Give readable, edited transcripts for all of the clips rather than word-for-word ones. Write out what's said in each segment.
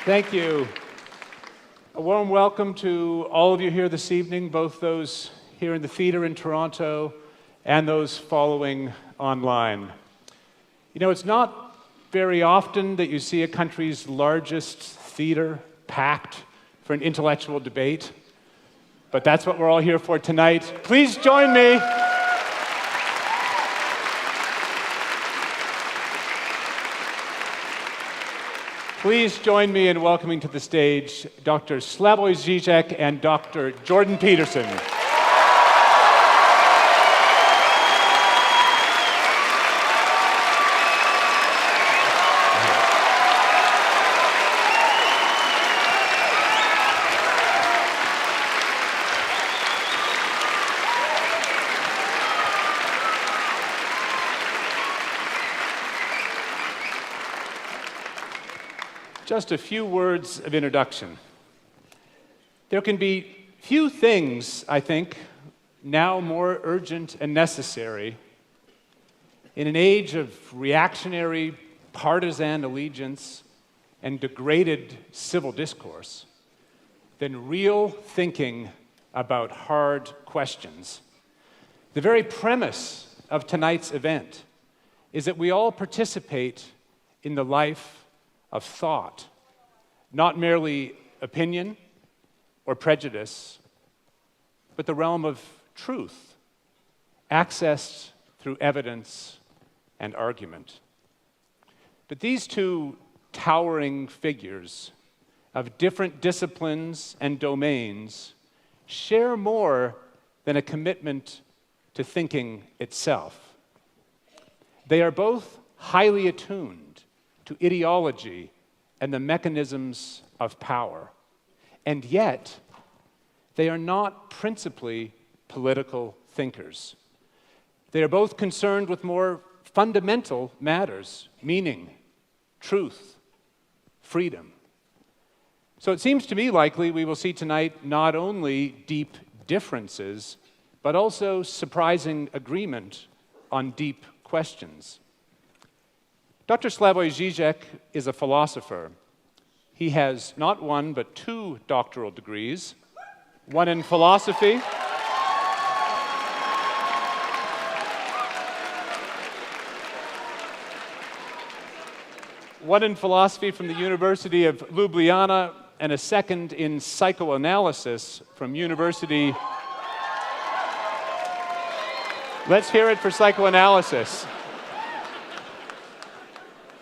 Thank you. A warm welcome to all of you here this evening, both those here in the theater in Toronto and those following online. You know, it's not very often that you see a country's largest theater packed for an intellectual debate, but that's what we're all here for tonight. Please join me. Please join me in welcoming to the stage Dr. Slavoj Zizek and Dr. Jordan Peterson. Just a few words of introduction. There can be few things, I think, now more urgent and necessary in an age of reactionary partisan allegiance and degraded civil discourse than real thinking about hard questions. The very premise of tonight's event is that we all participate in the life of thought, not merely opinion or prejudice, but the realm of truth, accessed through evidence and argument. But these two towering figures of different disciplines and domains share more than a commitment to thinking itself. They are both highly attuned to ideology and the mechanisms of power. And yet, they are not principally political thinkers. They are both concerned with more fundamental matters: meaning, truth, freedom. So it seems to me likely we will see tonight not only deep differences, but also surprising agreement on deep questions. Dr. Slavoj Žižek is a philosopher. He has not one, but two doctoral degrees, one in philosophy, from the University of Ljubljana, and a second in psychoanalysis from University... Let's hear it for psychoanalysis.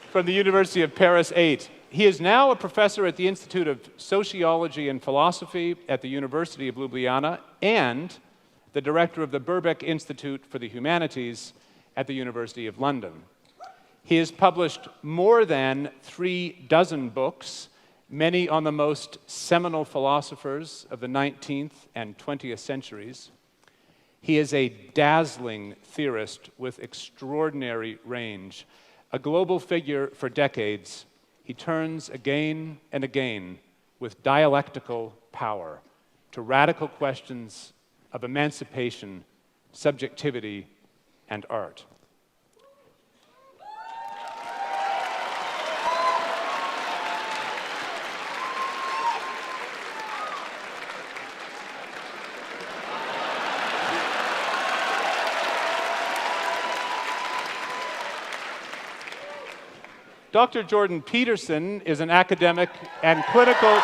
From the University of Paris 8. He is now a professor at the Institute of Sociology and Philosophy at the University of Ljubljana and the director of the Birkbeck Institute for the Humanities at the University of London. He has published more than 36 books, many on the most seminal philosophers of the 19th and 20th centuries. He is a dazzling theorist with extraordinary range. A global figure for decades, he turns again and again with dialectical power to radical questions of emancipation, subjectivity, and art. Dr. Jordan Peterson is an academic and clinical...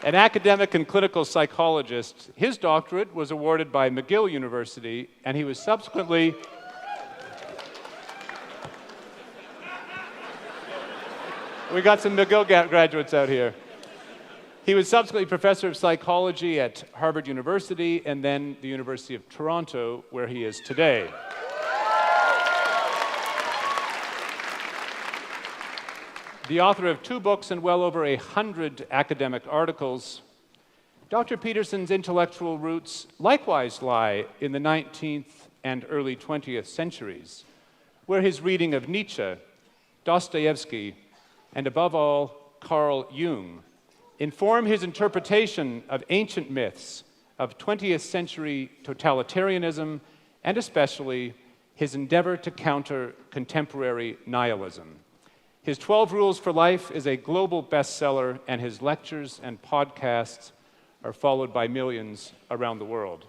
An academic and clinical psychologist. His doctorate was awarded by McGill University, and he was subsequently... We got some McGill graduates out here. He was subsequently professor of psychology at Harvard University and then the University of Toronto, where he is today. The author of 2 books and well over 100 academic articles, Dr. Peterson's intellectual roots likewise lie in the 19th and early 20th centuries, where his reading of Nietzsche, Dostoevsky, and above all, Carl Jung, inform his interpretation of ancient myths, of 20th century totalitarianism, and especially his endeavor to counter contemporary nihilism. His 12 Rules for Life is a global bestseller, and his lectures and podcasts are followed by millions around the world.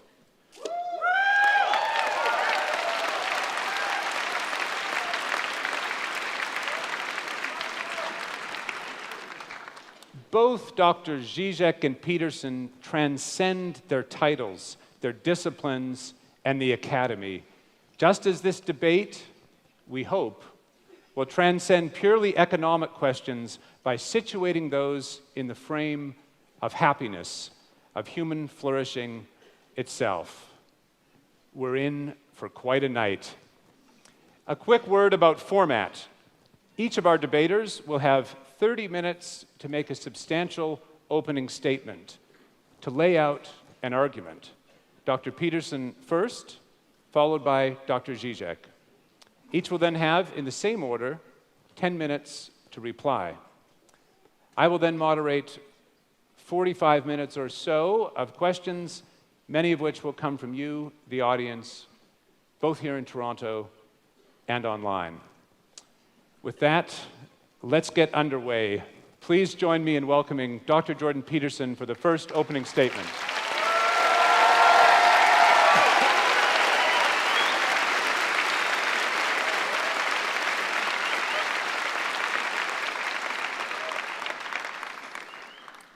Both Dr. Žižek and Peterson transcend their titles, their disciplines, and the academy, just as this debate, we hope, will transcend purely economic questions by situating those in the frame of happiness, of human flourishing itself. We're in for quite a night. A quick word about format. Each of our debaters will have 30 minutes to make a substantial opening statement, to lay out an argument. Dr. Peterson first, followed by Dr. Žižek. Each will then have, in the same order, 10 minutes to reply. I will then moderate 45 minutes or so of questions, many of which will come from you, the audience, both here in Toronto and online. With that, let's get underway. Please join me in welcoming Dr. Jordan Peterson for the first opening statement.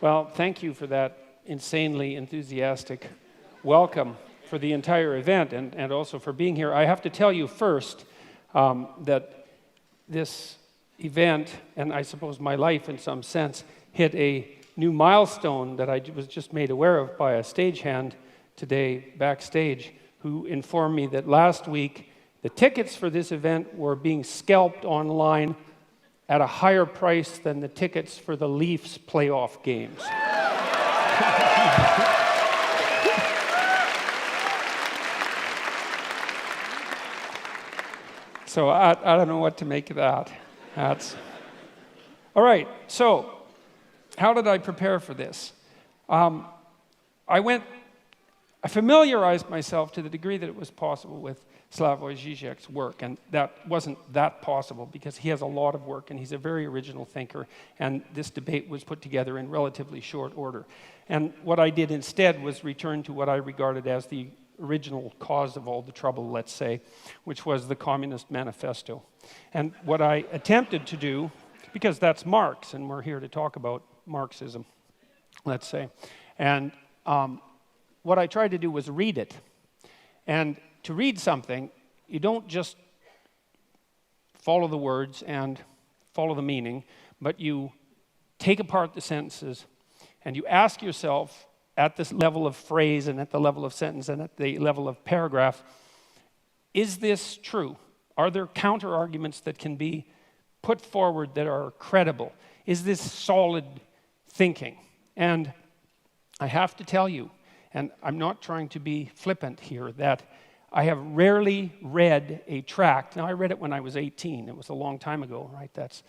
Well, thank you for that insanely enthusiastic welcome for the entire event and also for being here. I have to tell you first that this event, and I suppose my life in some sense, hit a new milestone that I was just made aware of by a stagehand today backstage, who informed me that last week the tickets for this event were being scalped online at a higher price than the tickets for the Leafs playoff games. So I don't know what to make of that. All right, so how did I prepare for this? I familiarized myself to the degree that it was possible with Slavoj Zizek's work, and that wasn't that possible because he has a lot of work and he's a very original thinker, and this debate was put together in relatively short order. And what I did instead was return to what I regarded as the original cause of all the trouble, let's say, which was the Communist Manifesto. And what I attempted to do, because that's Marx, and we're here to talk about Marxism, let's say, and what I tried to do was read it. And to read something, you don't just follow the words and follow the meaning, but you take apart the sentences and you ask yourself at this level of phrase and at the level of sentence and at the level of paragraph, is this true? Are there counter-arguments that can be put forward that are credible? Is this solid thinking? And I have to tell you, and I'm not trying to be flippant here, that I have rarely read a tract. Now, I read it when I was 18. It was a long time ago, right? That's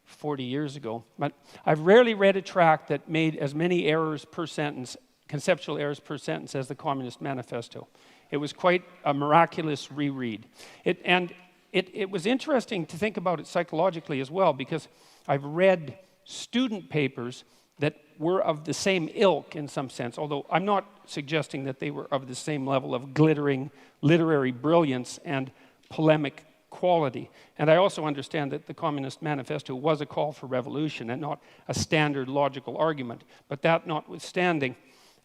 40 years ago. But I've rarely read a tract that made as many errors per sentence, conceptual errors per sentence, as the Communist Manifesto. It was quite a miraculous reread. It was interesting to think about it psychologically as well, because I've read student papers that were of the same ilk in some sense, although I'm not suggesting that they were of the same level of glittering literary brilliance and polemic quality. And I also understand that the Communist Manifesto was a call for revolution and not a standard logical argument. But that notwithstanding,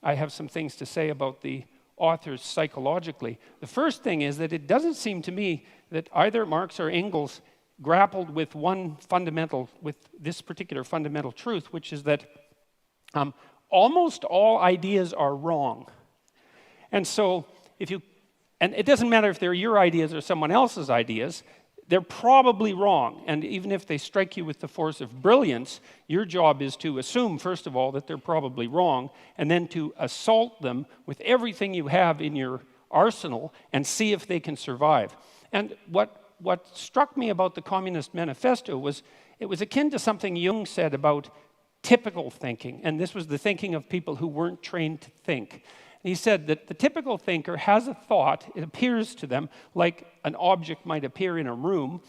I have some things to say about the authors psychologically. The first thing is that it doesn't seem to me that either Marx or Engels grappled with this particular fundamental truth, which is that almost all ideas are wrong. And so and it doesn't matter if they're your ideas or someone else's ideas, they're probably wrong. And even if they strike you with the force of brilliance, your job is to assume, first of all, that they're probably wrong, and then to assault them with everything you have in your arsenal and see if they can survive. And what struck me about the Communist Manifesto was it was akin to something Jung said about typical thinking. And this was the thinking of people who weren't trained to think. And he said that the typical thinker has a thought, it appears to them like an object might appear in a room.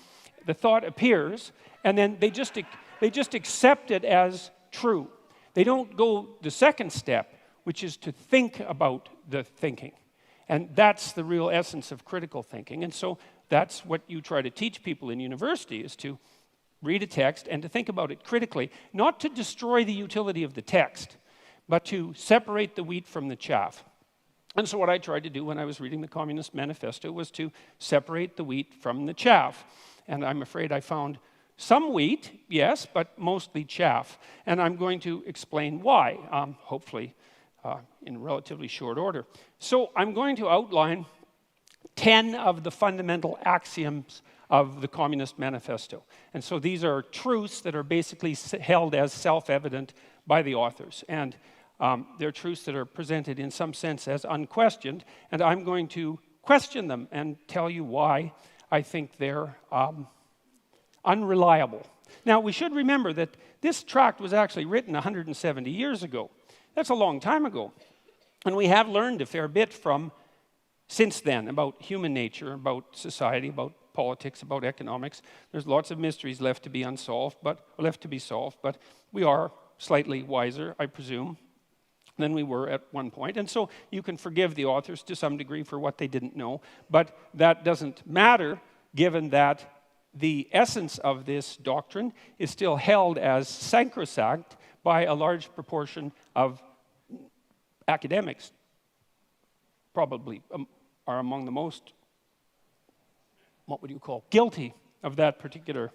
The thought appears, and then they just accept it as true. They don't go the second step, which is to think about the thinking. And that's the real essence of critical thinking. And so that's what you try to teach people in university, is to read a text and to think about it critically, not to destroy the utility of the text, but to separate the wheat from the chaff. And so what I tried to do when I was reading the Communist Manifesto was to separate the wheat from the chaff. And I'm afraid I found some wheat, yes, but mostly chaff. And I'm going to explain why, hopefully in relatively short order. So I'm going to outline 10 of the fundamental axioms of the Communist Manifesto. And so these are truths that are basically held as self-evident by the authors. And they're truths that are presented in some sense as unquestioned. And I'm going to question them and tell you why I think they're unreliable. Now, we should remember that this tract was actually written 170 years ago. That's a long time ago. And we have learned a fair bit from since then about human nature, about society, about politics, about economics. There's lots of mysteries left to be unsolved, but we are slightly wiser, I presume, than we were at one point. And so you can forgive the authors to some degree for what they didn't know, but that doesn't matter given that the essence of this doctrine is still held as sacrosanct by a large proportion of academics. Probably are among the most, what would you call, guilty of that particular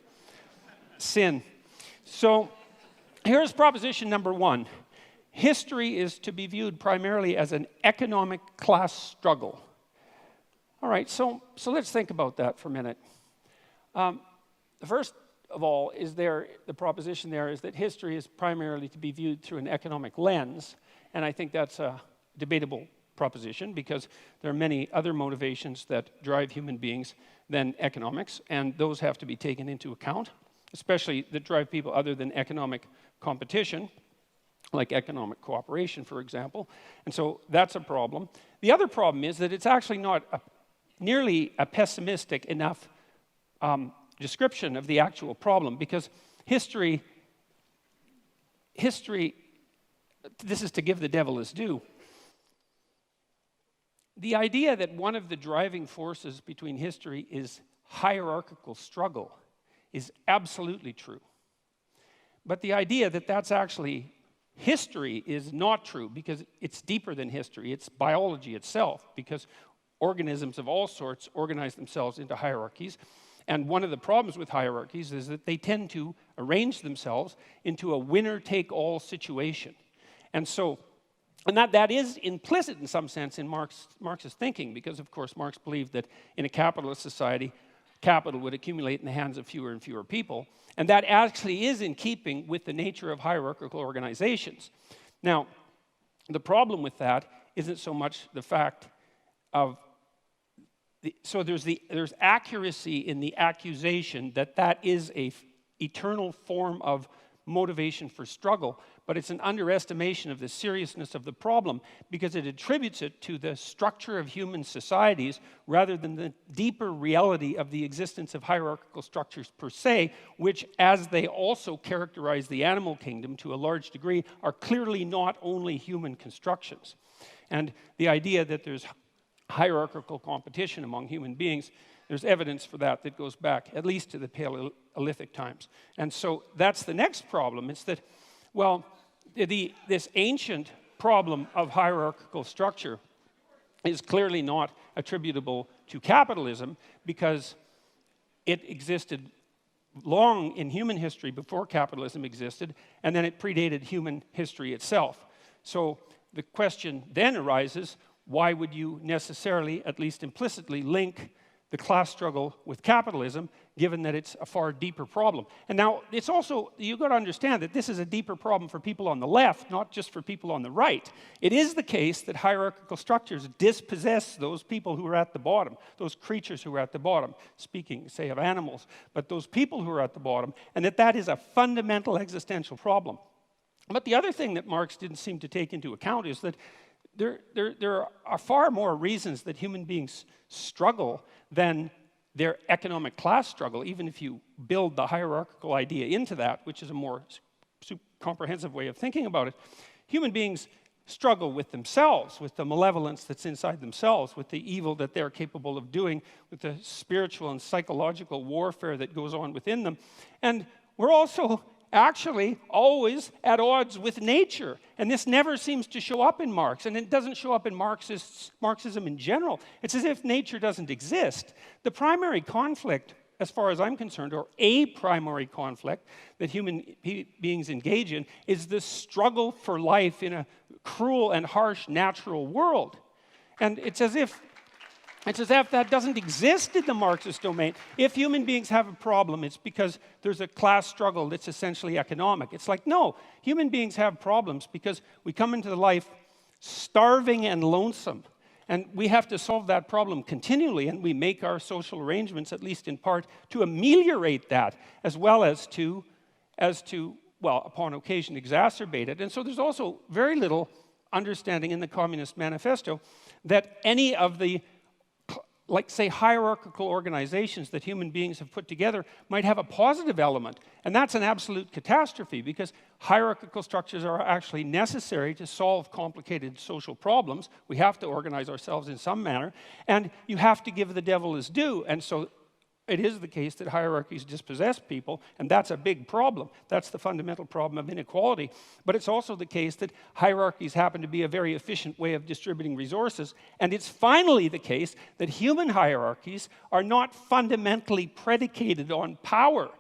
sin. So here's proposition number 1. History is to be viewed primarily as an economic class struggle. All right, so let's think about that for a minute. The first of all is the proposition there is that history is primarily to be viewed through an economic lens, and I think that's a debatable proposition because there are many other motivations that drive human beings than economics, and those have to be taken into account, especially that drive people other than economic competition, like economic cooperation, for example. And so that's a problem. The other problem is that it's actually not nearly a pessimistic enough description of the actual problem, because history, this is to give the devil his due. The idea that one of the driving forces between history is hierarchical struggle is absolutely true. But the idea that that's actually history is not true, because it's deeper than history. It's biology itself, because organisms of all sorts organize themselves into hierarchies. And one of the problems with hierarchies is that they tend to arrange themselves into a winner-take-all situation. And so, that is implicit in some sense in Marxist thinking, because of course Marx believed that in a capitalist society, capital would accumulate in the hands of fewer and fewer people. And that actually is in keeping with the nature of hierarchical organizations. Now, the problem with that isn't so much the fact of there's accuracy in the accusation that is a eternal form of motivation for struggle, but it's an underestimation of the seriousness of the problem because it attributes it to the structure of human societies rather than the deeper reality of the existence of hierarchical structures per se, which, as they also characterize the animal kingdom to a large degree, are clearly not only human constructions. And the idea that there's hierarchical competition among human beings, there's evidence for that goes back at least to the Paleolithic times. And so that's the next problem. It's that, well, this ancient problem of hierarchical structure is clearly not attributable to capitalism because it existed long in human history before capitalism existed, and then it predated human history itself. So the question then arises, why would you necessarily, at least implicitly, link the class struggle with capitalism, given that it's a far deeper problem? And now, it's also, you've got to understand that this is a deeper problem for people on the left, not just for people on the right. It is the case that hierarchical structures dispossess those people who are at the bottom, those creatures who are at the bottom, speaking, say, of animals, but those people who are at the bottom, and that is a fundamental existential problem. But the other thing that Marx didn't seem to take into account is that there are far more reasons that human beings struggle than their economic class struggle, even if you build the hierarchical idea into that, which is a more comprehensive way of thinking about it. Human beings struggle with themselves, with the malevolence that's inside themselves, with the evil that they're capable of doing, with the spiritual and psychological warfare that goes on within them. And we're also actually always at odds with nature. And this never seems to show up in Marx, and it doesn't show up in Marxism in general. It's as if nature doesn't exist. The primary conflict, as far as I'm concerned, or a primary conflict that human beings engage in, is the struggle for life in a cruel and harsh natural world. And it's as if that doesn't exist in the Marxist domain. If human beings have a problem, it's because there's a class struggle that's essentially economic. It's like, no, human beings have problems because we come into life starving and lonesome. And we have to solve that problem continually, and we make our social arrangements, at least in part, to ameliorate that, as well as to, well, upon occasion, exacerbate it. And so there's also very little understanding in the Communist Manifesto that any of the, like, say, hierarchical organizations that human beings have put together might have a positive element. And that's an absolute catastrophe, because hierarchical structures are actually necessary to solve complicated social problems. We have to organize ourselves in some manner, and you have to give the devil his due. And so it is the case that hierarchies dispossess people, and that's a big problem. That's the fundamental problem of inequality. But it's also the case that hierarchies happen to be a very efficient way of distributing resources. And it's finally the case that human hierarchies are not fundamentally predicated on power.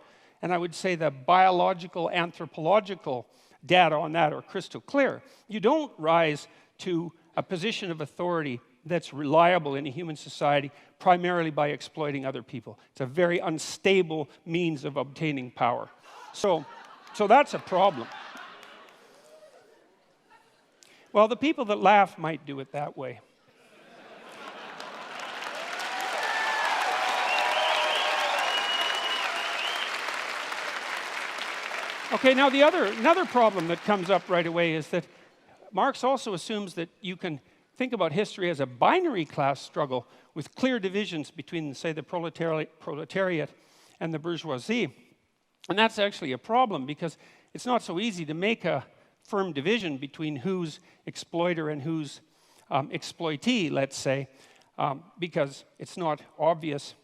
And I would say the biological, anthropological data on that are crystal clear. You don't rise to a position of authority that's reliable in a human society primarily by exploiting other people. It's a very unstable means of obtaining power. So that's a problem. Well, the people that laugh might do it that way. Okay, now another problem that comes up right away is that Marx also assumes that you can think about history as a binary class struggle with clear divisions between, say, the proletariat and the bourgeoisie. And that's actually a problem, because it's not so easy to make a firm division between who's exploiter and who's exploitee, let's say, because it's not obvious,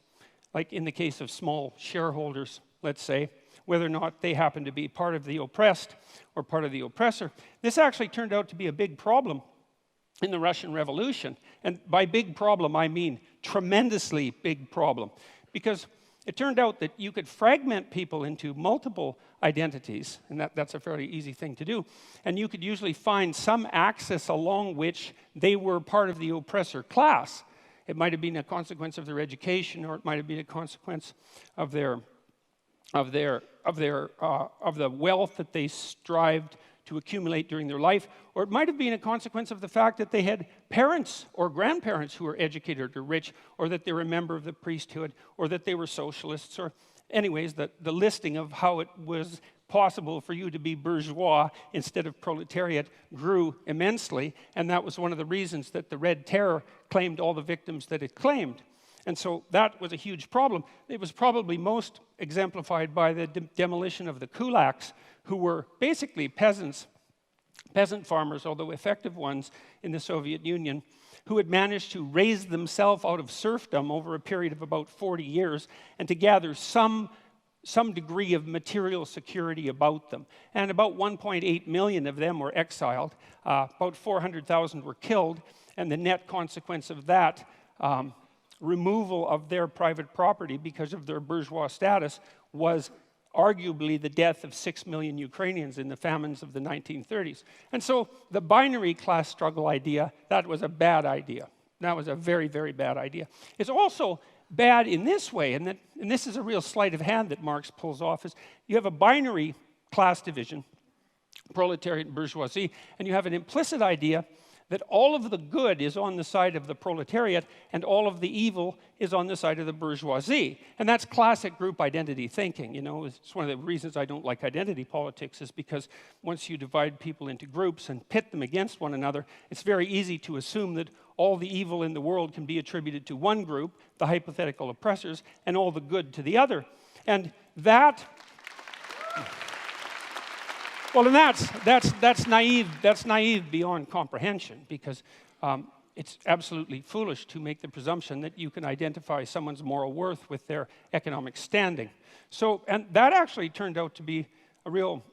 like in the case of small shareholders, let's say, whether or not they happen to be part of the oppressed or part of the oppressor. This actually turned out to be a big problem in the Russian Revolution. And by big problem, I mean tremendously big problem. Because it turned out that you could fragment people into multiple identities, and that's a fairly easy thing to do. And you could usually find some axis along which they were part of the oppressor class. It might have been a consequence of their education, or it might have been a consequence of the wealth that they strived to accumulate during their life, or it might have been a consequence of the fact that they had parents or grandparents who were educated or rich, or that they were a member of the priesthood, or that they were socialists, or anyways, the listing of how it was possible for you to be bourgeois instead of proletariat grew immensely, and that was one of the reasons that the Red Terror claimed all the victims that it claimed. And so that was a huge problem. It was probably most exemplified by the demolition of the kulaks, who were basically peasant farmers, although effective ones in the Soviet Union, who had managed to raise themselves out of serfdom over a period of about 40 years and to gather some degree of material security about them. And about 1.8 million of them were exiled. About 400,000 were killed, and the net consequence of that removal of their private property because of their bourgeois status was arguably the death of 6 million Ukrainians in the famines of the 1930s. And so the binary class struggle idea, that was a bad idea. That was a very, very bad idea. It's also bad in this way, and this is a real sleight of hand that Marx pulls off, is you have a binary class division, proletariat and bourgeoisie, and you have an implicit idea that all of the good is on the side of the proletariat and all of the evil is on the side of the bourgeoisie. And that's classic group identity thinking. You know, it's one of the reasons I don't like identity politics is because once you divide people into groups and pit them against one another, it's very easy to assume that all the evil in the world can be attributed to one group, the hypothetical oppressors, and all the good to the other. And that... Well, and that's naive. That's naive beyond comprehension, because it's absolutely foolish to make the presumption that you can identify someone's moral worth with their economic standing. So, and that actually turned out to be a real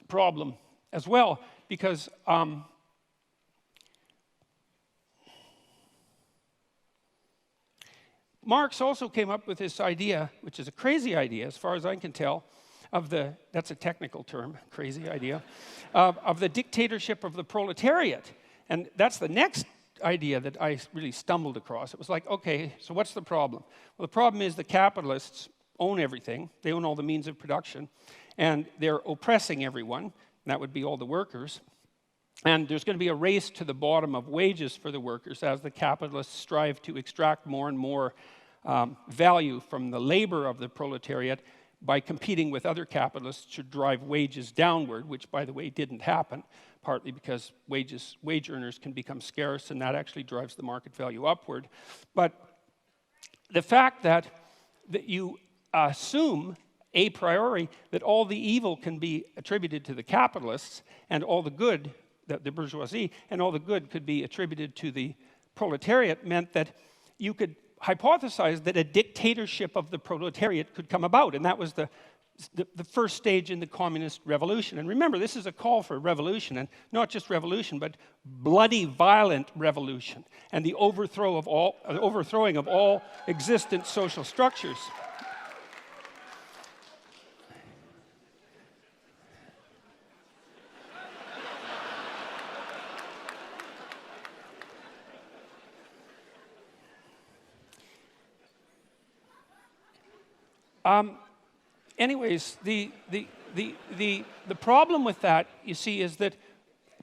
problem as well, because Marx also came up with this idea, which is a crazy idea as far as I can tell, of the, that's a technical term, crazy idea, of the dictatorship of the proletariat. And that's the next idea that I really stumbled across. It was like, okay, so what's the problem? Well, the problem is the capitalists own everything. They own all the means of production. And they're oppressing everyone. And that would be all the workers. And there's going to be a race to the bottom of wages for the workers as the capitalists strive to extract more and more value from the labor of the proletariat by competing with other capitalists to drive wages downward, which, by the way, didn't happen, partly because wage earners can become scarce, and that actually drives the market value upward. But the fact that you assume a priori that all the evil can be attributed to the capitalists and all the good, the bourgeoisie, and all the good could be attributed to the proletariat meant that you could hypothesized that a dictatorship of the proletariat could come about, and that was the first stage in the communist revolution. And remember, this is a call for revolution, and not just revolution, but bloody, violent revolution, and the overthrowing of all existent social structures. Anyways, the problem with that, you see, is that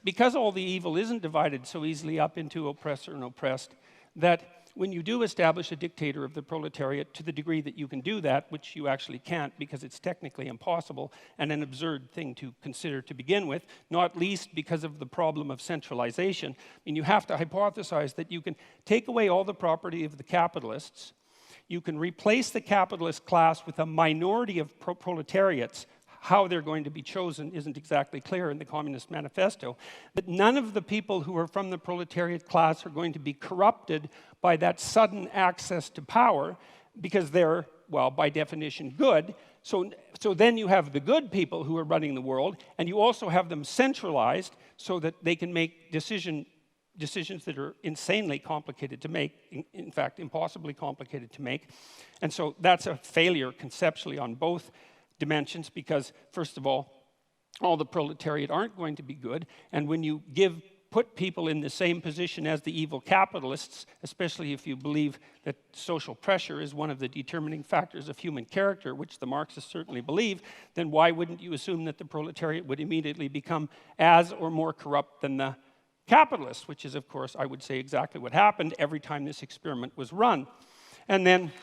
because all the evil isn't divided so easily up into oppressor and oppressed, that when you do establish a dictator of the proletariat, to the degree that you can do that, which you actually can't because it's technically impossible and an absurd thing to consider to begin with, not least because of the problem of centralization. I mean, you have to hypothesize that you can take away all the property of the capitalists. You can replace the capitalist class with a minority of proletariats. How they're going to be chosen isn't exactly clear in the Communist Manifesto. But none of the people who are from the proletariat class are going to be corrupted by that sudden access to power because they're, well, by definition, good. So then you have the good people who are running the world, and you also have them centralized so that they can make decisions that are insanely complicated to make, in fact, impossibly complicated to make. And so that's a failure conceptually on both dimensions because, first of all the proletariat aren't going to be good, and when you put people in the same position as the evil capitalists, especially if you believe that social pressure is one of the determining factors of human character, which the Marxists certainly believe, then why wouldn't you assume that the proletariat would immediately become as or more corrupt than the capitalists, which is, of course, I would say exactly what happened every time this experiment was run. And then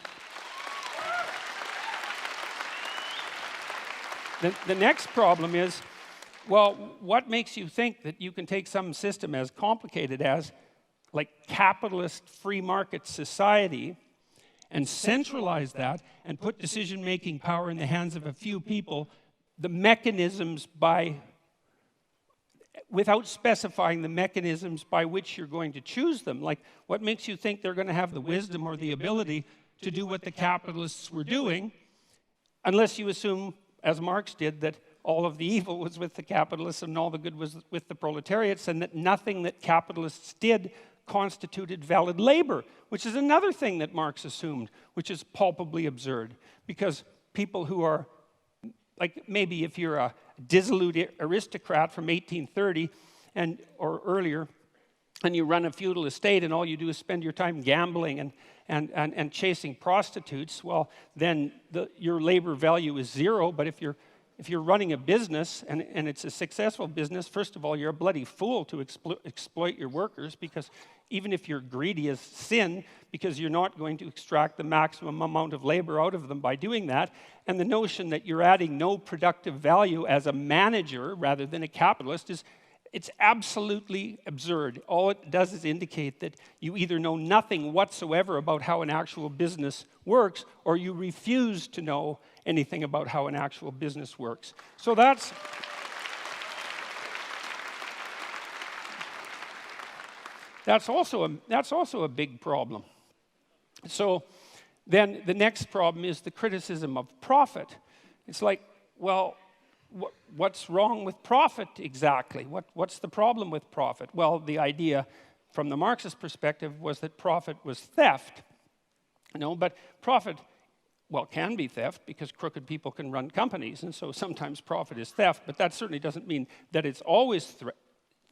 the next problem is, well, what makes you think that you can take some system as complicated as, like, capitalist free market society and centralize that and put decision-making power in the hands of a few people, the mechanisms without specifying the mechanisms by which you're going to choose them? Like, what makes you think they're going to have the wisdom or the ability to do what the capitalists were doing, unless you assume, as Marx did, that all of the evil was with the capitalists and all the good was with the proletariats, and that nothing that capitalists did constituted valid labor, which is another thing that Marx assumed, which is palpably absurd, because people who are, like, maybe if you're a dissolute aristocrat from 1830 or earlier, and you run a feudal estate and all you do is spend your time gambling and chasing prostitutes, well, then your labor value is zero. But if you're if you're running a business and it's a successful business, first of all, you're a bloody fool to exploit your workers, because even if you're greedy as sin, because you're not going to extract the maximum amount of labor out of them by doing that. And the notion that you're adding no productive value as a manager rather than a capitalist it's absolutely absurd. All it does is indicate that you either know nothing whatsoever about how an actual business works, or you refuse to know anything about how an actual business works. So that's also a big problem. So then the next problem is the criticism of profit. It's like, well, what's wrong with profit exactly? What's the problem with profit? Well, the idea from the Marxist perspective was that profit was theft. But profit, well, can be theft, because crooked people can run companies, and so sometimes profit is theft, but that certainly doesn't mean that it's always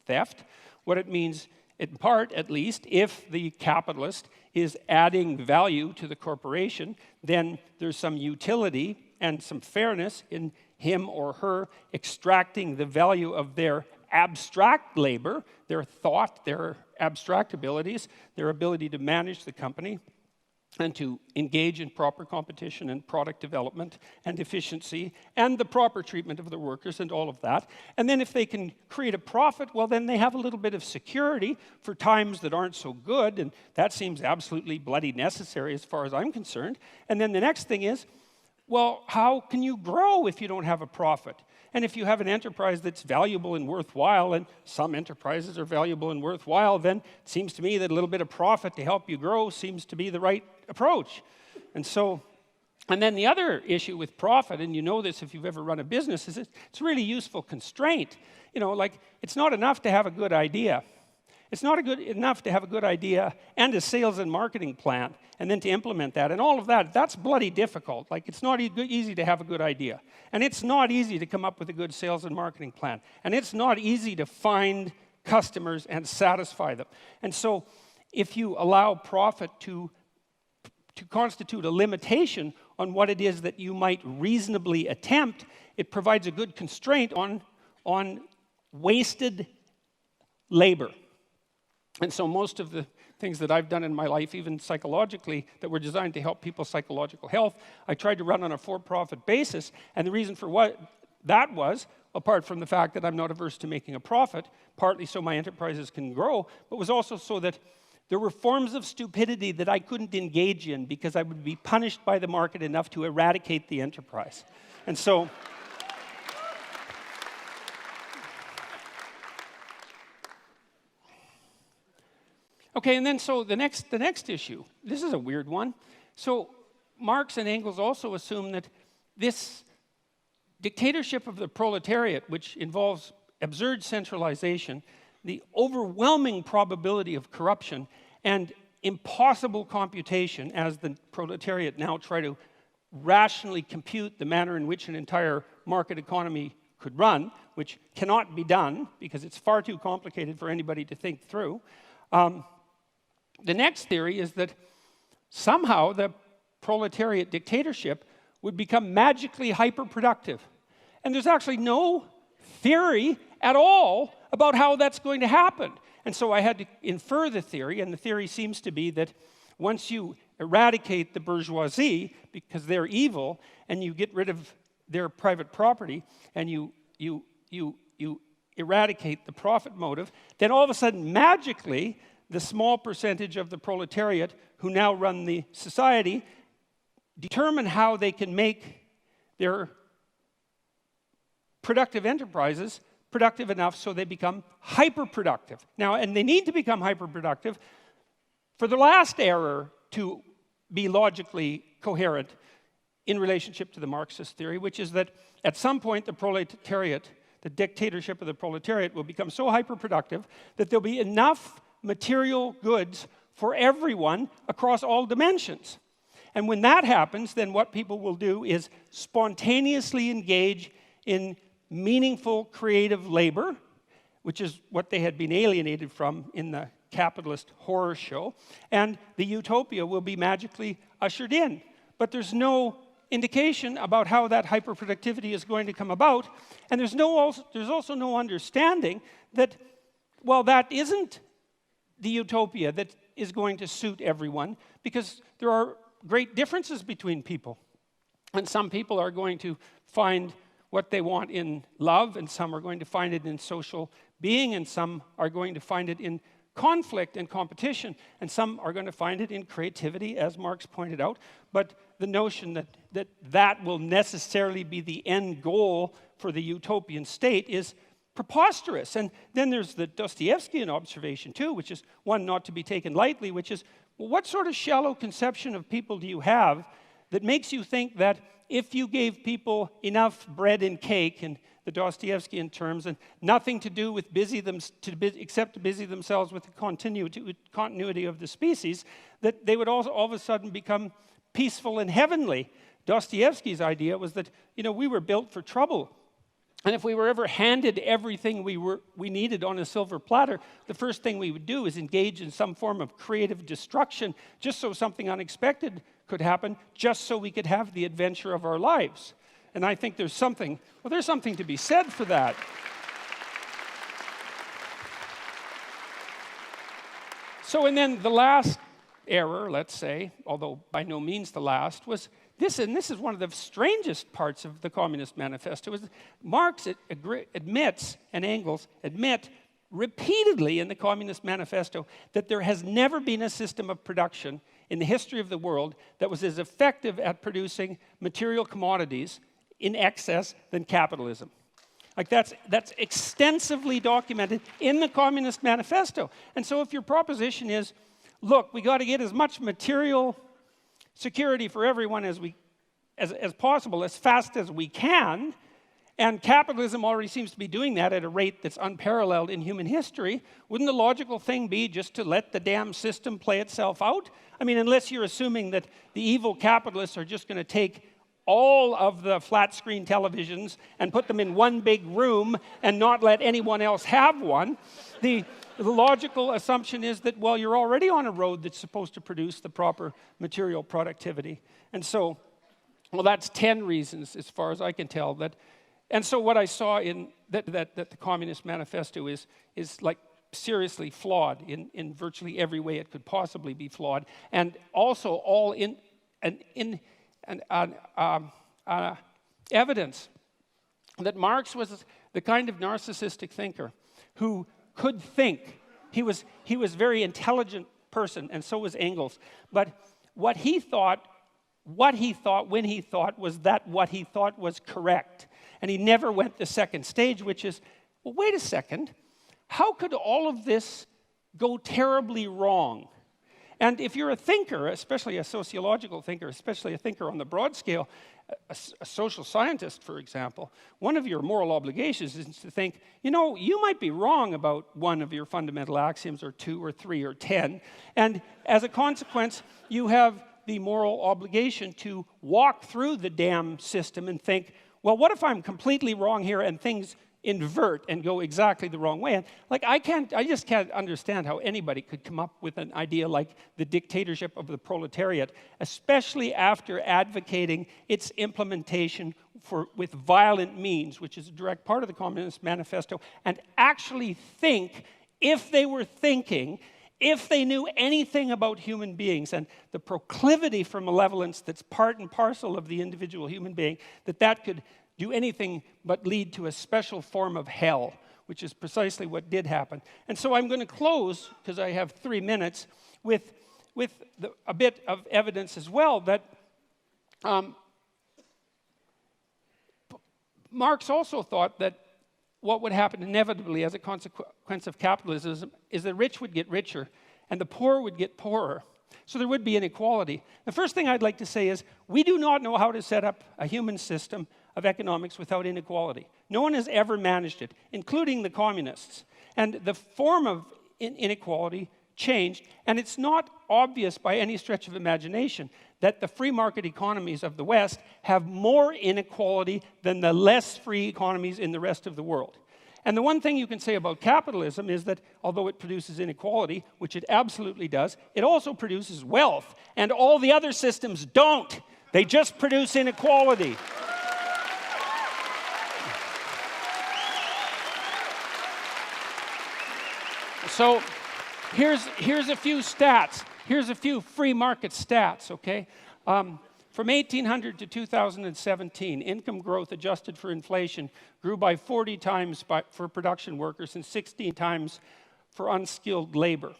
theft. What it means, in part at least, if the capitalist is adding value to the corporation, then there's some utility and some fairness in him or her extracting the value of their abstract labor, their thought, their abstract abilities, their ability to manage the company, and to engage in proper competition and product development and efficiency and the proper treatment of the workers and all of that. And then if they can create a profit, well, then they have a little bit of security for times that aren't so good, and that seems absolutely bloody necessary as far as I'm concerned. And then the next thing is, well, how can you grow if you don't have a profit? And if you have an enterprise that's valuable and worthwhile, and some enterprises are valuable and worthwhile, then it seems to me that a little bit of profit to help you grow seems to be the right approach. And then the other issue with profit, and you know this if you've ever run a business, is it's a really useful constraint. Like, it's not enough to have a good idea. It's not enough to have a good idea and a sales and marketing plan, and then to implement that. And all of that, that's bloody difficult. Like, it's not easy to have a good idea. And it's not easy to come up with a good sales and marketing plan. And it's not easy to find customers and satisfy them. And so if you allow profit to constitute a limitation on what it is that you might reasonably attempt, it provides a good constraint on wasted labor. And so most of the things that I've done in my life, even psychologically, that were designed to help people's psychological health, I tried to run on a for-profit basis. And the reason for what that was, apart from the fact that I'm not averse to making a profit, partly so my enterprises can grow, but was also so that there were forms of stupidity that I couldn't engage in because I would be punished by the market enough to eradicate the enterprise. And so okay, and then so the next issue, this is a weird one. So Marx and Engels also assume that this dictatorship of the proletariat, which involves absurd centralization, the overwhelming probability of corruption, and impossible computation, as the proletariat now try to rationally compute the manner in which an entire market economy could run, which cannot be done because it's far too complicated for anybody to think through. The next theory is that somehow the proletariat dictatorship would become magically hyperproductive. And there's actually no theory at all about how that's going to happen. And so I had to infer the theory, and the theory seems to be that once you eradicate the bourgeoisie, because they're evil, and you get rid of their private property, and you eradicate the profit motive, then all of a sudden, magically, the small percentage of the proletariat who now run the society determine how they can make their productive enterprises productive enough so they become hyperproductive. Now, and they need to become hyperproductive for the last error to be logically coherent in relationship to the Marxist theory, which is that at some point the proletariat, the dictatorship of the proletariat, will become so hyperproductive that there'll be enough material goods for everyone across all dimensions. And when that happens, then what people will do is spontaneously engage in meaningful creative labor, which is what they had been alienated from in the capitalist horror show, and the utopia will be magically ushered in. But there's no indication about how that hyperproductivity is going to come about. And there's also no understanding that, well, that isn't the utopia that is going to suit everyone, because there are great differences between people. And some people are going to find what they want in love, and some are going to find it in social being, and some are going to find it in conflict and competition, and some are going to find it in creativity, as Marx pointed out. But the notion that will necessarily be the end goal for the utopian state is preposterous. And then there's the Dostoevskian observation too, which is one not to be taken lightly, which is, well, what sort of shallow conception of people do you have that makes you think that if you gave people enough bread and cake, in the Dostoevskian terms, and nothing to do with except to busy themselves with the continuity of the species, that they would all of a sudden become peaceful and heavenly. Dostoevsky's idea was that, we were built for trouble. And if we were ever handed everything we needed on a silver platter, the first thing we would do is engage in some form of creative destruction, just so something unexpected could happen, just so we could have the adventure of our lives. And I think there's something to be said for that. So, and then the last error, let's say, although by no means the last, was this, and this is one of the strangest parts of the Communist Manifesto, is Marx admits, and Engels admit repeatedly in the Communist Manifesto, that there has never been a system of production in the history of the world that was as effective at producing material commodities in excess than capitalism. Like that's extensively documented in the Communist Manifesto. And so if your proposition is, look, we got to get as much material security for everyone as possible, as fast as we can, and capitalism already seems to be doing that at a rate that's unparalleled in human history, wouldn't the logical thing be just to let the damn system play itself out? I mean, unless you're assuming that the evil capitalists are just going to take all of the flat screen televisions and put them in one big room and not let anyone else have one. The logical assumption is that, well, you're already on a road that's supposed to produce the proper material productivity. And so, well, that's 10 reasons, as far as I can tell. And so what I saw in that the Communist Manifesto is like seriously flawed in virtually every way it could possibly be flawed, and also all in evidence that Marx was the kind of narcissistic thinker who could think. He was a very intelligent person, and so was Engels. But what he thought when he thought was that what he thought was correct. And he never went the second stage, which is, well, wait a second. How could all of this go terribly wrong? And if you're a thinker, especially a sociological thinker, especially a thinker on the broad scale, a social scientist, for example, one of your moral obligations is to think, you might be wrong about one of your fundamental axioms, or 2 or 3 or 10, and as a consequence, you have the moral obligation to walk through the damn system and think, well, what if I'm completely wrong here and things invert and go exactly the wrong way? And I just can't understand how anybody could come up with an idea like the dictatorship of the proletariat, especially after advocating its implementation with violent means, which is a direct part of the Communist Manifesto, and actually think, if they were thinking, if they knew anything about human beings and the proclivity for malevolence that's part and parcel of the individual human being, that could do anything but lead to a special form of hell, which is precisely what did happen. And so I'm going to close, because I have 3 minutes, with a bit of evidence as well that Marx also thought that what would happen inevitably as a consequence of capitalism is the rich would get richer and the poor would get poorer. So there would be inequality. The first thing I'd like to say is we do not know how to set up a human system of economics without inequality. No one has ever managed it, including the communists. And the form of inequality changed, and it's not obvious by any stretch of imagination that the free market economies of the West have more inequality than the less free economies in the rest of the world. And the one thing you can say about capitalism is that although it produces inequality, which it absolutely does, it also produces wealth, and all the other systems don't. They just produce inequality. So here's a few stats. Here's a few free market stats, okay? From 1800 to 2017, income growth adjusted for inflation grew by 40 times for production workers and 16 times for unskilled labor.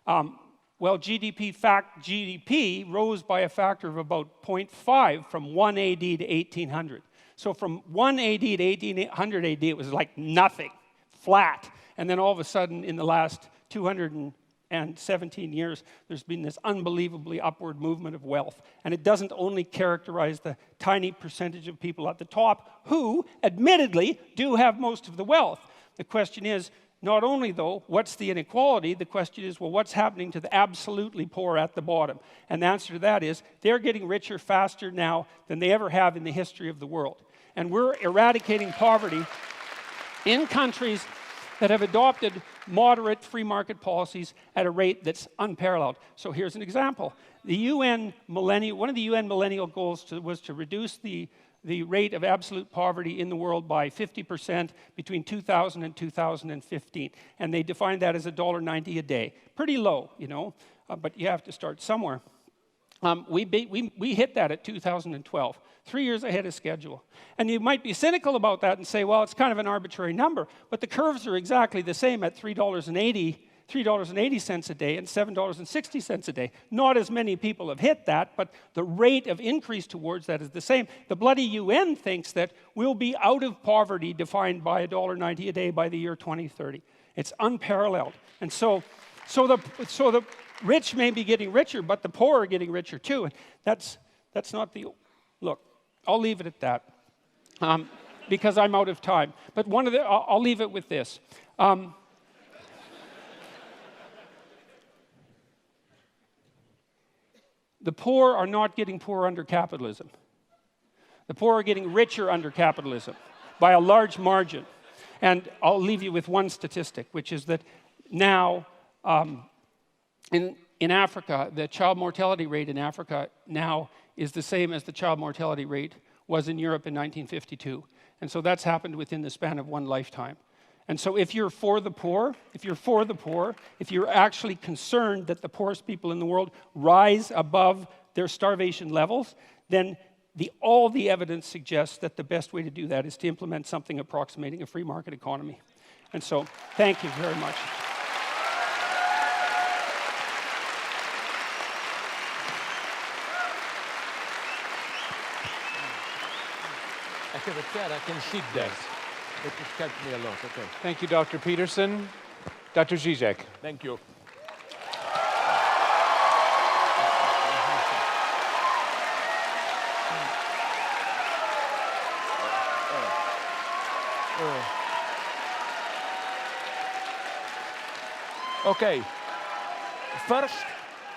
Well, GDP rose by a factor of about 0.5 from 1 AD to 1800. So from 1 AD to 1800 AD, it was like nothing, flat. And then all of a sudden, in the last 217 years, there's been this unbelievably upward movement of wealth. And it doesn't only characterize the tiny percentage of people at the top who, admittedly, do have most of the wealth. The question is, not only, though, what's the inequality, the question is, well, what's happening to the absolutely poor at the bottom? And the answer to that is, they're getting richer faster now than they ever have in the history of the world. And we're eradicating poverty in countries that have adopted moderate free market policies at a rate that's unparalleled. So here's an example. One of the UN millennial goals was to reduce the rate of absolute poverty in the world by 50% between 2000 and 2015. And they defined that as $1.90 a day. Pretty low, you know, but you have to start somewhere. We hit that at 2012, 3 years ahead of schedule. And you might be cynical about that and say, well, it's kind of an arbitrary number, but the curves are exactly the same at $3.80 a day and $7.60 a day. Not as many people have hit that, but the rate of increase towards that is the same. The bloody UN thinks that we'll be out of poverty defined by $1.90 a day by the year 2030. It's unparalleled. And so the rich may be getting richer, but the poor are getting richer too. And that's not the... Look, I'll leave it at that because I'm out of time. But I'll leave it with this. The poor are not getting poorer under capitalism. The poor are getting richer under capitalism by a large margin. And I'll leave you with one statistic, which is that now in Africa, the child mortality rate in Africa now is the same as the child mortality rate was in Europe in 1952. And so that's happened within the span of one lifetime. And so if you're for the poor, if you're actually concerned that the poorest people in the world rise above their starvation levels, then all the evidence suggests that the best way to do that is to implement something approximating a free market economy. And so, thank you very much. I have a chair, I can sit there. It has helped me a lot, okay. Thank you, Dr. Peterson. Dr. Žižek. Thank you. Okay. First,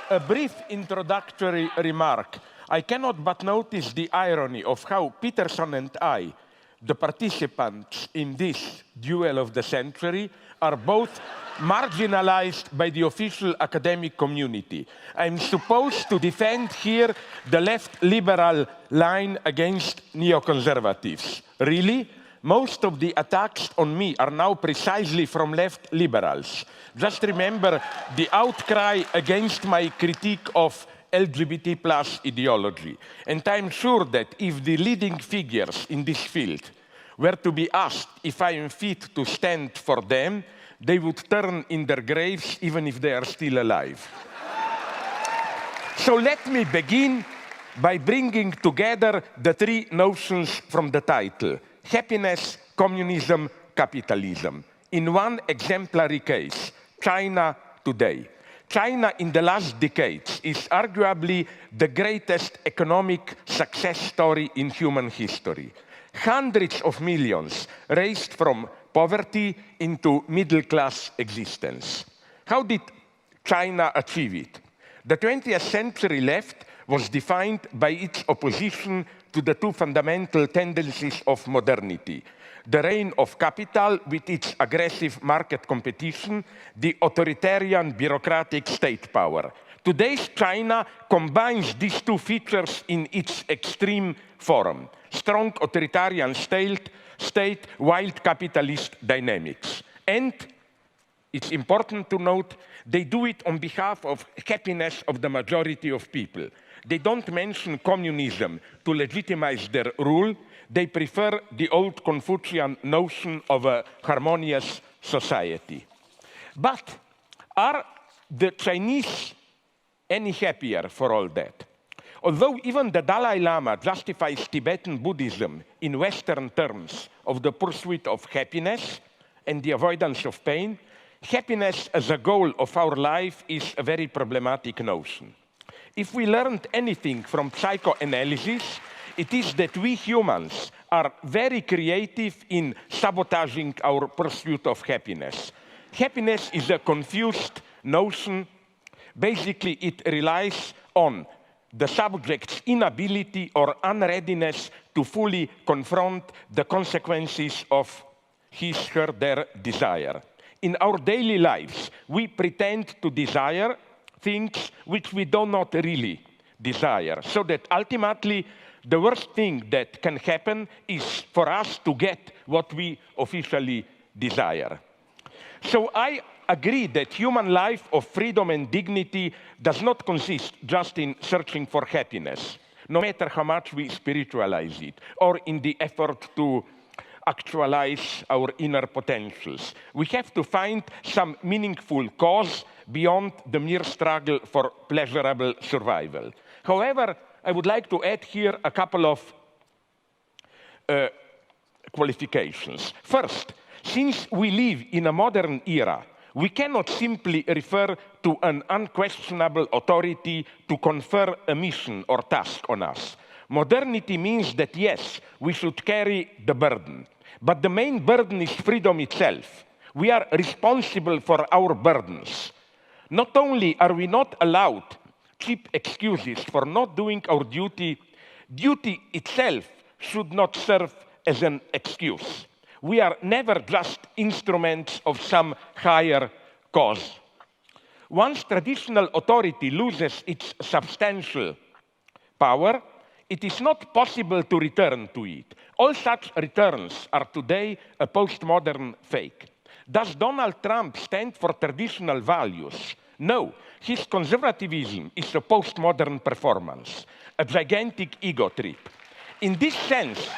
a brief introductory remark. I cannot but notice the irony of how Peterson and I, the participants in this duel of the century, are both marginalized by the official academic community. I'm supposed to defend here the left liberal line against neoconservatives. Really? Most of the attacks on me are now precisely from left liberals. Just remember the outcry against my critique of LGBT plus ideology. And I'm sure that if the leading figures in this field were to be asked if I am fit to stand for them, they would turn in their graves even if they are still alive. So let me begin by bringing together the three notions from the title: happiness, communism, capitalism. In one exemplary case, China today. China in the last decades is arguably the greatest economic success story in human history. Hundreds of millions raised from poverty into middle-class existence. How did China achieve it? The 20th century left was defined by its opposition to the two fundamental tendencies of modernity: the reign of capital with its aggressive market competition, the authoritarian bureaucratic state power. Today's China combines these two features in its extreme form: strong authoritarian state, wild capitalist dynamics. And it's important to note, they do it on behalf of happiness of the majority of people. They don't mention communism to legitimize their rule. They prefer the old Confucian notion of a harmonious society. But are the Chinese any happier for all that? Although even the Dalai Lama justifies Tibetan Buddhism in Western terms of the pursuit of happiness and the avoidance of pain, happiness as a goal of our life is a very problematic notion. If we learned anything from psychoanalysis, it is that we humans are very creative in sabotaging our pursuit of happiness. Happiness is a confused notion. Basically, it relies on the subject's inability or unreadiness to fully confront the consequences of his, her, their desire. In our daily lives, we pretend to desire things which we do not really desire, so that ultimately the worst thing that can happen is for us to get what we officially desire. So I agree that human life of freedom and dignity does not consist just in searching for happiness, no matter how much we spiritualize it, or in the effort to actualize our inner potentials. We have to find some meaningful cause beyond the mere struggle for pleasurable survival. However, I would like to add here a couple of qualifications. First, since we live in a modern era, we cannot simply refer to an unquestionable authority to confer a mission or task on us. Modernity means that, yes, we should carry the burden. But the main burden is freedom itself. We are responsible for our burdens. Not only are we not allowed cheap excuses for not doing our duty, duty itself should not serve as an excuse. We are never just instruments of some higher cause. Once traditional authority loses its substantial power, it is not possible to return to it. All such returns are today a postmodern fake. Does Donald Trump stand for traditional values? No, his conservatism is a postmodern performance, a gigantic ego trip. In this sense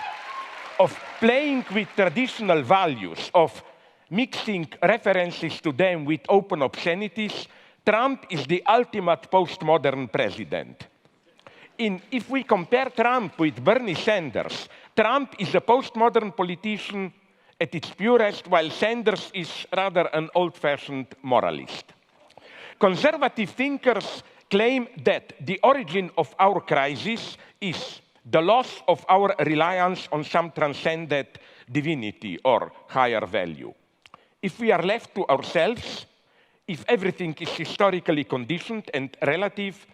of playing with traditional values, of mixing references to them with open obscenities, Trump is the ultimate postmodern president. If we compare Trump with Bernie Sanders, Trump is a postmodern politician at its purest, while Sanders is rather an old-fashioned moralist. Conservative thinkers claim that the origin of our crisis is the loss of our reliance on some transcendent divinity or higher value. If we are left to ourselves, if everything is historically conditioned and relative,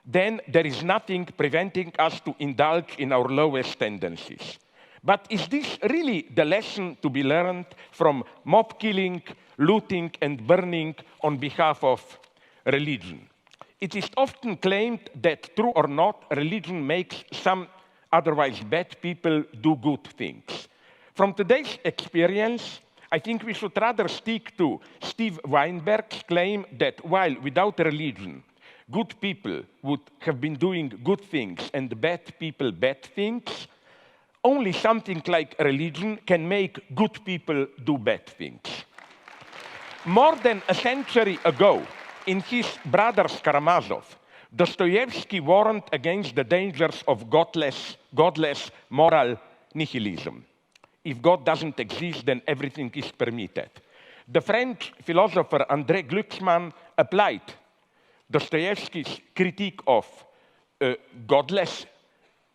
then there is nothing preventing us to indulge in our lowest tendencies. But is this really the lesson to be learned from mob killing, looting, and burning on behalf of religion? It is often claimed that, true or not, religion makes some otherwise bad people do good things. From today's experience, I think we should rather stick to Steve Weinberg's claim that while without religion, good people would have been doing good things and bad people bad things, only something like religion can make good people do bad things. More than a century ago, in his Brothers Karamazov, Dostoevsky warned against the dangers of godless moral nihilism. If God doesn't exist, then everything is permitted. The French philosopher André Glucksmann applied Dostoevsky's critique of godless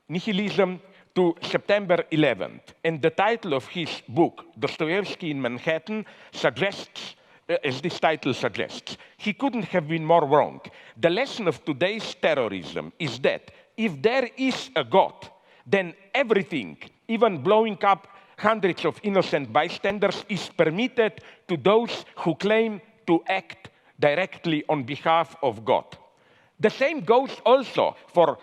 nihilism to September 11th. And the title of his book, Dostoevsky in Manhattan, suggests, as this title suggests, he couldn't have been more wrong. The lesson of today's terrorism is that if there is a God, then everything, even blowing up hundreds of innocent bystanders, is permitted to those who claim to act directly on behalf of God. The same goes also for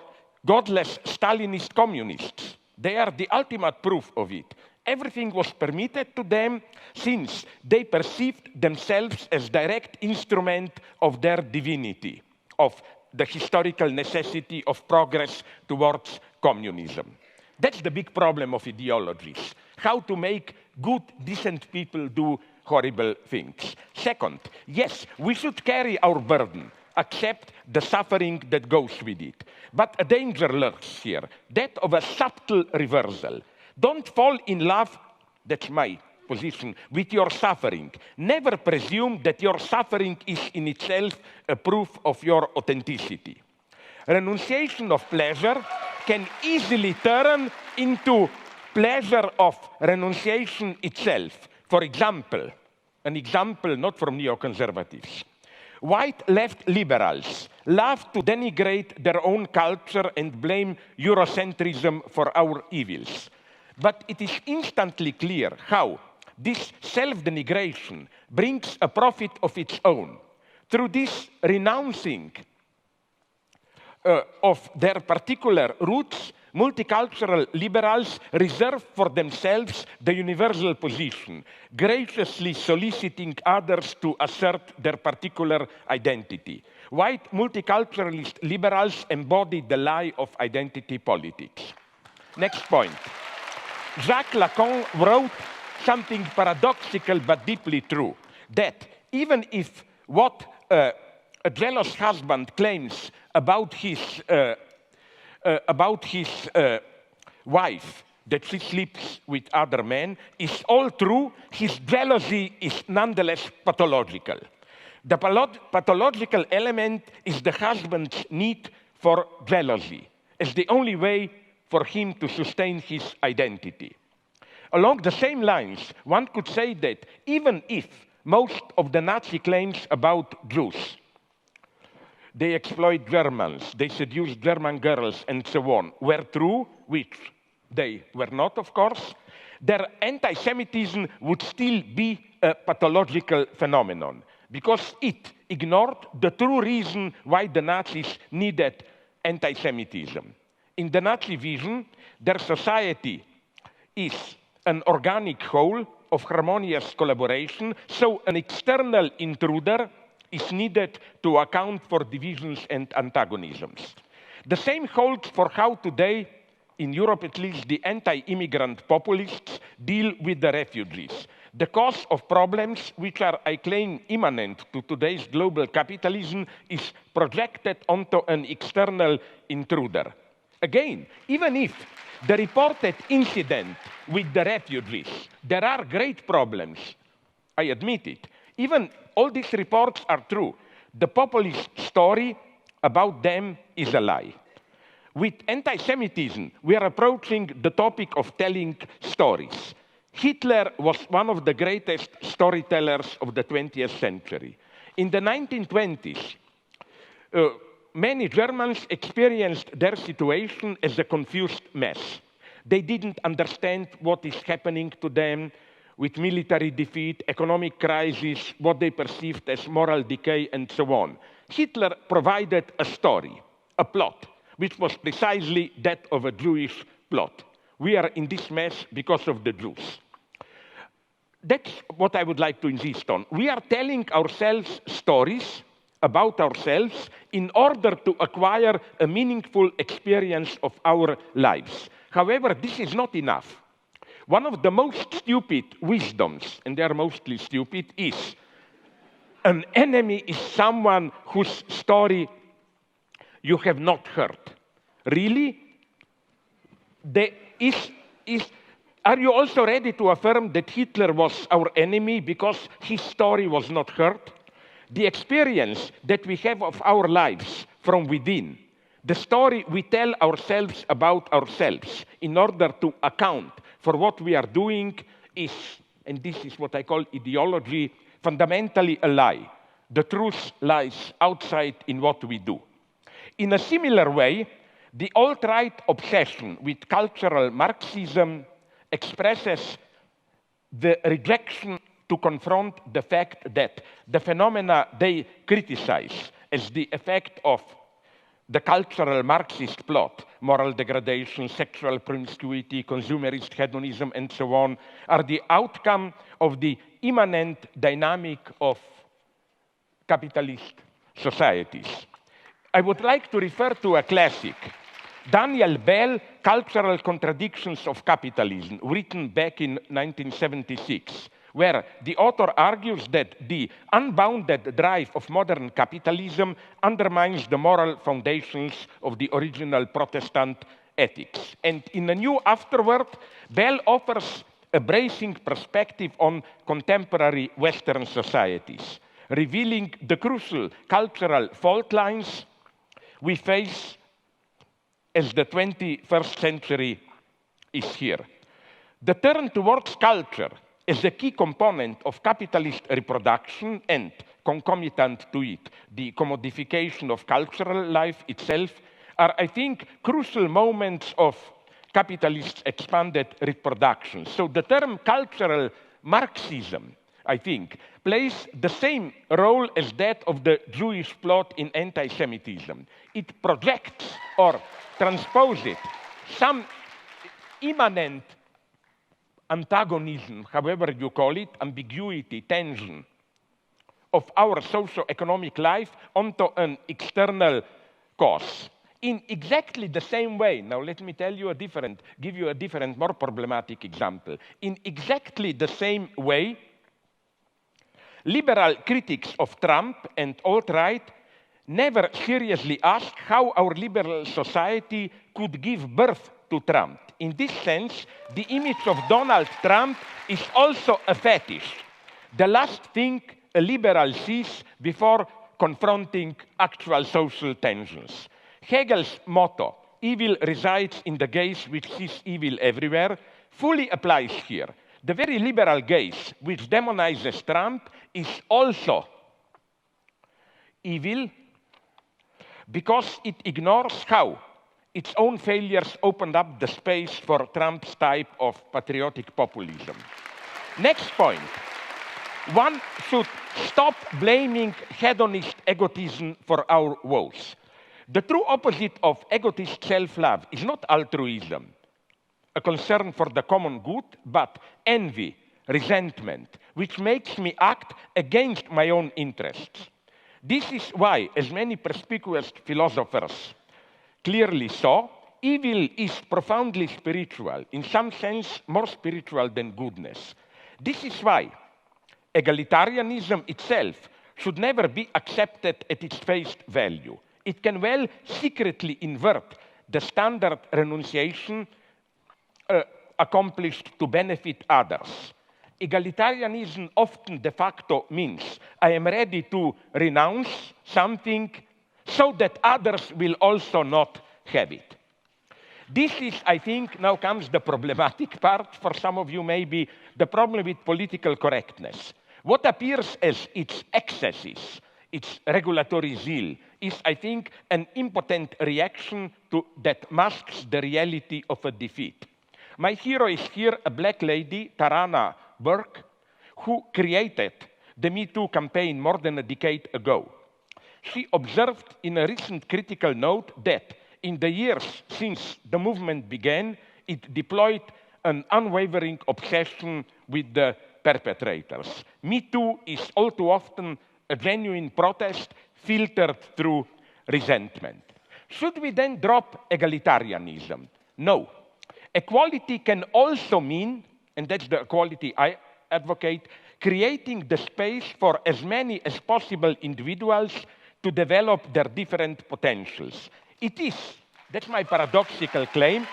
godless Stalinist communists. They are the ultimate proof of it. Everything was permitted to them since they perceived themselves as direct instrument of their divinity, of the historical necessity of progress towards communism. That's the big problem of ideologies. How to make good, decent people do horrible things. Second, yes, we should carry our burden, accept the suffering that goes with it. But a danger lurks here, that of a subtle reversal. Don't fall in love, that's my position, with your suffering. Never presume that your suffering is in itself a proof of your authenticity. Renunciation of pleasure can easily turn into pleasure of renunciation itself. For example, an example not from neoconservatives. White left liberals love to denigrate their own culture and blame Eurocentrism for our evils. But it is instantly clear how this self-denigration brings a profit of its own. Through this renouncing of their particular roots, multicultural liberals reserve for themselves the universal position, graciously soliciting others to assert their particular identity. White multiculturalist liberals embody the lie of identity politics. Next point. Jacques Lacan wrote something paradoxical but deeply true, that even if what a jealous husband claims about his wife, that she sleeps with other men, is all true, his jealousy is nonetheless pathological. The pathological element is the husband's need for jealousy, as the only way for him to sustain his identity. Along the same lines, one could say that even if most of the Nazi claims about Jews, they exploit Germans, they seduce German girls, and so on, were true, which they were not, of course, their anti-Semitism would still be a pathological phenomenon, because it ignored the true reason why the Nazis needed anti-Semitism. In the Nazi vision, their society is an organic whole of harmonious collaboration, so an external intruder is needed to account for divisions and antagonisms. The same holds for how today, in Europe at least, the anti-immigrant populists deal with the refugees. The cause of problems which are, I claim, immanent to today's global capitalism is projected onto an external intruder. Again, even if the reported incident with the refugees, there are great problems, I admit it. Even all these reports are true. The populist story about them is a lie. With anti-Semitism, we are approaching the topic of telling stories. Hitler was one of the greatest storytellers of the 20th century. In the 1920s, many Germans experienced their situation as a confused mess. They didn't understand what is happening to them with military defeat, economic crisis, what they perceived as moral decay, and so on. Hitler provided a story, a plot, which was precisely that of a Jewish plot. We are in this mess because of the Jews. That's what I would like to insist on. We are telling ourselves stories about ourselves in order to acquire a meaningful experience of our lives. However, this is not enough. One of the most stupid wisdoms, and they are mostly stupid, is an enemy is someone whose story you have not heard. Really? Are you also ready to affirm that Hitler was our enemy because his story was not heard? The experience that we have of our lives from within, the story we tell ourselves about ourselves in order to account for what we are doing is, and this is what I call ideology, fundamentally a lie. The truth lies outside in what we do. In a similar way, the alt-right obsession with cultural Marxism expresses the rejection to confront the fact that the phenomena they criticize as the effect of the cultural Marxist plot, moral degradation, sexual promiscuity, consumerist hedonism, and so on, are the outcome of the immanent dynamic of capitalist societies. I would like to refer to a classic, Daniel Bell, Cultural Contradictions of Capitalism, written back in 1976, where the author argues that the unbounded drive of modern capitalism undermines the moral foundations of the original Protestant ethics. And in a new afterword, Bell offers a bracing perspective on contemporary Western societies, revealing the crucial cultural fault lines we face as the 21st century is here. The turn towards culture as a key component of capitalist reproduction and, concomitant to it, the commodification of cultural life itself are, I think, crucial moments of capitalist expanded reproduction. So the term cultural Marxism, I think, plays the same role as that of the Jewish plot in anti-Semitism. It projects or transposes some immanent antagonism, however you call it, ambiguity, tension, of our socio-economic life onto an external cause. In exactly the same way, now let me give you a different, more problematic example. In exactly the same way, liberal critics of Trump and alt-right never seriously asked how our liberal society could give birth to Trump. In this sense, the image of Donald Trump is also a fetish, the last thing a liberal sees before confronting actual social tensions. Hegel's motto, evil resides in the gaze which sees evil everywhere, fully applies here. The very liberal gaze which demonizes Trump is also evil because it ignores how its own failures opened up the space for Trump's type of patriotic populism. Next point. One should stop blaming hedonist egotism for our woes. The true opposite of egotist self-love is not altruism, a concern for the common good, but envy, resentment, which makes me act against my own interests. This is why, as many perspicuous philosophers clearly saw, evil is profoundly spiritual, in some sense more spiritual than goodness. This is why egalitarianism itself should never be accepted at its face value. It can well secretly invert the standard renunciation accomplished to benefit others. Egalitarianism often de facto means I am ready to renounce something so that others will also not have it. This is, I think, now comes the problematic part for some of you, maybe the problem with political correctness. What appears as its excesses, its regulatory zeal, is, I think, an impotent reaction that masks the reality of a defeat. My hero is here a black lady, Tarana Burke, who created the Me Too campaign more than a decade ago. She observed in a recent critical note that in the years since the movement began, it deployed an unwavering obsession with the perpetrators. Me Too is all too often a genuine protest filtered through resentment. Should we then drop egalitarianism? No. Equality can also mean, and that's the equality I advocate, creating the space for as many as possible individuals to develop their different potentials. It is, that's my paradoxical claim,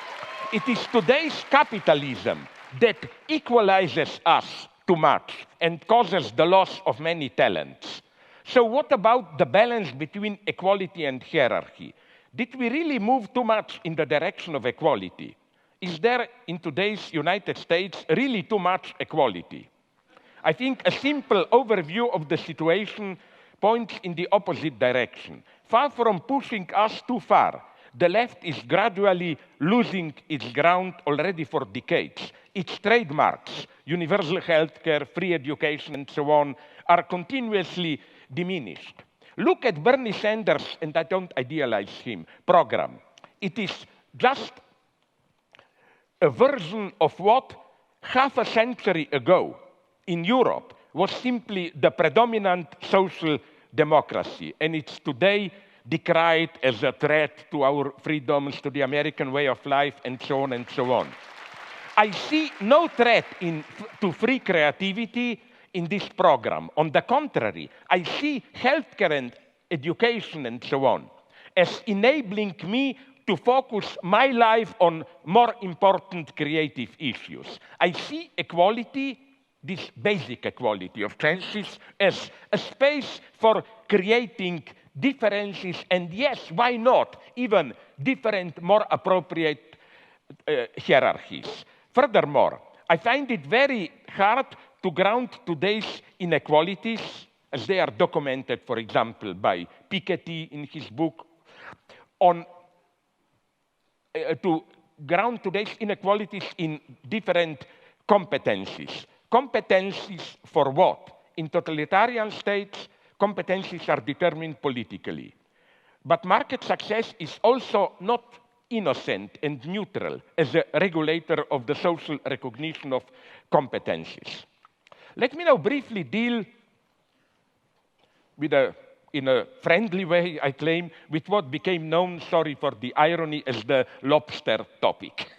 it is today's capitalism that equalizes us too much and causes the loss of many talents. So what about the balance between equality and hierarchy? Did we really move too much in the direction of equality? Is there, in today's United States, really too much equality? I think a simple overview of the situation points in the opposite direction. Far from pushing us too far, the left is gradually losing its ground already for decades. Its trademarks, universal healthcare, free education, and so on, are continuously diminished. Look at Bernie Sanders, and I don't idealize him, program. It is just a version of what half a century ago in Europe was simply the predominant social democracy, and it's today decried as a threat to our freedoms, to the American way of life, and so on and so on. I see no threat to free creativity in this program. On the contrary, I see healthcare and education and so on as enabling me to focus my life on more important creative issues. I see equality, this basic equality of chances, as a space for creating differences, and yes, why not, even different, more appropriate hierarchies. Furthermore, I find it very hard to ground today's inequalities, as they are documented, for example, by Piketty in his book, to ground today's inequalities in different competencies. Competencies for what? In totalitarian states, competencies are determined politically. But market success is also not innocent and neutral as a regulator of the social recognition of competencies. Let me now briefly deal with in a friendly way, I claim, with what became known, sorry for the irony, as the lobster topic.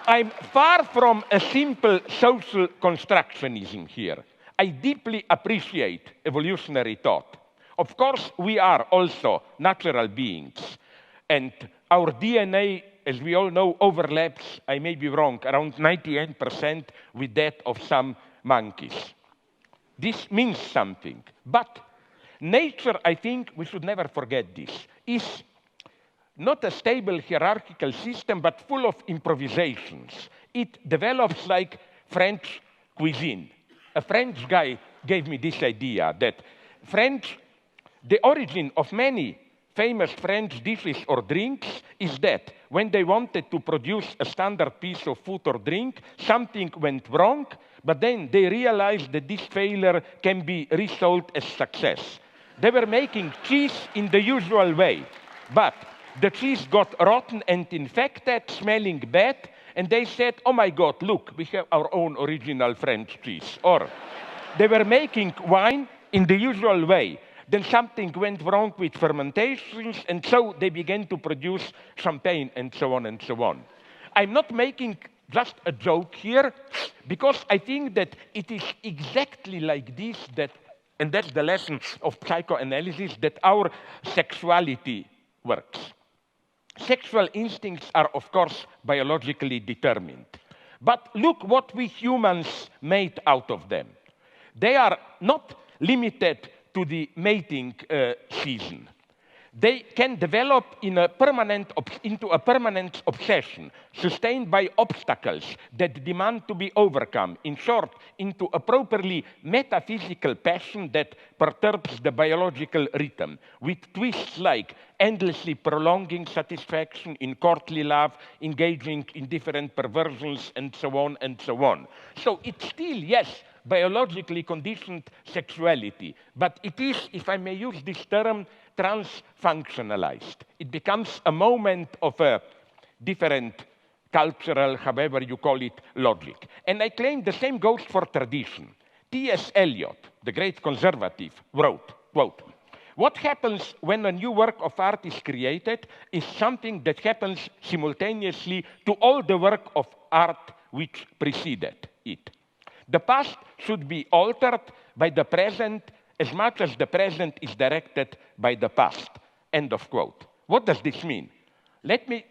I'm far from a simple social constructionism here. I deeply appreciate evolutionary thought. Of course, we are also natural beings, and our DNA, as we all know, overlaps, I may be wrong, around 98% with that of some monkeys. This means something, but nature, I think we should never forget this, is not a stable hierarchical system, but full of improvisations. It develops like French cuisine. A French guy gave me this idea that the origin of many famous French dishes or drinks is that when they wanted to produce a standard piece of food or drink, something went wrong, but then they realized that this failure can be resold as success. They were making cheese in the usual way, but the cheese got rotten and infected, smelling bad, and they said, oh my God, look, we have our own original French cheese. Or they were making wine in the usual way. Then something went wrong with fermentations, and so they began to produce champagne, and so on and so on. I'm not making just a joke here, because I think that it is exactly like this that, and that's the lesson of psychoanalysis, that our sexuality works. Sexual instincts are, of course, biologically determined. But look what we humans made out of them. They are not limited to the mating season. They can develop into a permanent obsession, sustained by obstacles that demand to be overcome. In short, into a properly metaphysical passion that perturbs the biological rhythm, with twists like endlessly prolonging satisfaction in courtly love, engaging in different perversions, and so on and so on. So it's still, yes, biologically conditioned sexuality, but it is, if I may use this term, trans-functionalized. It becomes a moment of a different cultural, however you call it, logic. And I claim the same goes for tradition. T.S. Eliot, the great conservative, wrote, quote, what happens when a new work of art is created is something that happens simultaneously to all the work of art which preceded it. The past should be altered by the present as much as the present is directed by the past. End of quote. What does this mean? Let me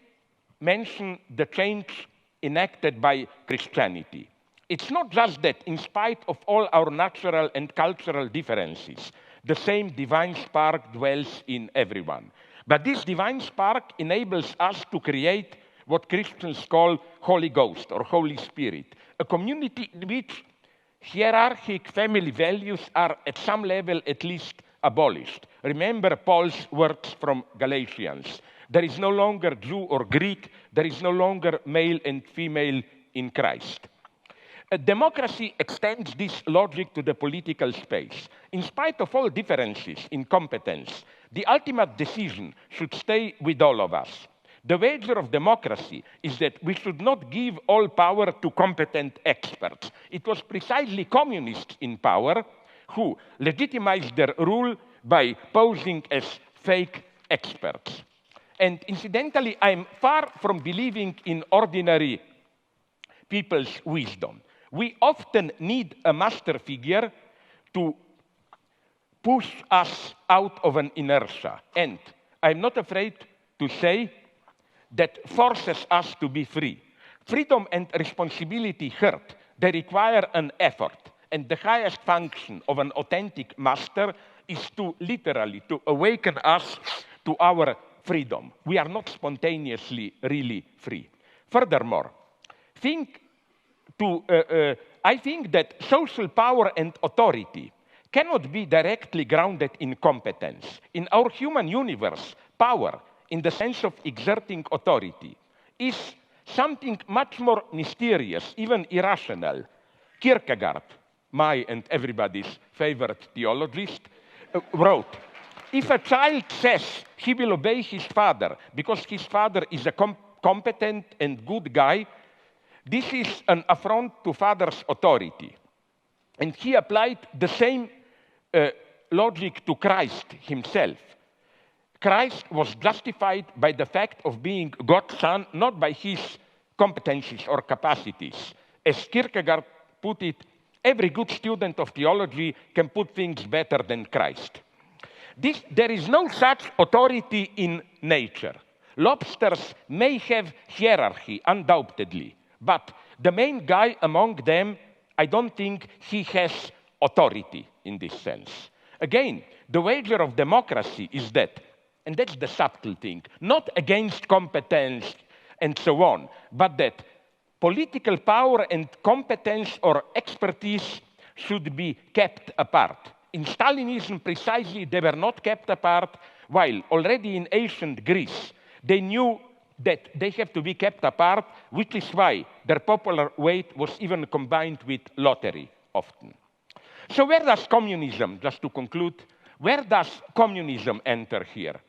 mention the change enacted by Christianity. It's not just that, in spite of all our natural and cultural differences, the same divine spark dwells in everyone. But this divine spark enables us to create what Christians call Holy Ghost or Holy Spirit, a community in which hierarchic family values are at some level at least abolished. Remember Paul's words from Galatians. There is no longer Jew or Greek. There is no longer male and female in Christ. A democracy extends this logic to the political space. In spite of all differences in competence, the ultimate decision should stay with all of us. The wager of democracy is that we should not give all power to competent experts. It was precisely communists in power who legitimized their rule by posing as fake experts. And incidentally, I'm far from believing in ordinary people's wisdom. We often need a master figure to push us out of an inertia. And I'm not afraid to say that forces us to be free. Freedom and responsibility hurt. They require an effort. And the highest function of an authentic master is to literally to awaken us to our freedom. We are not spontaneously really free. Furthermore, I think that social power and authority cannot be directly grounded in competence. In our human universe, power, in the sense of exerting authority, is something much more mysterious, even irrational. Kierkegaard, my and everybody's favorite theologist, wrote, if a child says he will obey his father because his father is a competent and good guy, this is an affront to father's authority. And he applied the same logic to Christ himself. Christ was justified by the fact of being God's son, not by his competencies or capacities. As Kierkegaard put it, every good student of theology can put things better than Christ. There is no such authority in nature. Lobsters may have hierarchy, undoubtedly, but the main guy among them, I don't think he has authority in this sense. Again, the wager of democracy is that, and that's the subtle thing, not against competence and so on, but that political power and competence or expertise should be kept apart. In Stalinism, precisely, they were not kept apart, while already in ancient Greece, they knew that they have to be kept apart, which is why their popular weight was even combined with lottery often. So where does communism, just to conclude, where does communism enter here?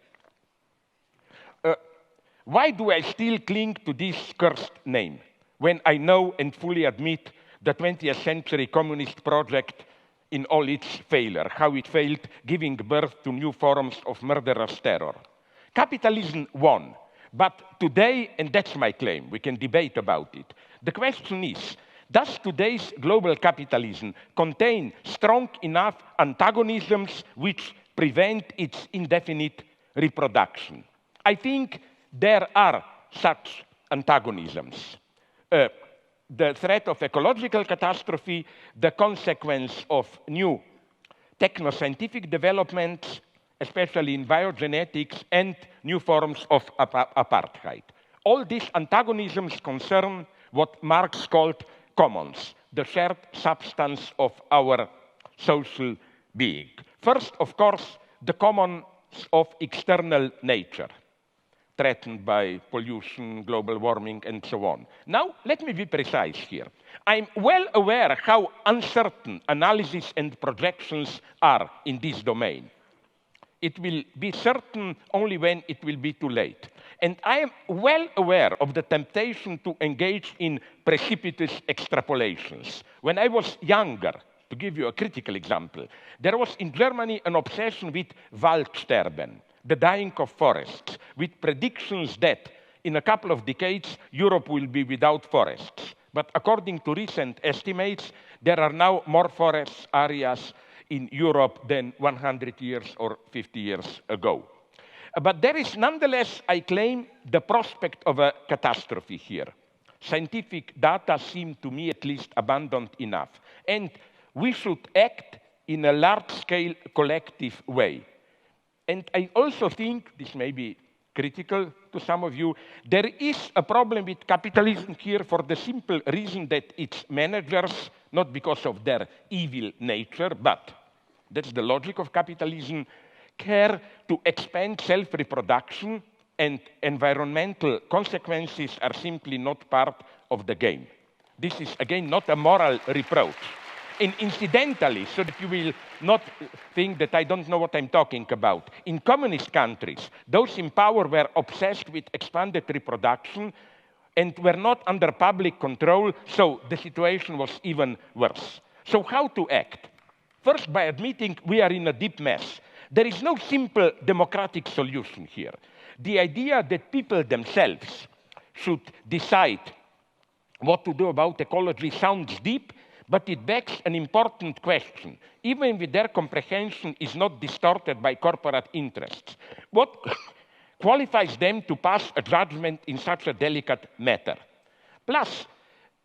Why do I still cling to this cursed name when I know and fully admit the 20th century communist project in all its failure, how it failed giving birth to new forms of murderous terror? Capitalism won, but today, and that's my claim, we can debate about it, the question is, does today's global capitalism contain strong enough antagonisms which prevent its indefinite reproduction? I think there are such antagonisms. The threat of ecological catastrophe, the consequence of new technoscientific developments, especially in biogenetics, and new forms of apartheid. All these antagonisms concern what Marx called commons, the shared substance of our social being. First, of course, the commons of external nature, threatened by pollution, global warming, and so on. Now, let me be precise here. I'm well aware how uncertain analysis and projections are in this domain. It will be certain only when it will be too late. And I am well aware of the temptation to engage in precipitous extrapolations. When I was younger, to give you a critical example, there was in Germany an obsession with Waldsterben, the dying of forests, with predictions that in a couple of decades, Europe will be without forests. But according to recent estimates, there are now more forest areas in Europe than 100 years or 50 years ago. But there is nonetheless, I claim, the prospect of a catastrophe here. Scientific data seem to me at least abundant enough. And we should act in a large-scale collective way. And I also think, this may be critical to some of you, there is a problem with capitalism here for the simple reason that its managers, not because of their evil nature, but that's the logic of capitalism, care to expand self-reproduction, and environmental consequences are simply not part of the game. This is, again, not a moral reproach. And incidentally, so that you will not think that I don't know what I'm talking about, in communist countries, those in power were obsessed with expanded reproduction and were not under public control, so the situation was even worse. So how to act? First, by admitting we are in a deep mess. There is no simple democratic solution here. The idea that people themselves should decide what to do about ecology sounds deep, but it begs an important question, even if their comprehension is not distorted by corporate interests. What qualifies them to pass a judgment in such a delicate matter? Plus,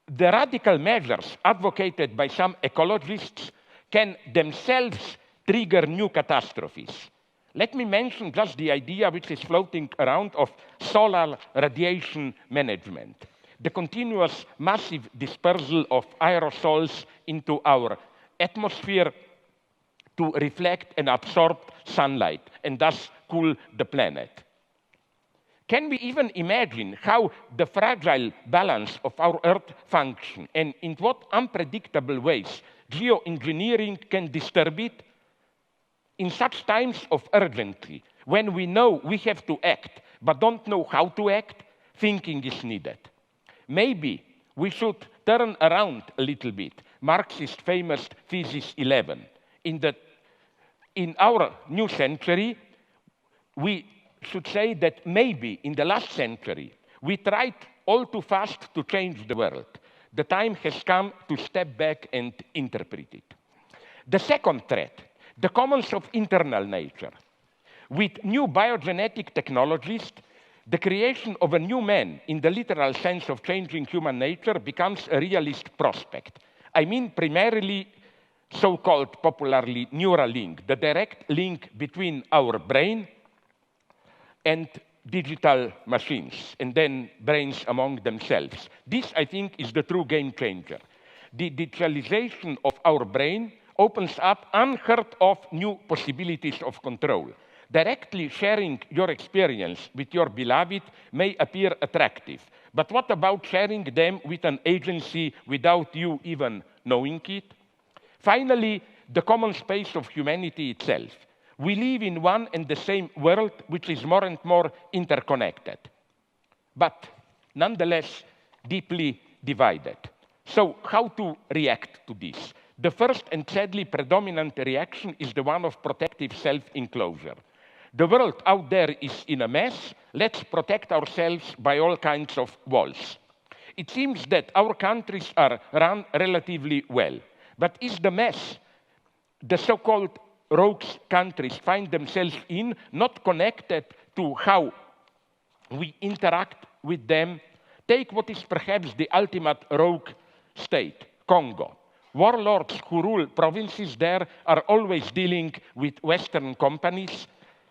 the radical measures advocated by some ecologists can themselves trigger new catastrophes. Let me mention just the idea which is floating around of solar radiation management, the continuous massive dispersal of aerosols into our atmosphere to reflect and absorb sunlight and thus cool the planet. Can we even imagine how the fragile balance of our Earth function and in what unpredictable ways geoengineering can disturb it? In such times of urgency, when we know we have to act but don't know how to act, thinking is needed. Maybe we should turn around a little bit. Marx's famous Thesis 11. In our new century, we should say that maybe in the last century, we tried all too fast to change the world. The time has come to step back and interpret it. The second threat, the commons of internal nature. With new biogenetic technologies, the creation of a new man, in the literal sense of changing human nature, becomes a realist prospect. I mean primarily so-called popularly neural link, the direct link between our brain and digital machines, and then brains among themselves. This, I think, is the true game changer. The digitalization of our brain opens up unheard of new possibilities of control. Directly sharing your experience with your beloved may appear attractive, but what about sharing them with an agency without you even knowing it? Finally, the common space of humanity itself. We live in one and the same world, which is more and more interconnected, but nonetheless deeply divided. So how to react to this? The first and sadly predominant reaction is the one of protective self-enclosure. The world out there is in a mess. Let's protect ourselves by all kinds of walls. It seems that our countries are run relatively well, but is the mess the so-called rogue countries find themselves in not connected to how we interact with them? Take what is perhaps the ultimate rogue state, Congo. Warlords who rule provinces there are always dealing with Western companies,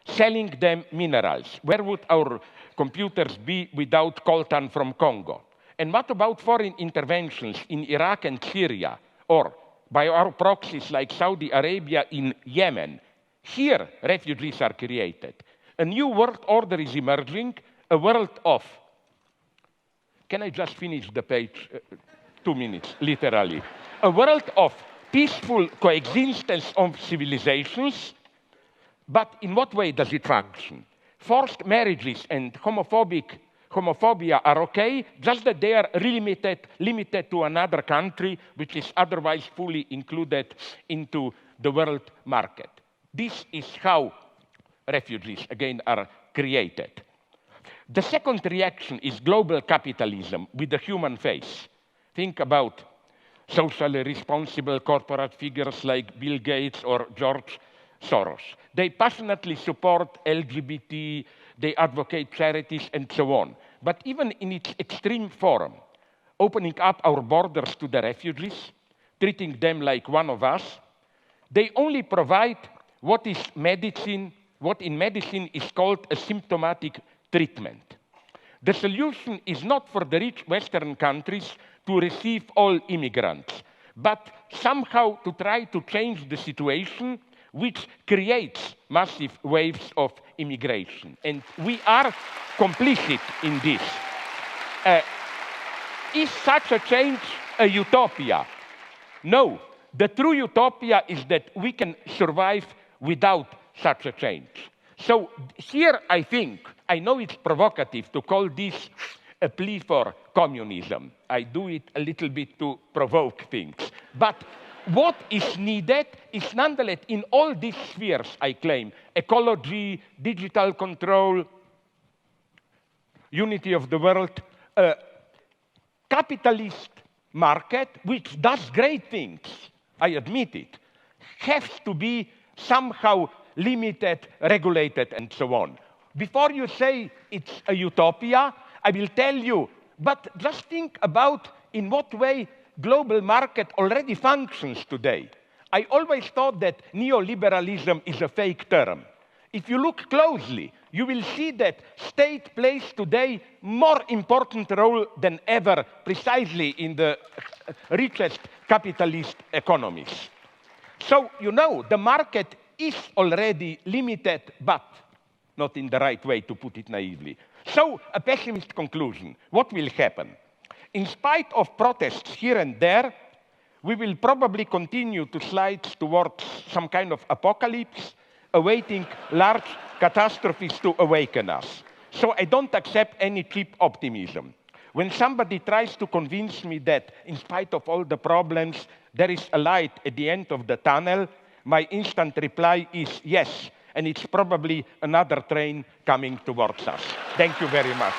selling them minerals. Where would our computers be without coltan from Congo? And what about foreign interventions in Iraq and Syria, or by our proxies like Saudi Arabia in Yemen? Here, refugees are created. A new world order is emerging, a world of... Can I just finish the page? 2 minutes, literally. A world of peaceful coexistence of civilizations, but in what way does it function? Forced marriages and homophobia are okay, just that they are limited to another country, which is otherwise fully included into the world market. This is how refugees, again, are created. The second reaction is global capitalism with the human face. Think about socially responsible corporate figures like Bill Gates or George Soros. They passionately support LGBT, they advocate charities, and so on. But even in its extreme form, opening up our borders to the refugees, treating them like one of us, they only provide what in medicine is called a symptomatic treatment. The solution is not for the rich Western countries to receive all immigrants, but somehow to try to change the situation which creates massive waves of immigration. And we are complicit in this. Is such a change a utopia. No, the true utopia is that we can survive without such a change. So here I think, I know it's provocative to call this a plea for communism. I do it a little bit to provoke things. But what is needed is nonetheless in all these spheres, I claim, ecology, digital control, unity of the world, capitalist market, which does great things, I admit it, has to be somehow limited, regulated, and so on. Before you say it's a utopia, I will tell you, but just think about in what way global market already functions today. I always thought that neoliberalism is a fake term. If you look closely, you will see that state plays today more important role than ever precisely in the richest capitalist economies. So, you know, the market is already limited, but not in the right way, to put it naively. So, a pessimist conclusion. What will happen? In spite of protests here and there, we will probably continue to slide towards some kind of apocalypse, awaiting large catastrophes to awaken us. So I don't accept any cheap optimism. When somebody tries to convince me that, in spite of all the problems, there is a light at the end of the tunnel, my instant reply is yes, and it's probably another train coming towards us. Thank you very much.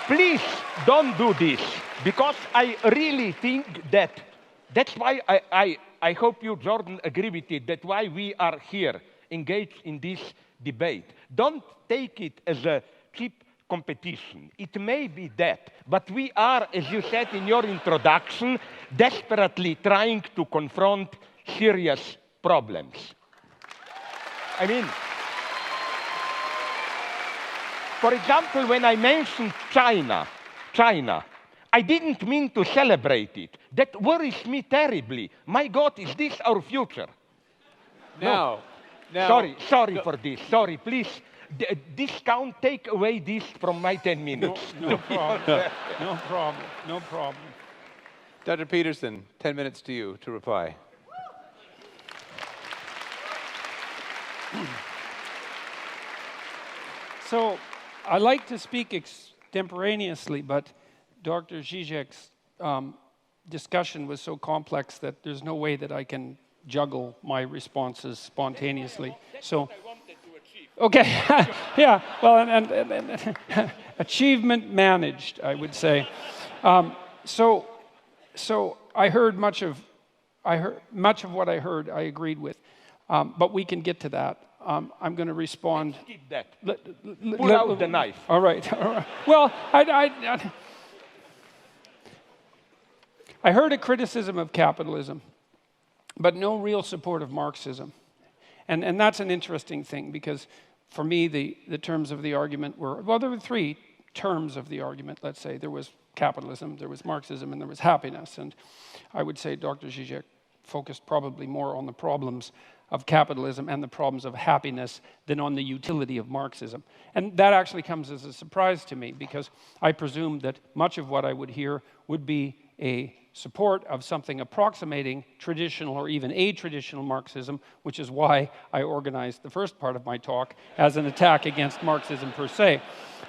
Please don't do this, because I really think that's why I hope you, Jordan, agree with it, that's why we are here engaged in this debate. Don't take it as a cheap competition. It may be that, but we are, as you said in your introduction, desperately trying to confront serious problems. I mean, for example, when I mentioned China, I didn't mean to celebrate it. That worries me terribly. My God, is this our future? No. Sorry for this. Sorry, please. Discount, take away this from my 10 minutes. No problem. No problem. No problem. Dr. Peterson, 10 minutes to you to reply. So I like to speak extemporaneously, but Dr. Žižek's discussion was so complex that there's no way that I can juggle my responses spontaneously. So, okay, yeah, well, and achievement managed, I would say. So I heard much of what I heard. I agreed with, but we can get to that. I'm going to respond. Keep that. Pull out the knife. All right. Well, I heard a criticism of capitalism, but no real support of Marxism. And that's an interesting thing, because for me, the terms of the argument were, well, there were three terms of the argument, let's say. There was capitalism, there was Marxism, and there was happiness. And I would say Dr. Žižek focused probably more on the problems of capitalism and the problems of happiness than on the utility of Marxism. And that actually comes as a surprise to me, because I presumed that much of what I would hear would be a support of something approximating traditional or even a-traditional Marxism, which is why I organized the first part of my talk as an attack against Marxism per se.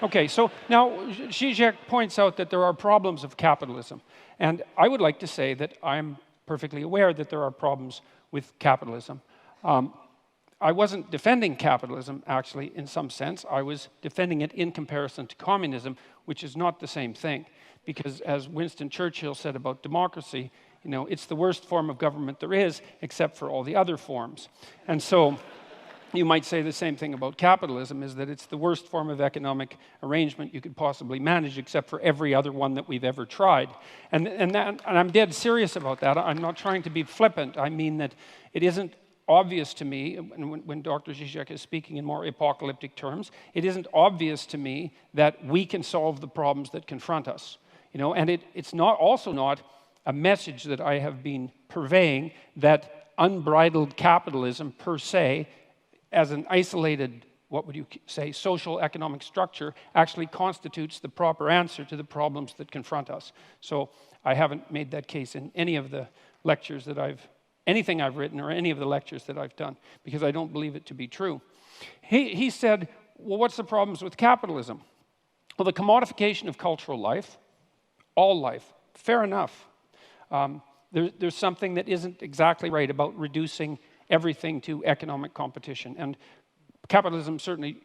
Okay, so now Zizek points out that there are problems of capitalism. And I would like to say that I'm perfectly aware that there are problems with capitalism. I wasn't defending capitalism, actually, in some sense. I was defending it in comparison to communism, which is not the same thing. Because as Winston Churchill said about democracy, you know, it's the worst form of government there is, except for all the other forms. And so you might say the same thing about capitalism, is that it's the worst form of economic arrangement you could possibly manage, except for every other one that we've ever tried. And I'm dead serious about that. I'm not trying to be flippant. I mean that it isn't obvious to me, when Dr. Žižek is speaking in more apocalyptic terms, it isn't obvious to me that we can solve the problems that confront us. And it's also not a message that I have been purveying that unbridled capitalism per se, as an isolated, what would you say, social economic structure, actually constitutes the proper answer to the problems that confront us. So I haven't made that case in any of the lectures that anything I've written or any of the lectures that I've done, because I don't believe it to be true. He said, well, what's the problems with capitalism? Well, the commodification of cultural life, all life, fair enough. There's something that isn't exactly right about reducing everything to economic competition. And capitalism certainly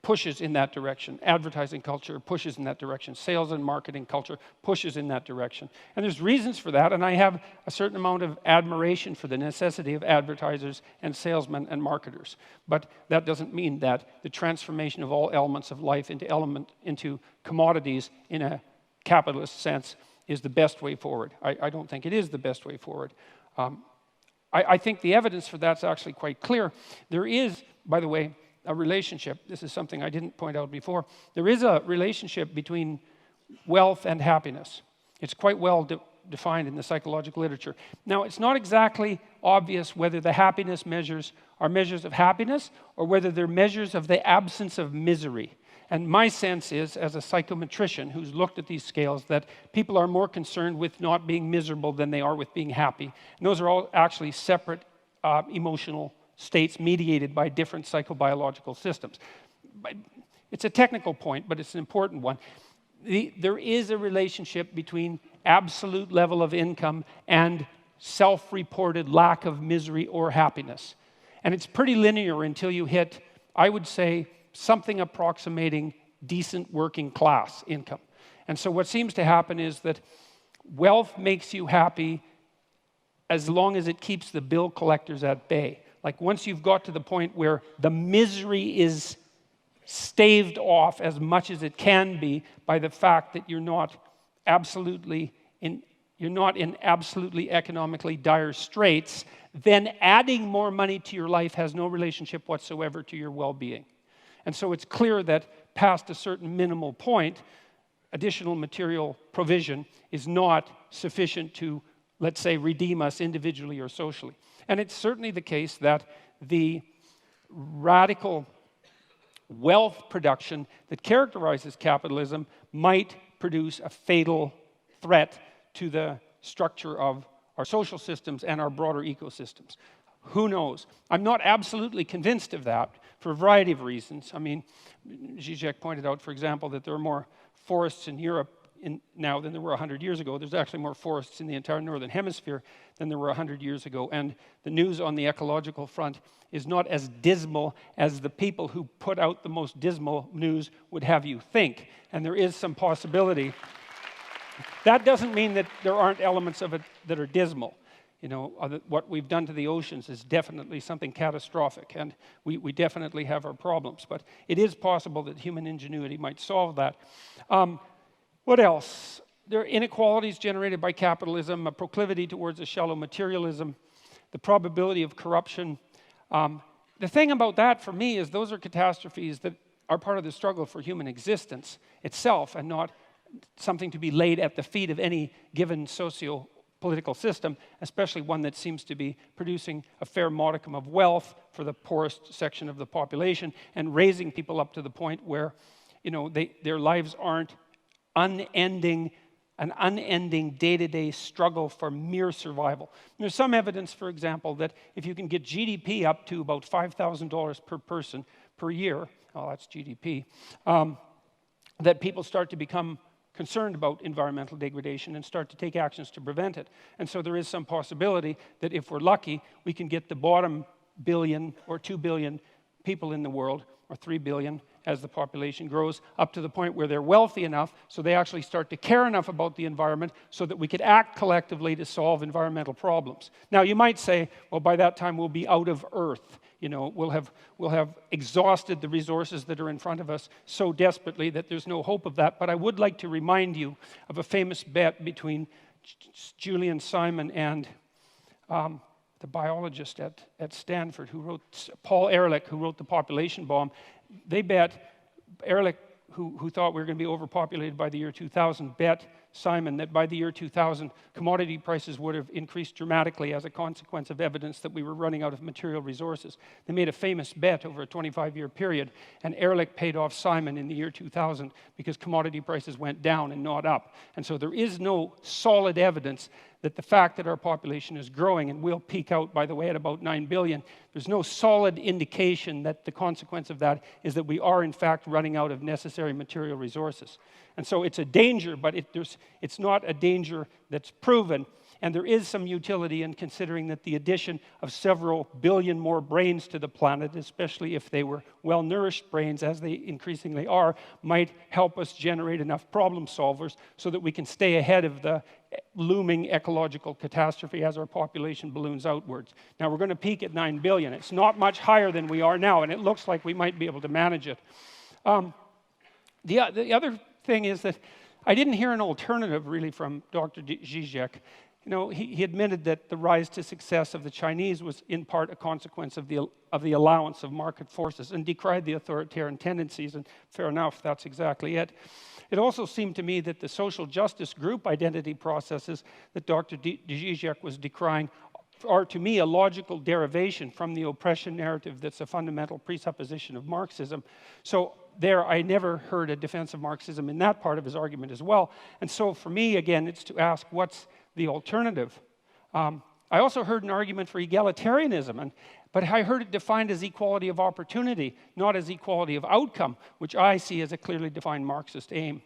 pushes in that direction. Advertising culture pushes in that direction. Sales and marketing culture pushes in that direction. And there's reasons for that, and I have a certain amount of admiration for the necessity of advertisers and salesmen and marketers. But that doesn't mean that the transformation of all elements of life into commodities in a capitalist sense is the best way forward. I don't think it is the best way forward. I think the evidence for that's actually quite clear. There is, by the way, a relationship. This is something I didn't point out before. There is a relationship between wealth and happiness. It's quite well defined in the psychological literature. Now, it's not exactly obvious whether the happiness measures are measures of happiness or whether they're measures of the absence of misery. And my sense is, as a psychometrician who's looked at these scales, that people are more concerned with not being miserable than they are with being happy. And those are all actually separate emotional states mediated by different psychobiological systems. It's a technical point, but it's an important one. There is a relationship between absolute level of income and self-reported lack of misery or happiness. And it's pretty linear until you hit, I would say, something approximating decent working class income. And so what seems to happen is that wealth makes you happy as long as it keeps the bill collectors at bay. Like once you've got to the point where the misery is staved off as much as it can be by the fact that you're not in absolutely economically dire straits, then adding more money to your life has no relationship whatsoever to your well-being. And so it's clear that past a certain minimal point, additional material provision is not sufficient to, let's say, redeem us individually or socially. And it's certainly the case that the radical wealth production that characterizes capitalism might produce a fatal threat to the structure of our social systems and our broader ecosystems. Who knows? I'm not absolutely convinced of that for a variety of reasons. I mean, Zizek pointed out, for example, that there are more forests in Europe now than there were 100 years ago. There's actually more forests in the entire northern hemisphere than there were 100 years ago. And the news on the ecological front is not as dismal as the people who put out the most dismal news would have you think. And there is some possibility. That doesn't mean that there aren't elements of it that are dismal. You know, what we've done to the oceans is definitely something catastrophic, and we definitely have our problems. But it is possible that human ingenuity might solve that. What else? There are inequalities generated by capitalism, a proclivity towards a shallow materialism, the probability of corruption. The thing about that for me is those are catastrophes that are part of the struggle for human existence itself and not something to be laid at the feet of any given socio-political system, especially one that seems to be producing a fair modicum of wealth for the poorest section of the population and raising people up to the point where, you know, their lives aren't an unending day-to-day struggle for mere survival. And there's some evidence, for example, that if you can get GDP up to about $5,000 per person per year, oh, that's GDP, that people start to become concerned about environmental degradation and start to take actions to prevent it. And so there is some possibility that if we're lucky, we can get the bottom billion or 2 billion people in the world, or 3 billion as the population grows, up to the point where they're wealthy enough so they actually start to care enough about the environment so that we could act collectively to solve environmental problems. Now, you might say, well, by that time we'll be out of Earth. You know, we'll have exhausted the resources that are in front of us so desperately that there's no hope of that. But I would like to remind you of a famous bet between Julian Simon and the biologist at Stanford who wrote, Paul Ehrlich, who wrote The Population Bomb, they bet, Ehrlich, who thought we were going to be overpopulated by the year 2000, bet Simon that by the year 2000, commodity prices would have increased dramatically as a consequence of evidence that we were running out of material resources. They made a famous bet over a 25-year period, and Ehrlich paid off Simon in the year 2000 because commodity prices went down and not up. And so there is no solid evidence that the fact that our population is growing and will peak out, by the way, at about 9 billion, there's no solid indication that the consequence of that is that we are, in fact, running out of necessary material resources. And so it's a danger, but it's not a danger that's proven. And there is some utility in considering that the addition of several billion more brains to the planet, especially if they were well-nourished brains, as they increasingly are, might help us generate enough problem solvers so that we can stay ahead of the looming ecological catastrophe as our population balloons outwards. Now, we're going to peak at 9 billion. It's not much higher than we are now, and it looks like we might be able to manage it. The other thing is that I didn't hear an alternative, really, from Dr. Zizek. You know, he admitted that the rise to success of the Chinese was in part a consequence of the allowance of market forces, and decried the authoritarian tendencies, and fair enough, that's exactly it. It also seemed to me that the social justice group identity processes that Dr. Zizek was decrying are, to me, a logical derivation from the oppression narrative that's a fundamental presupposition of Marxism. So there, I never heard a defense of Marxism in that part of his argument as well. And so for me, again, it's to ask, what's the alternative? I also heard an argument for egalitarianism, but I heard it defined as equality of opportunity, not as equality of outcome, which I see as a clearly defined Marxist aim.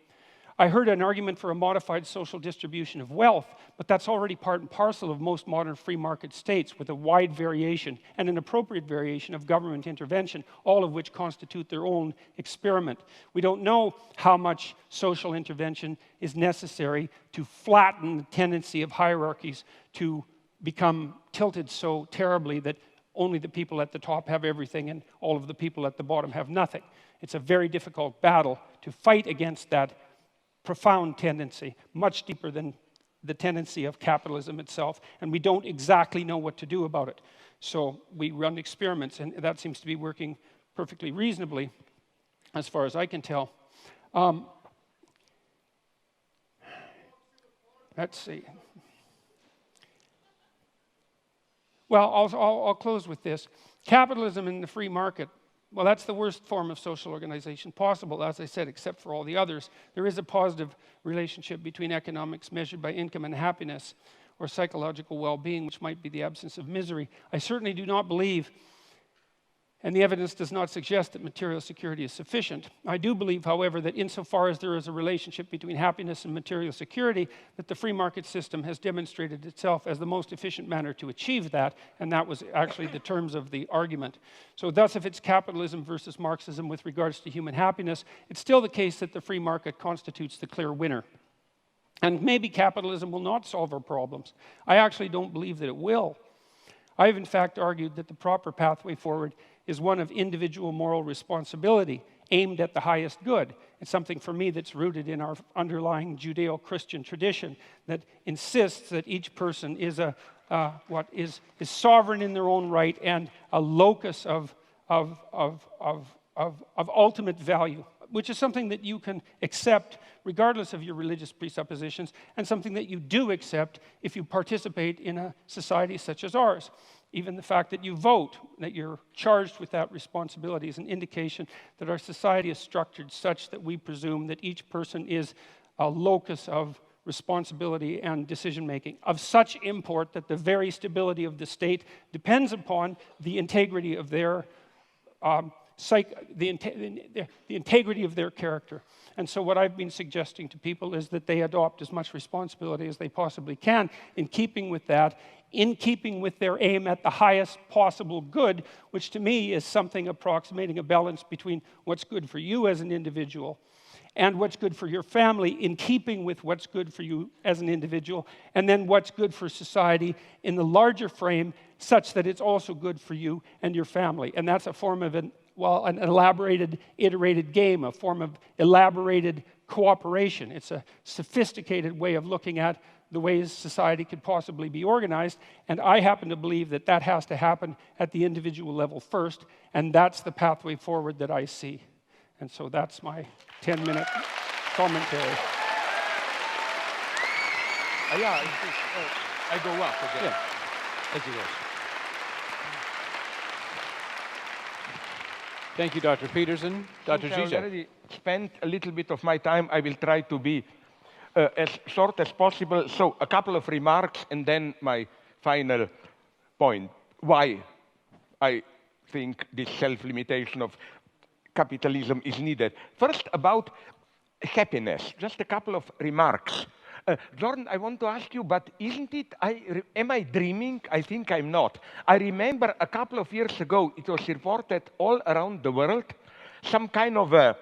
I heard an argument for a modified social distribution of wealth, but that's already part and parcel of most modern free market states, with a wide variation and an appropriate variation of government intervention, all of which constitute their own experiment. We don't know how much social intervention is necessary to flatten the tendency of hierarchies to become tilted so terribly that only the people at the top have everything and all of the people at the bottom have nothing. It's a very difficult battle to fight against that profound tendency, much deeper than the tendency of capitalism itself, and we don't exactly know what to do about it. So we run experiments, and that seems to be working perfectly reasonably, as far as I can tell. Let's see. Well, I'll close with this. Capitalism in the free market, well, that's the worst form of social organization possible, as I said, except for all the others. There is a positive relationship between economics measured by income and happiness, or psychological well-being, which might be the absence of misery. I certainly do not believe, and the evidence does not suggest, that material security is sufficient. I do believe, however, that insofar as there is a relationship between happiness and material security, that the free market system has demonstrated itself as the most efficient manner to achieve that, and that was actually the terms of the argument. So thus, if it's capitalism versus Marxism with regards to human happiness, it's still the case that the free market constitutes the clear winner. And maybe capitalism will not solve our problems. I actually don't believe that it will. I've in fact argued that the proper pathway forward is one of individual moral responsibility aimed at the highest good. It's something for me that's rooted in our underlying Judeo-Christian tradition that insists that each person is is sovereign in their own right and a locus of ultimate value, which is something that you can accept regardless of your religious presuppositions, and something that you do accept if you participate in a society such as ours. Even the fact that you vote, that you're charged with that responsibility, is an indication that our society is structured such that we presume that each person is a locus of responsibility and decision-making, of such import that the very stability of the state depends upon the integrity of their the integrity of their character. And so what I've been suggesting to people is that they adopt as much responsibility as they possibly can in keeping with that, in keeping with their aim at the highest possible good, which to me is something approximating a balance between what's good for you as an individual and what's good for your family, in keeping with what's good for you as an individual, and then what's good for society in the larger frame, such that it's also good for you and your family. And that's a form of an elaborated, iterated game, a form of elaborated cooperation. It's a sophisticated way of looking at the ways society could possibly be organized, and I happen to believe that that has to happen at the individual level first, and that's the pathway forward that I see. And so that's my 10-minute commentary. Yeah, I go up again. Yeah. Thank you, guys. Thank you, Dr. Peterson. Dr. Since I Žižek. already spent a little bit of my time, I will try to be as short as possible. So a couple of remarks and then my final point. Why I think this self-limitation of capitalism is needed. First, about happiness. Just a couple of remarks. Jordan, I want to ask you, but isn't it, am I dreaming? I think I'm not. I remember a couple of years ago, it was reported all around the world, some kind of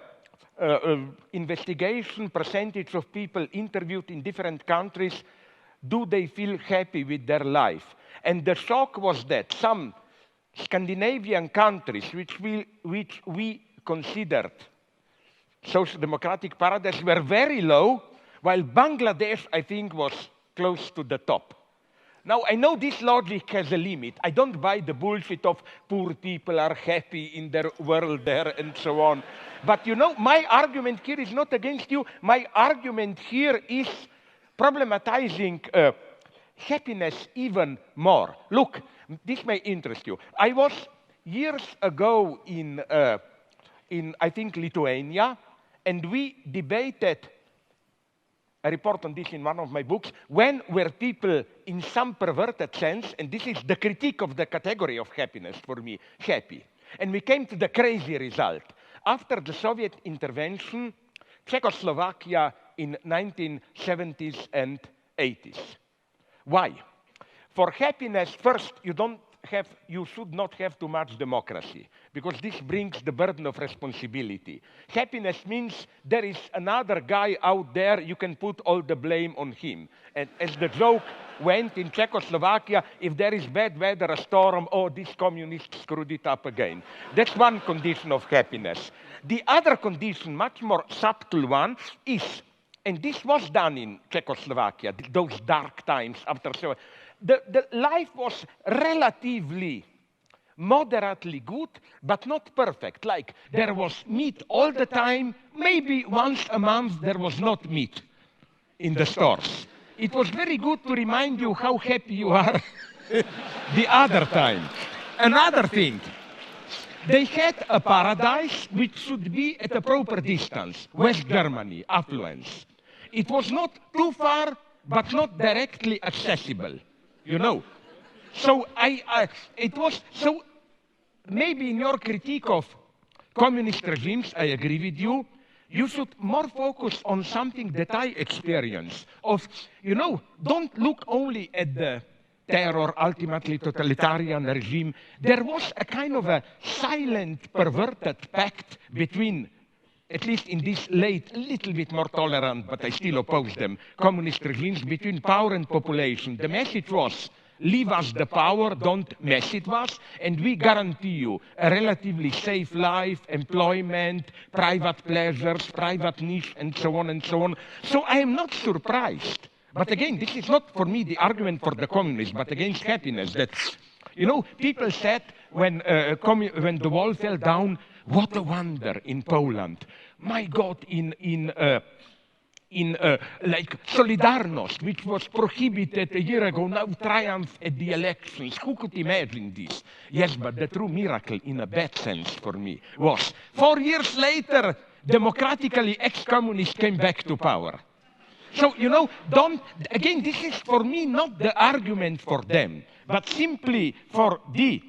investigation, percentage of people interviewed in different countries, do they feel happy with their life? And the shock was that some Scandinavian countries, which we considered social democratic paradise, were very low, while Bangladesh, I think, was close to the top. Now, I know this logic has a limit. I don't buy the bullshit of poor people are happy in their world there and so on. But you know, my argument here is not against you. My argument here is problematizing happiness even more. Look, this may interest you. I was years ago in I think, Lithuania, and we debated, I report on this in one of my books, when were people in some perverted sense, and this is the critique of the category of happiness for me, happy. And we came to the crazy result. After the Soviet intervention, Czechoslovakia in 1970s and 80s. Why? For happiness, first, you should not have too much democracy, because this brings the burden of responsibility. Happiness means there is another guy out there, you can put all the blame on him. And as the joke went in Czechoslovakia, if there is bad weather, a storm, oh, this communist screwed it up again. That's one condition of happiness. The other condition, much more subtle one, is, and this was done in Czechoslovakia, those dark times after Soviet. The life was relatively, moderately good, but not perfect. Like, there was meat all the time. Maybe once a month there was not meat in the stores. It was very good to remind you how happy you are the other time. Another thing, they had a paradise which should be at a proper distance. West Germany, affluence. It was not too far, but not directly accessible. You know, so so maybe in your critique of communist regimes, I agree with you, you should more focus on something that I experience of, you know, don't look only at the terror, ultimately totalitarian regime. There was a kind of a silent, perverted pact between, at least in this late, a little bit more tolerant, but I still oppose them, communist regimes, between power and population. The message was, leave us the power, don't mess with us, and we guarantee you a relatively safe life, employment, private pleasures, private niche, and so on and so on. So I am not surprised. But again, this is not for me the argument for the communists, but against happiness. That, you know, people said when the wall fell down, what a wonder in Poland. My God, like Solidarność, which was prohibited a year ago, now triumph at the elections. Who could imagine this? Yes, but the true miracle, in a bad sense for me, was 4 years later, democratically ex-communists came back to power. So, you know, again, this is for me not the argument for them, but simply for the,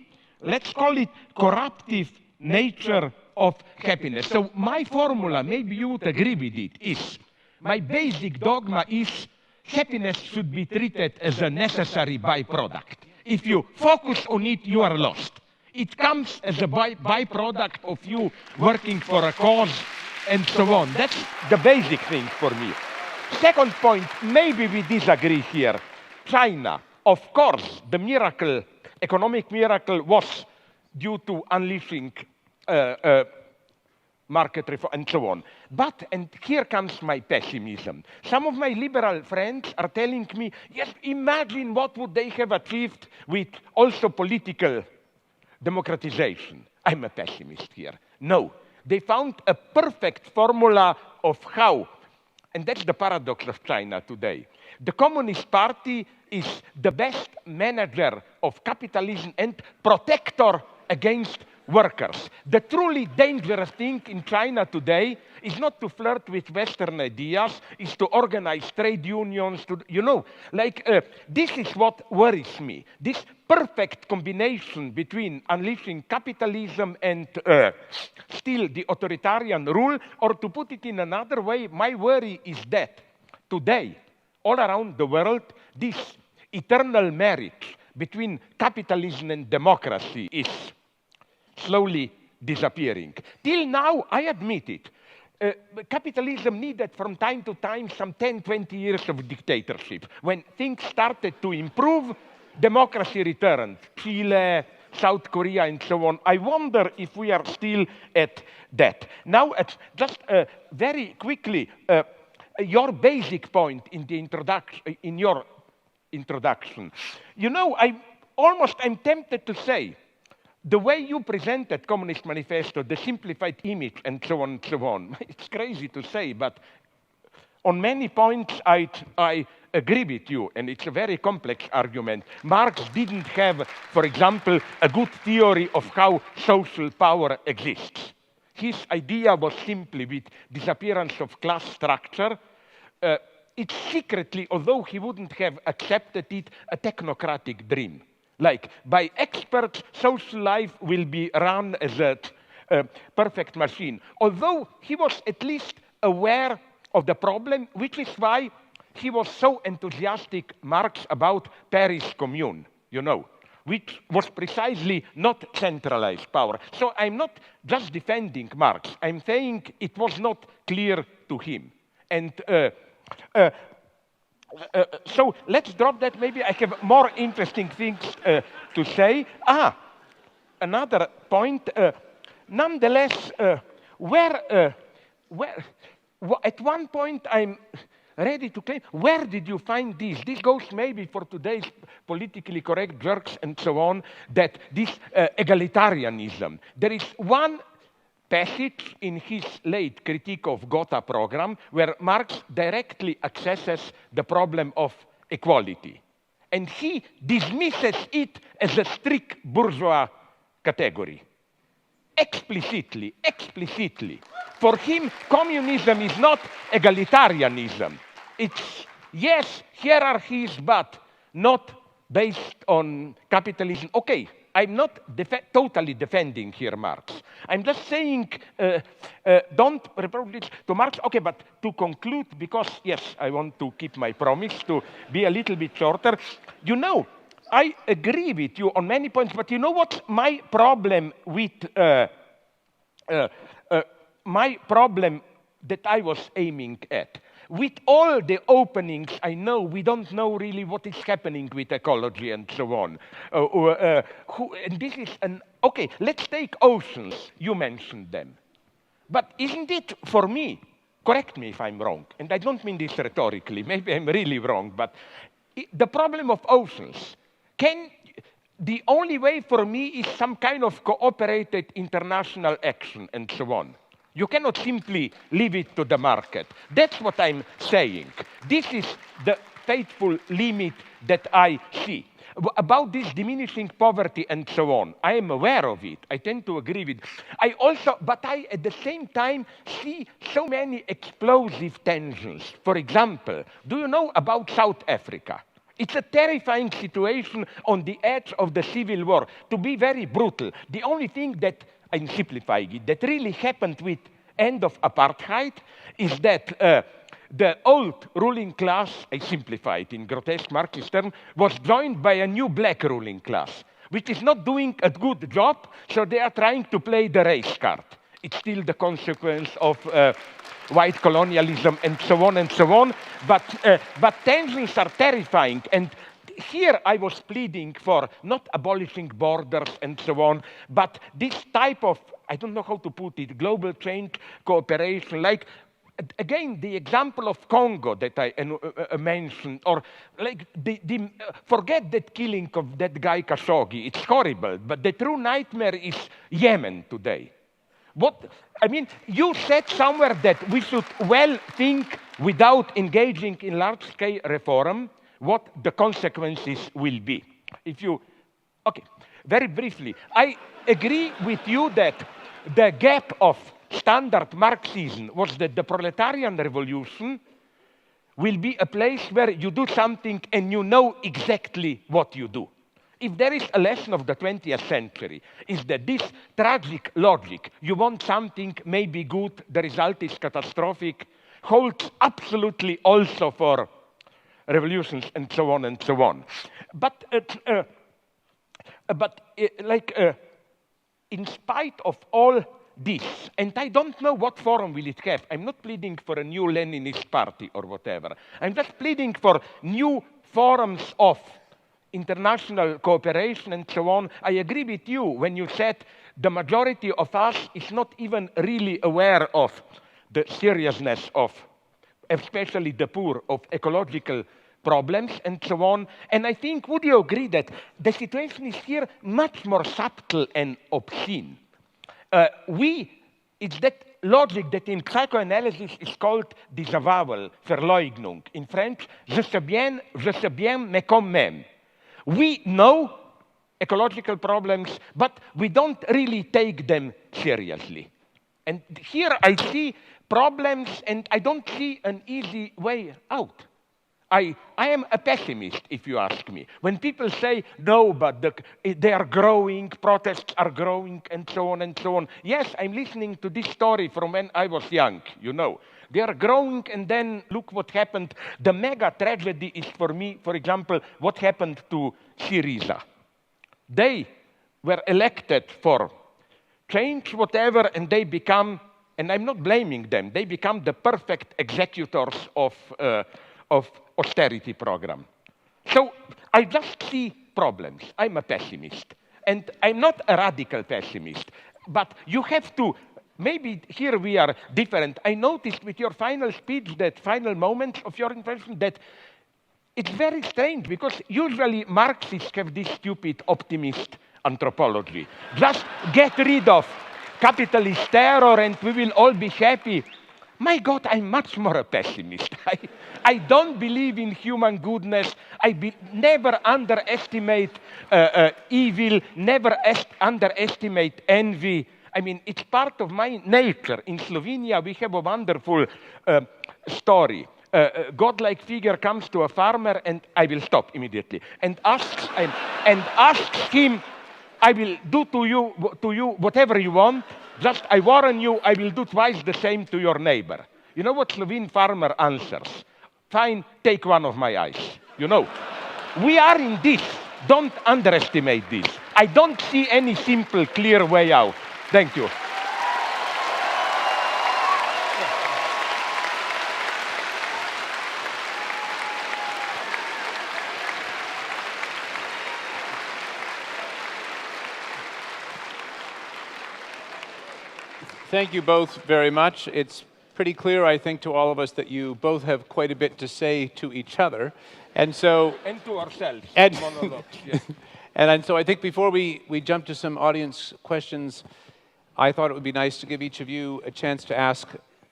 let's call it, corruptive nature of happiness. So my formula, maybe you would agree with it, is, my basic dogma is happiness should be treated as a necessary byproduct. If you focus on it, you are lost. It comes as a byproduct of you working for a cause and so on. That's the basic thing for me. Second point, maybe we disagree here. China, of course, the miracle, economic miracle was due to unleashing market reform, and so on. But, and here comes my pessimism. Some of my liberal friends are telling me, yes, imagine what would they have achieved with also political democratization. I'm a pessimist here. No, they found a perfect formula of how, and that's the paradox of China today. The Communist Party is the best manager of capitalism and protector against workers. The truly dangerous thing in China today is not to flirt with Western ideas, is to organize trade unions, to, you know, like this is what worries me. This perfect combination between unleashing capitalism and still the authoritarian rule, or to put it in another way, my worry is that today, all around the world, this eternal marriage between capitalism and democracy is slowly disappearing. Till now, I admit it, capitalism needed from time to time some 10, 20 years of dictatorship. When things started to improve, democracy returned. Chile, South Korea, and so on. I wonder if we are still at that. Now, just very quickly, your basic point in the introduction, in your introduction. You know, I'm tempted to say, the way you presented Communist Manifesto, the simplified image, and so on and so on, it's crazy to say, but on many points I agree with you, and it's a very complex argument. Marx didn't have, for example, a good theory of how social power exists. His idea was simply with disappearance of class structure. It's secretly, although he wouldn't have accepted it, a technocratic dream. Like, by experts, social life will be run as a perfect machine. Although he was at least aware of the problem, which is why he was so enthusiastic, Marx, about Paris Commune, you know, which was precisely not centralized power. So I'm not just defending Marx. I'm saying it was not clear to him. And so let's drop that. Maybe I have more interesting things to say. Another point. Nonetheless, at one point I'm ready to claim, where did you find this? This goes maybe for today's politically correct jerks and so on, that this egalitarianism. There is one passage in his late Critique of Gotha program where Marx directly accesses the problem of equality. And he dismisses it as a strict bourgeois category. Explicitly. For him, communism is not egalitarianism. It's, yes, hierarchies, but not based on capitalism. Okay, I'm not totally defending here Marx. I'm just saying, don't reproduce to Marx. Okay, but to conclude, because yes, I want to keep my promise to be a little bit shorter. You know, I agree with you on many points, but you know what's my problem with my problem that I was aiming at? With all the openings, I know we don't know really what is happening with ecology and so on. And this is an, okay, let's take oceans. You mentioned them. But isn't it, for me, correct me if I'm wrong, and I don't mean this rhetorically, maybe I'm really wrong, but the problem of oceans, the only way for me is some kind of cooperated international action and so on. You cannot simply leave it to the market. That's what I'm saying. This is the faithful limit that I see. About this diminishing poverty and so on, I am aware of it. I tend to agree with it. But I, at the same time, see so many explosive tensions. For example, do you know about South Africa? It's a terrifying situation on the edge of the civil war. To be very brutal, the only thing that, I'm simplifying it, that really happened with end of apartheid is that the old ruling class, I simplify it in grotesque Marxist terms, was joined by a new black ruling class, which is not doing a good job, so they are trying to play the race card. It's still the consequence of white colonialism and so on and so on, but tensions are terrifying. And here I was pleading for not abolishing borders and so on, but this type of I don't know how to put it, global change, cooperation, like, again, the example of Congo that I mentioned, or like forget that killing of that guy Khashoggi, it's horrible, but the true nightmare is Yemen today. I mean, you said somewhere that we should well think without engaging in large-scale reform what the consequences will be. Okay, very briefly, I agree with you that the gap of standard Marxism was that the proletarian revolution will be a place where you do something and you know exactly what you do. If there is a lesson of the 20th century, is that this tragic logic, you want something maybe good, the result is catastrophic, holds absolutely also for revolutions and so on and so on. But in spite of all this, and I don't know what forum will it have. I'm not pleading for a new Leninist party or whatever. I'm just pleading for new forums of international cooperation and so on. I agree with you when you said the majority of us is not even really aware of the seriousness of, especially the poor, of ecological problems and so on. And I think, would you agree that the situation is here much more subtle and obscene? It's that logic that in psychoanalysis is called disavowal, Verleugnung. In French, je sais bien, mais quand même. We know ecological problems, but we don't really take them seriously. And here I see problems, and I don't see an easy way out. I am a pessimist, if you ask me. When people say, no, but they are growing, protests are growing, and so on and so on. Yes, I'm listening to this story from when I was young, you know. They are growing, and then look what happened. The mega tragedy is, for me, for example, what happened to Syriza. They were elected for change, whatever, and they become, and I'm not blaming them, they become the perfect executors of austerity program. So I just see problems. I'm a pessimist. And I'm not a radical pessimist. But you have to, maybe here we are different. I noticed with your final speech, that final moment of your intervention, that it's very strange, because usually Marxists have this stupid optimist anthropology. Just get rid of capitalist terror and we will all be happy. My God, I'm much more a pessimist. I don't believe in human goodness. I never underestimate evil, never underestimate envy. I mean, it's part of my nature. In Slovenia, we have a wonderful story. A godlike figure comes to a farmer, and I will stop immediately, and asks him, I will do to you whatever you want. Just, I warn you, I will do twice the same to your neighbor. You know what Slovene farmer answers? Fine, take one of my eyes. You know, we are in this. Don't underestimate this. I don't see any simple, clear way out. Thank you. Thank you both very much. It's pretty clear, I think, to all of us that you both have quite a bit to say to each other. And so... And to ourselves. And, yes. and so I think before we jump to some audience questions, I thought it would be nice to give each of you a chance to ask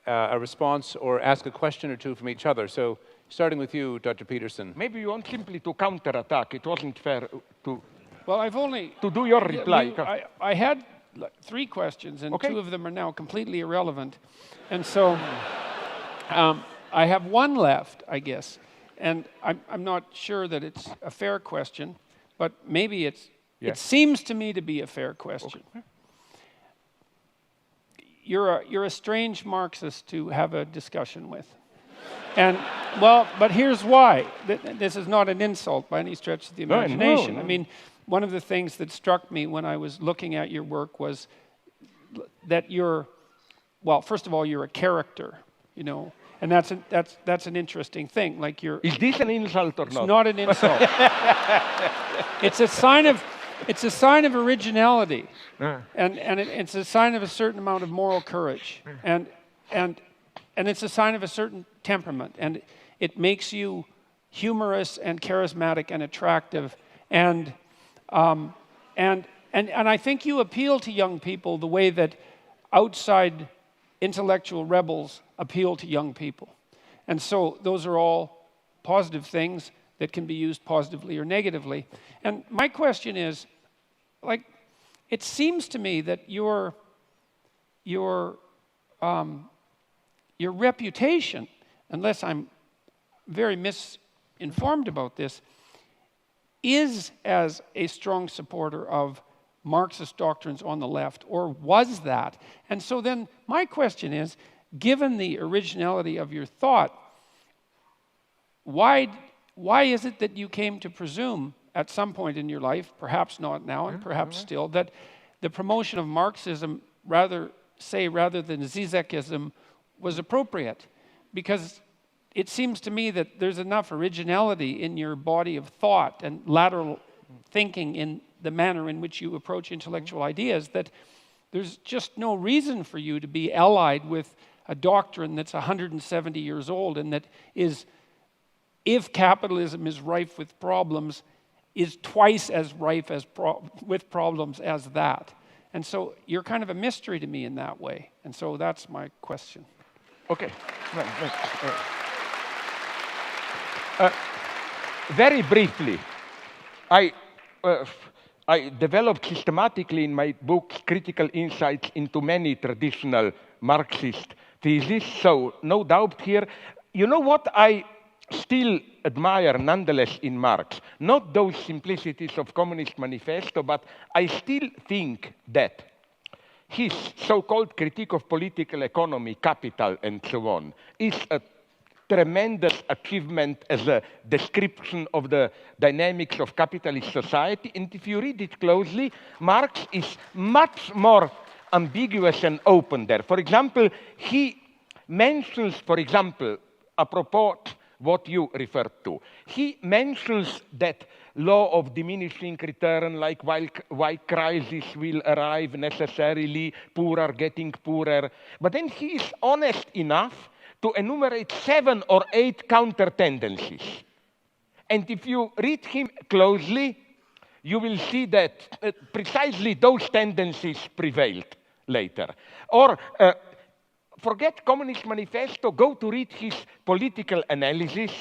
a response or ask a question or two from each other. So starting with you, Dr. Peterson. Maybe you want simply to counterattack. It wasn't fair to... Well, I've only... To do your reply. I had 3 questions, and 2 of them are now completely irrelevant. And so I have 1 left, I guess. And I'm not sure that it's a fair question, but maybe it seems to me to be a fair question. Okay. You're a strange Marxist to have a discussion with. And, well, but here's why. This is not an insult by any stretch of the imagination. No. I mean, one of the things that struck me when I was looking at your work was that you're, well, first of all, you're a character, you know, and that's an interesting thing. Like you're. Is this an insult or not? It's not an insult. It's a sign of. it's a sign of originality, and it's a sign of a certain amount of moral courage, and it's a sign of a certain temperament, and it makes you humorous and charismatic and attractive, and I think you appeal to young people the way that outside intellectual rebels appeal to young people. And so those are all positive things that can be used positively or negatively. And my question is, like, it seems to me that your reputation, unless I'm very misinformed about this, is as a strong supporter of Marxist doctrines on the left, or was that? And so then my question is, given the originality of your thought, why is it that you came to presume at some point in your life, perhaps not now and perhaps still, that the promotion of Marxism rather than Zizekism was appropriate? Because it seems to me that there's enough originality in your body of thought and lateral thinking in the manner in which you approach intellectual ideas that there's just no reason for you to be allied with a doctrine that's 170 years old and that is, if capitalism is rife with problems, is twice as rife with problems as that. And so you're kind of a mystery to me in that way. And so that's my question. Okay. Very briefly, I developed systematically in my book critical insights into many traditional Marxist theses, so no doubt here. You know what I still admire nonetheless in Marx? Not those simplicities of Communist Manifesto, but I still think that his so-called critique of political economy, capital, and so on, is a tremendous achievement as a description of the dynamics of capitalist society. And if you read it closely, Marx is much more ambiguous and open there. For example, he mentions, apropos what you referred to, he mentions that law of diminishing return, like while crisis will arrive necessarily, poor are getting poorer. But then he is honest enough to enumerate 7 or 8 counter tendencies. And if you read him closely, you will see that precisely those tendencies prevailed later. Or forget Communist Manifesto, go to read his political analysis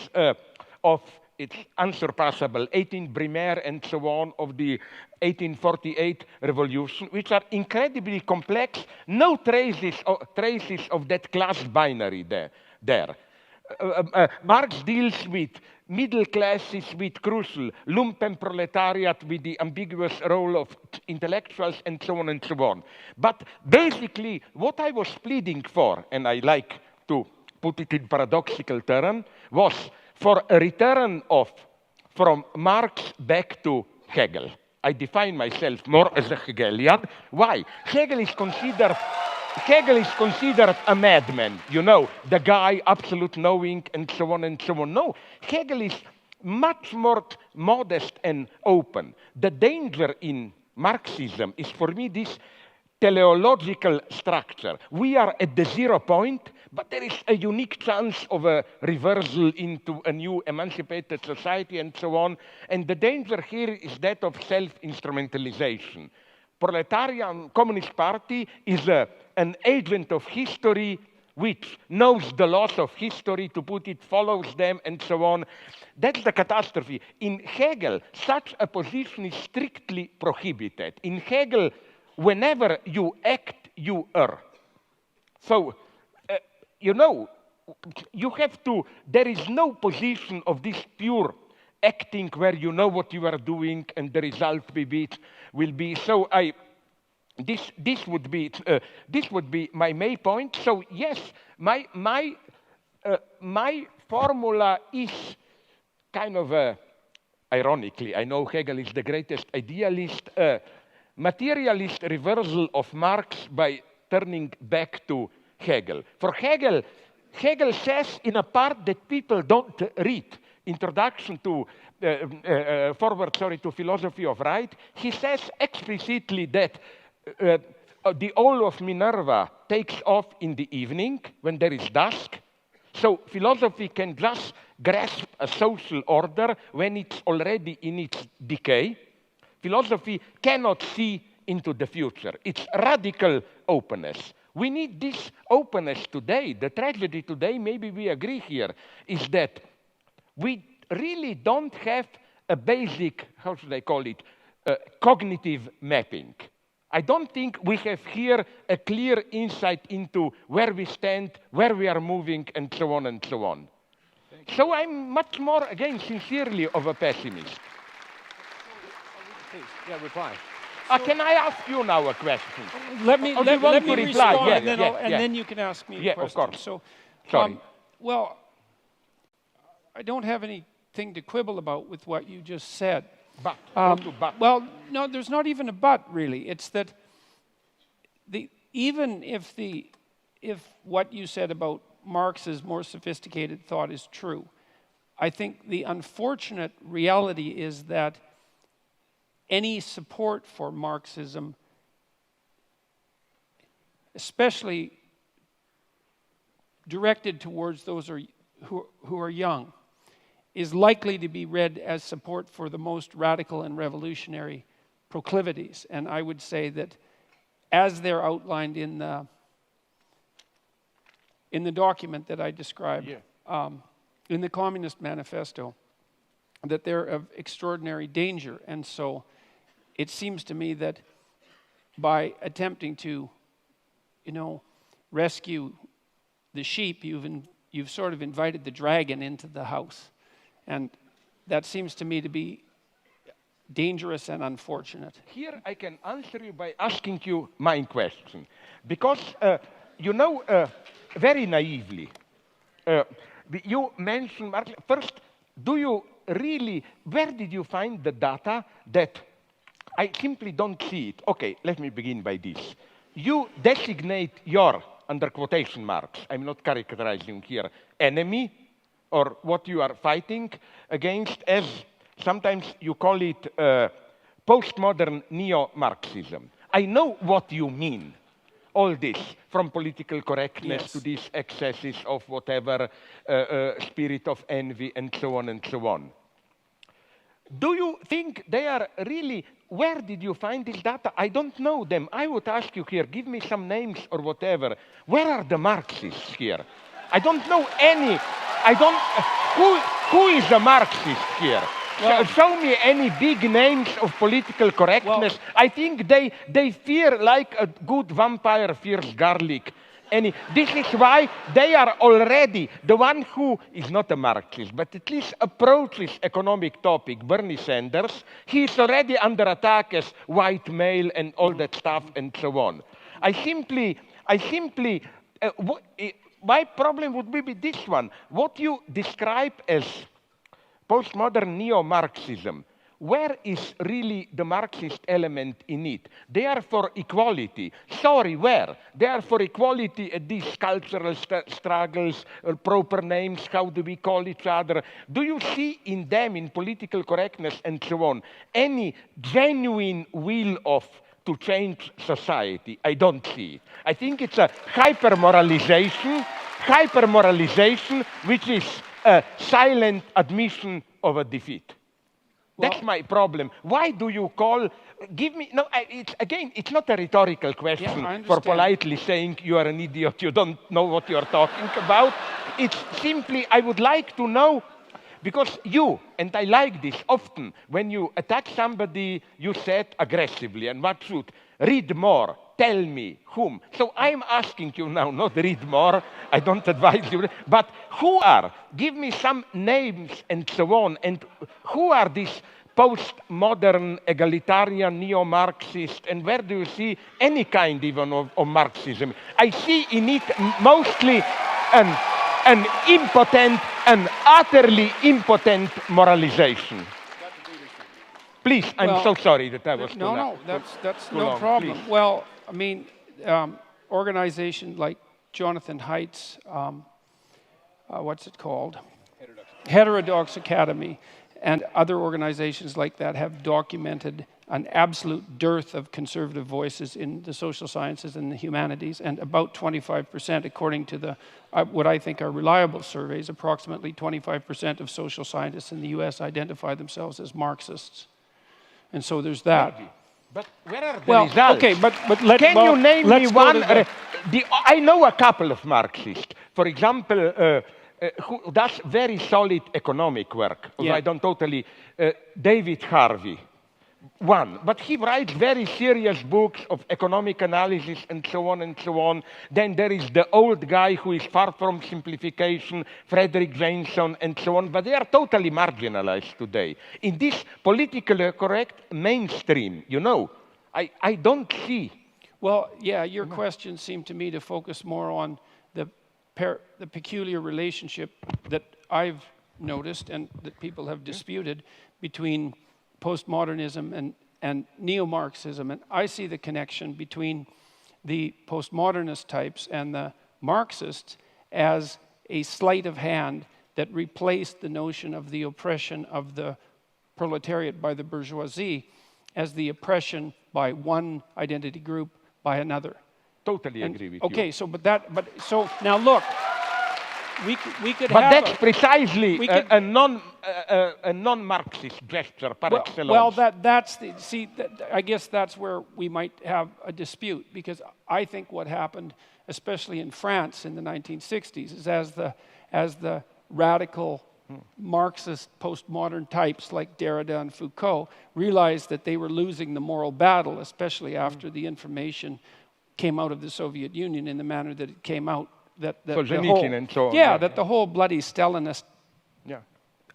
of its unsurpassable 18 Brumaire and so on of the 1848 revolution, which are incredibly complex, no traces of that class binary there. Marx deals with middle classes with crucial, lumpenproletariat with the ambiguous role of intellectuals and so on and so on. But basically, what I was pleading for, and I like to put it in paradoxical terms, was for a return from Marx back to Hegel. I define myself more as a Hegelian. Why? Hegel is considered a madman, you know, the guy, absolute knowing, and so on and so on. No, Hegel is much more modest and open. The danger in Marxism is, for me, this teleological structure. We are at the 0 point, but there is a unique chance of a reversal into a new emancipated society and so on. And the danger here is that of self-instrumentalization. Proletarian Communist Party is an agent of history which knows the laws of history, to put it, follows them, and so on. That's the catastrophe. In Hegel, such a position is strictly prohibited. In Hegel, whenever you act, you err. So, you know, you have to, there is no position of this pure acting where you know what you are doing and the result will be. So this would be my main point. So yes, my formula is kind of ironically, I know Hegel is the greatest idealist, materialist reversal of Marx by turning back to Hegel. For Hegel says in a part that people don't read, Introduction to forward to philosophy of right, he says explicitly that the owl of Minerva takes off in the evening when there is dusk. So philosophy can just grasp a social order when it's already in its decay. Philosophy cannot see into the future. It's radical openness. We need this openness today. The tragedy today, maybe we agree here, is that we really don't have a basic, how should I call it, cognitive mapping. I don't think we have here a clear insight into where we stand, where we are moving, and so on and so on. So I'm much more, again, sincerely of a pessimist. Please, yeah, reply. Can I ask you now a question? Let me reply? respond, Yeah, and then you can ask me a question. Of course. So, Sorry. well, I don't have anything to quibble about with what you just said. But, Well, no, there's not even a but, really. It's that even if what you said about Marx's more sophisticated thought is true, I think the unfortunate reality is that any support for Marxism, especially directed towards those who are young, is likely to be read as support for the most radical and revolutionary proclivities. And I would say that as they're outlined in the document that I described, in the Communist Manifesto, that they're of extraordinary danger. And so it seems to me that by attempting to, rescue the sheep, you've sort of invited the dragon into the house. And that seems to me to be dangerous and unfortunate. Here I can answer you by asking you my question. Because, very naively, you mentioned, Marx, first, do you really, where did you find the data that I simply don't see it? Okay, let me begin by this. You designate your, under quotation marks, I'm not characterizing here, enemy, or what you are fighting against, as sometimes you call it postmodern neo-Marxism. I know what you mean, all this, from political correctness to these excesses of whatever spirit of envy and so on and so on. Do you think they are really, where did you find this data? I don't know them. I would ask you here, give me some names or whatever. Where are the Marxists here? I don't know any. Who is a Marxist here? Well, show me any big names of political correctness. Well, I think they fear like a good vampire fears garlic. This is why they are already, the one who is not a Marxist, but at least approaches economic topic, Bernie Sanders, he is already under attack as white male and all that stuff and so on. My problem would be this one. What you describe as postmodern neo-Marxism, where is really the Marxist element in it? They are for equality. Sorry, where? They are for equality at these cultural struggles, proper names, how do we call each other? Do you see in them, in political correctness and so on, any genuine will to change society? I don't see it. I think it's a hyper-moralization, which is a silent admission of a defeat. Well, that's my problem. Why do you call, it's not a rhetorical question for politely saying you are an idiot, you don't know what you're talking about. It's simply, I would like to know, because you, and I like this often, when you attack somebody, you said aggressively, and what should? Read more, tell me, whom. So I'm asking you now, not read more, I don't advise you, but who are? Give me some names and so on, and who are these postmodern, egalitarian, neo-Marxist, and where do you see any kind even of Marxism? I see in it mostly an impotent, an utterly impotent moralization. Please, I'm so sorry that I was too long. No, that's no problem. Please. Well, I mean, organization like Jonathan Haidt's, what's it called? Heterodox Academy, and other organizations like that have documented an absolute dearth of conservative voices in the social sciences and the humanities, and about 25%, according to the what I think are reliable surveys, approximately 25% of social scientists in the US identify themselves as Marxists. And so there's that. But where are the results? Okay, but Can you name me one? The, I know a couple of Marxists. For example, who does very solid economic work. I don't totally. David Harvey, one. But he writes very serious books of economic analysis and so on and so on. Then there is the old guy who is far from simplification, Frederick Jameson and so on. But they are totally marginalized today. In this politically correct mainstream, you know, I don't see. Well, yeah, your question seemed to me to focus more on the peculiar relationship that I've noticed and that people have disputed between postmodernism and neo-Marxism. And I see the connection between the postmodernist types and the Marxists as a sleight of hand that replaced the notion of the oppression of the proletariat by the bourgeoisie as the oppression by one identity group by another. Totally agree with you. Okay, so so now look, we could but have. But that's precisely a non-Marxist gesture par excellence. Well, that's the I guess that's where we might have a dispute, because I think what happened, especially in France in the 1960s, is as the radical Marxist postmodern types like Derrida and Foucault realized that they were losing the moral battle, especially after the information came out of the Soviet Union in the manner that it came out, that the whole bloody Stalinist,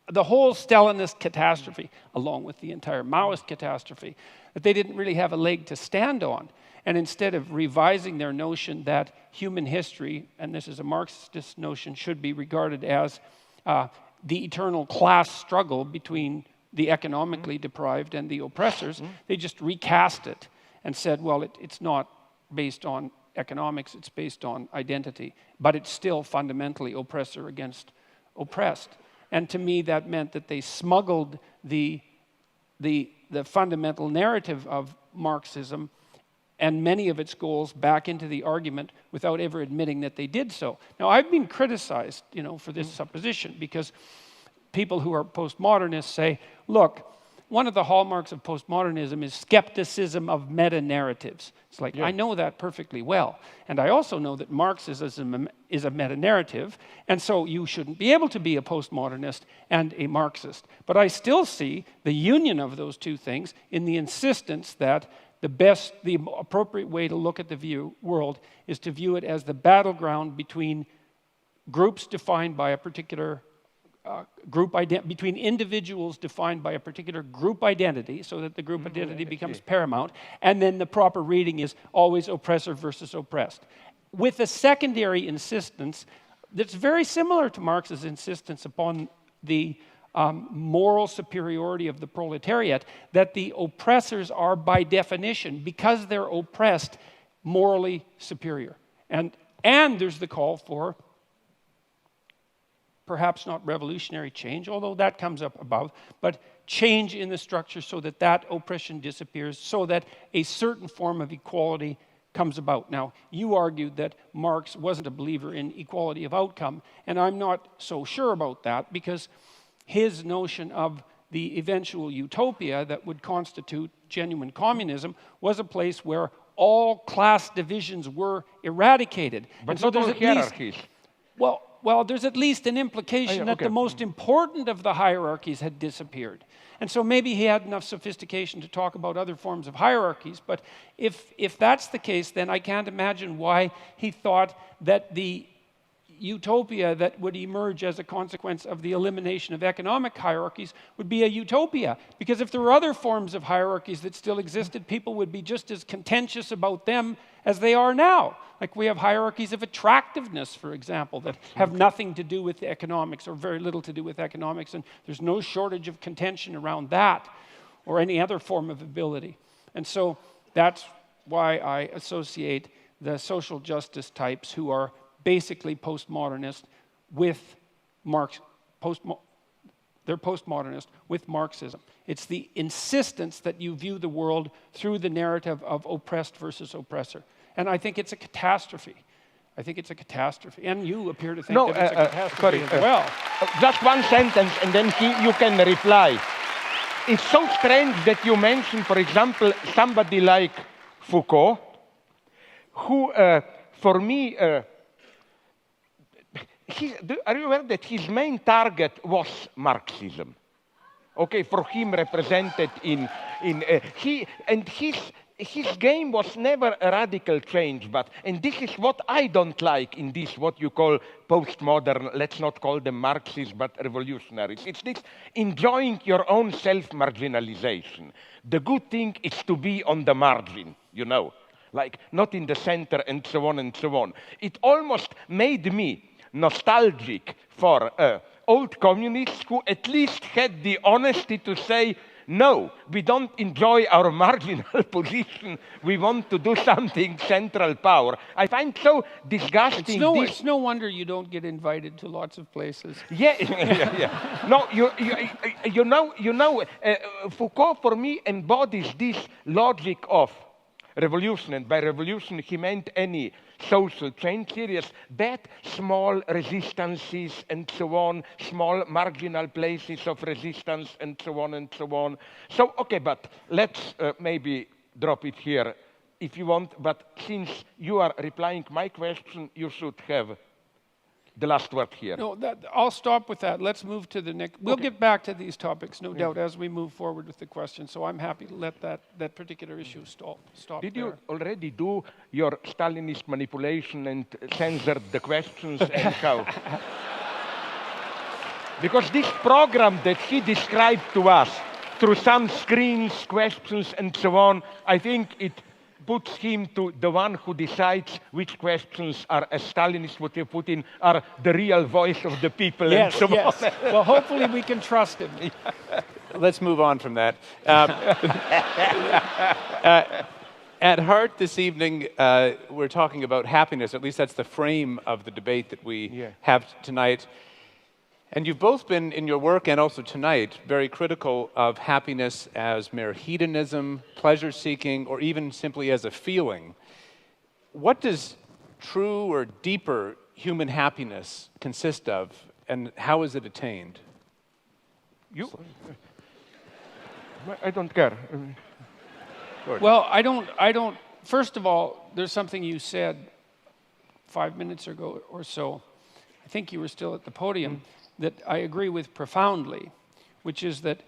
the whole Stalinist catastrophe, along with the entire Maoist catastrophe, that they didn't really have a leg to stand on. And instead of revising their notion that human history, and this is a Marxist notion, should be regarded as the eternal class struggle between the economically deprived and the oppressors, they just recast it and said, well, it's not based on economics, it's based on identity, but it's still fundamentally oppressor against oppressed. And to me, that meant that they smuggled the fundamental narrative of Marxism and many of its goals back into the argument without ever admitting that they did so. Now, I've been criticized, for this supposition, because people who are postmodernists say, look, one of the hallmarks of postmodernism is skepticism of meta-narratives. It's like, I know that perfectly well. And I also know that Marxism is a meta-narrative, and so you shouldn't be able to be a postmodernist and a Marxist. But I still see the union of those two things in the insistence that the appropriate way to look at the world is to view it as the battleground between groups defined by a particular between individuals defined by a particular group identity, so that the group identity becomes paramount, and then the proper reading is always oppressor versus oppressed. With a secondary insistence that's very similar to Marx's insistence upon the moral superiority of the proletariat, that the oppressors are by definition, because they're oppressed, morally superior. And there's the call for perhaps not revolutionary change, although that comes up above, but change in the structure so that oppression disappears, so that a certain form of equality comes about. Now, you argued that Marx wasn't a believer in equality of outcome, and I'm not so sure about that, because his notion of the eventual utopia that would constitute genuine communism was a place where all class divisions were eradicated. But so there's hierarchies. Well, there's at least an implication that the most important of the hierarchies had disappeared. And so maybe he had enough sophistication to talk about other forms of hierarchies, but if that's the case, then I can't imagine why he thought that the utopia that would emerge as a consequence of the elimination of economic hierarchies would be a utopia. Because if there were other forms of hierarchies that still existed, people would be just as contentious about them as they are now. Like we have hierarchies of attractiveness, for example, that have nothing to do with economics or very little to do with economics, and there's no shortage of contention around that or any other form of ability. And so that's why I associate the social justice types who are basically postmodernist with Marx, they're postmodernist, with Marxism. It's the insistence that you view the world through the narrative of oppressed versus oppressor. And I think it's a catastrophe. I think it's a catastrophe. And you appear to think that it's a catastrophe as well. Just one sentence, and then you can reply. It's so strange that you mention, for example, somebody like Foucault, who, for me, are you aware that his main target was Marxism? Okay, for him represented his game was never a radical change, and this is what I don't like in this, what you call postmodern, let's not call them Marxists, but revolutionaries. It's this enjoying your own self-marginalization. The good thing is to be on the margin, you know, like not in the center and so on and so on. It almost made me nostalgic for old communists who at least had the honesty to say, no, we don't enjoy our marginal position. We want to do something central power. I find so disgusting. It's no wonder you don't get invited to lots of places. Yeah. No, you know, Foucault for me embodies this logic of revolution, and by revolution he meant any social change, serious, but small resistances and so on, small marginal places of resistance and so on and so on. So, okay, but let's maybe drop it here if you want, but since you are replying my question, you should have the last word here. No, I'll stop with that. Let's move to the next. We'll get back to these topics, no doubt, as we move forward with the question. So I'm happy to let that particular issue stop. Did you already do your Stalinist manipulation and censored the questions and how? Because this program that he described to us through some screens, questions, and so on, I think it puts him to the one who decides which questions are, as Stalinists would have put in, are the real voice of the people. Yes, and so yes. on. Well, hopefully we can trust him. Let's move on from that. At heart this evening, we're talking about happiness. At least that's the frame of the debate that we have tonight. And you've both been, in your work and also tonight, very critical of happiness as mere hedonism, pleasure-seeking, or even simply as a feeling. What does true or deeper human happiness consist of, and how is it attained? You? I don't care. Well, I don't. First of all, there's something you said 5 minutes ago or so. I think you were still at the podium. That I agree with profoundly, which is that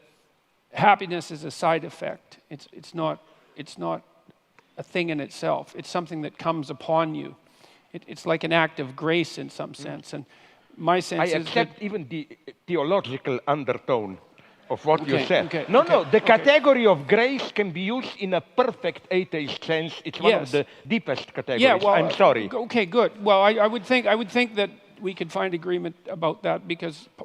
happiness is a side effect. It's not a thing in itself. It's something that comes upon you. It's like an act of grace in some sense. And my sense is I accept even the theological undertone of what you said. Okay, no, the category of grace can be used in a perfect atheist sense. It's one of the deepest categories. Yeah, well, I'm sorry. Okay, good. Well, I would think that we could find agreement about that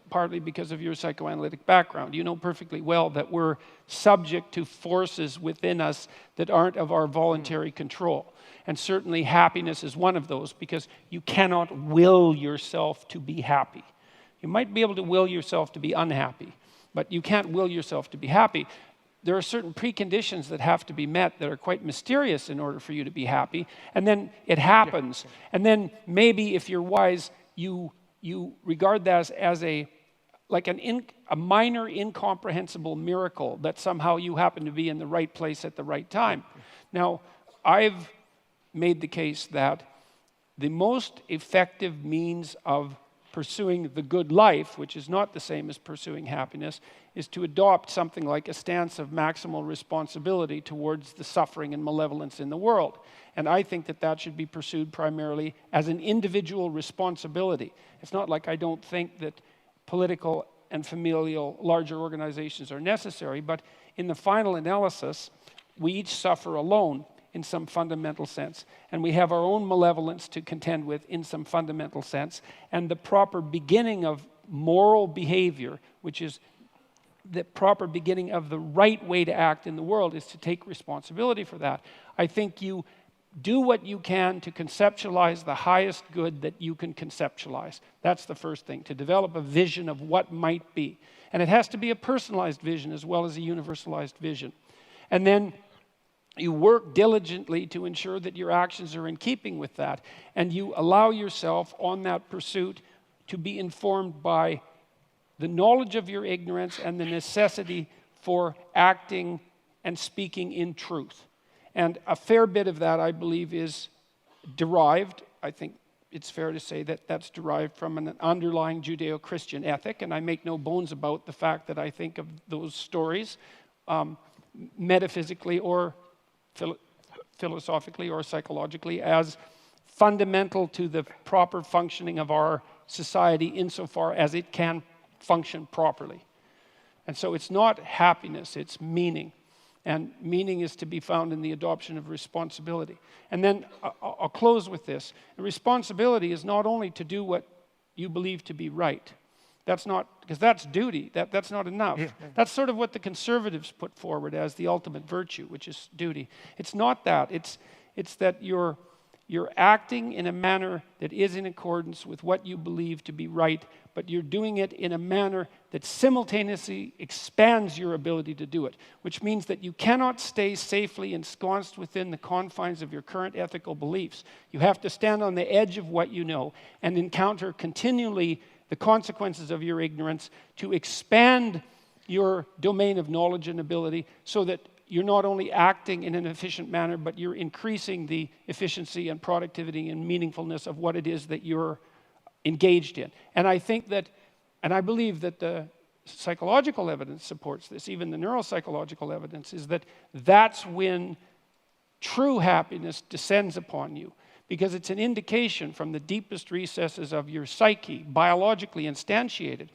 partly because of your psychoanalytic background. You know perfectly well that we're subject to forces within us that aren't of our voluntary control. And certainly happiness is one of those, because you cannot will yourself to be happy. You might be able to will yourself to be unhappy, but you can't will yourself to be happy. There are certain preconditions that have to be met that are quite mysterious in order for you to be happy, and then it happens. And then maybe, if you're wise, you regard that as a minor incomprehensible miracle that somehow you happen to be in the right place at the right time. Now, I've made the case that the most effective means of pursuing the good life, which is not the same as pursuing happiness, is to adopt something like a stance of maximal responsibility towards the suffering and malevolence in the world. And I think that should be pursued primarily as an individual responsibility. It's not like I don't think that political and familial larger organizations are necessary, but in the final analysis, we each suffer alone in some fundamental sense, and we have our own malevolence to contend with in some fundamental sense, and the proper beginning of moral behavior, which is the proper beginning of the right way to act in the world, is to take responsibility for that. I think you do what you can to conceptualize the highest good that you can conceptualize. That's the first thing, to develop a vision of what might be. And it has to be a personalized vision as well as a universalized vision. And then you work diligently to ensure that your actions are in keeping with that. And you allow yourself on that pursuit to be informed by the knowledge of your ignorance and the necessity for acting and speaking in truth. And a fair bit of that, I believe, is derived. I think it's fair to say that that's derived from an underlying Judeo-Christian ethic, and I make no bones about the fact that I think of those stories metaphysically or philosophically or psychologically as fundamental to the proper functioning of our society insofar as it can function properly. And so it's not happiness, it's meaning. And meaning is to be found in the adoption of responsibility. And then I'll close with this. Responsibility is not only to do what you believe to be right. That's not, because that's duty. That's not enough. Yeah. That's sort of what the conservatives put forward as the ultimate virtue, which is duty. It's not that. It's that you're acting in a manner that is in accordance with what you believe to be right, but you're doing it in a manner that simultaneously expands your ability to do it, which means that you cannot stay safely ensconced within the confines of your current ethical beliefs. You have to stand on the edge of what you know and encounter continually the consequences of your ignorance to expand your domain of knowledge and ability so that you're not only acting in an efficient manner, but you're increasing the efficiency and productivity and meaningfulness of what it is that you're engaged in. And I think that, and I believe that the psychological evidence supports this, even the neuropsychological evidence, is that that's when true happiness descends upon you, because it's an indication from the deepest recesses of your psyche, biologically instantiated,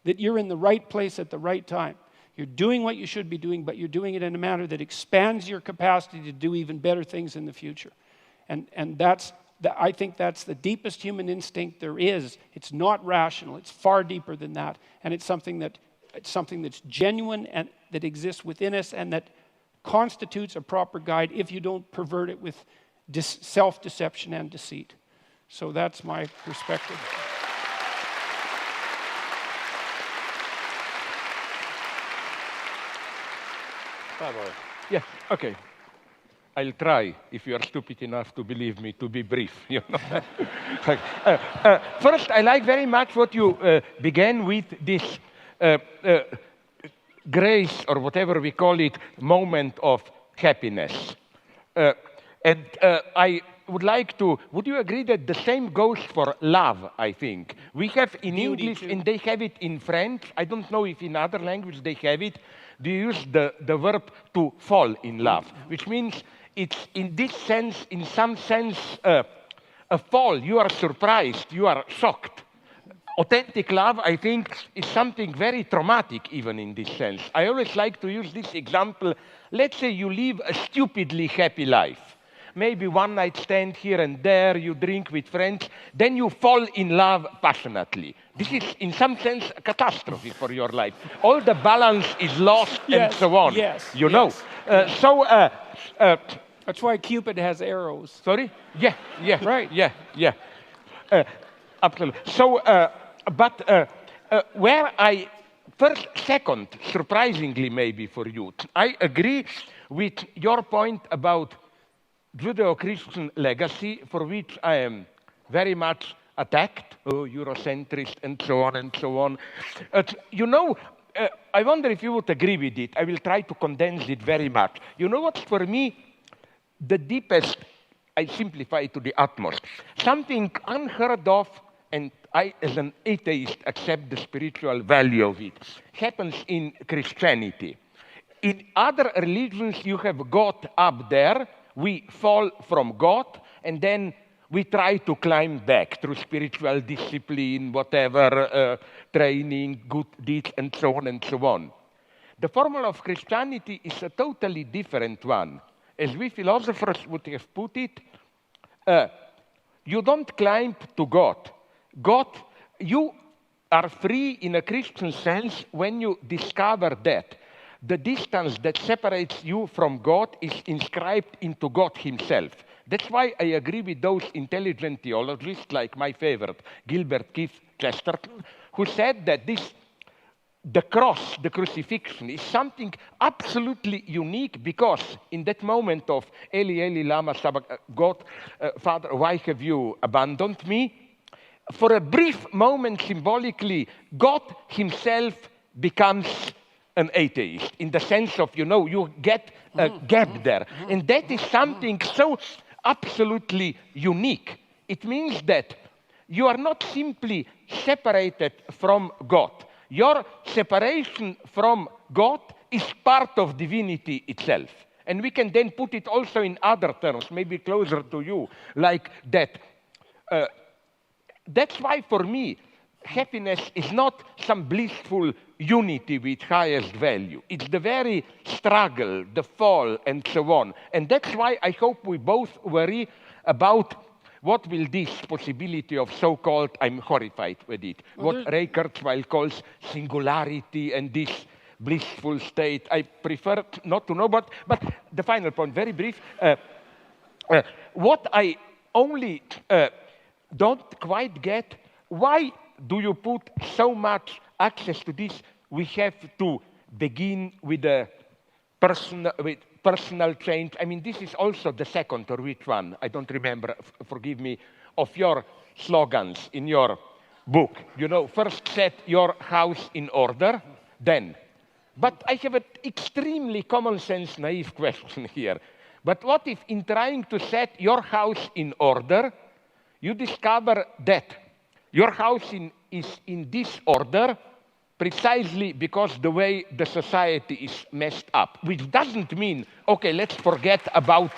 that you're in the right place at the right time. You're doing what you should be doing, but you're doing it in a manner that expands your capacity to do even better things in the future. And I think that's the deepest human instinct there is. It's not rational. It's far deeper than that. And it's something that's genuine and that exists within us and that constitutes a proper guide if you don't pervert it with self-deception and deceit. So that's my perspective. Yeah, okay. I'll try, if you are stupid enough to believe me, to be brief. You know? First, I like very much what you began with, this grace, or whatever we call it, moment of happiness. And I would like to, would you agree that the same goes for love, I think? We have in English, and they have it in French. I don't know if in other languages they have it. They use the verb to fall in love, which means it's in this sense, in some sense, a fall. You are surprised, you are shocked. Authentic love, I think, is something very traumatic even in this sense. I always like to use this example. Let's say you live a stupidly happy life. Maybe one night stand here and there, you drink with friends, then you fall in love passionately. This is, in some sense, a catastrophe for your life. All the balance is lost and so on. Yes, you know. That's why Cupid has arrows. Sorry? Yeah. Right. Yeah. Absolutely. So, where I, second, surprisingly maybe for you, I agree with your point about Judeo-Christian legacy, for which I am very much attacked, Eurocentrist and so on and so on. You know, I wonder if you would agree with it. I will try to condense it very much. You know what's for me the deepest, I simplify it to the utmost, something unheard of, and I as an atheist accept the spiritual value of it, happens in Christianity. In other religions you have God up there, we fall from God, and then we try to climb back through spiritual discipline, whatever, training, good deeds, and so on and so on. The formula of Christianity is a totally different one. As we philosophers would have put it, you don't climb to God. You are free in a Christian sense when you discover that the distance that separates you from God is inscribed into God himself. That's why I agree with those intelligent theologists, like my favorite, Gilbert Keith Chesterton, who said that the cross, the crucifixion, is something absolutely unique because in that moment of Eli, Eli, lama sabachthani, Father, why have you abandoned me? For a brief moment, symbolically, God himself becomes an atheist in the sense of, you get a gap there. And that is something so absolutely unique. It means that you are not simply separated from God. Your separation from God is part of divinity itself. And we can then put it also in other terms, maybe closer to you, like that. That's why, for me, happiness is not some blissful unity with highest value. It's the very struggle, the fall, and so on. And that's why I hope we both worry about what will this possibility of so-called, I'm horrified with it, what Ray Kurzweil calls singularity and this blissful state. I prefer not to know, but the final point, very brief. What I only don't quite get, why do you put so much access to this? We have to begin with a personal change. I mean, this is also the second, or which one? I don't remember, forgive me, of your slogans in your book. First set your house in order, then. But I have an extremely common sense, naive question here. But what if in trying to set your house in order, you discover that your house is in disorder precisely because the way the society is messed up, which doesn't mean, okay, let's forget about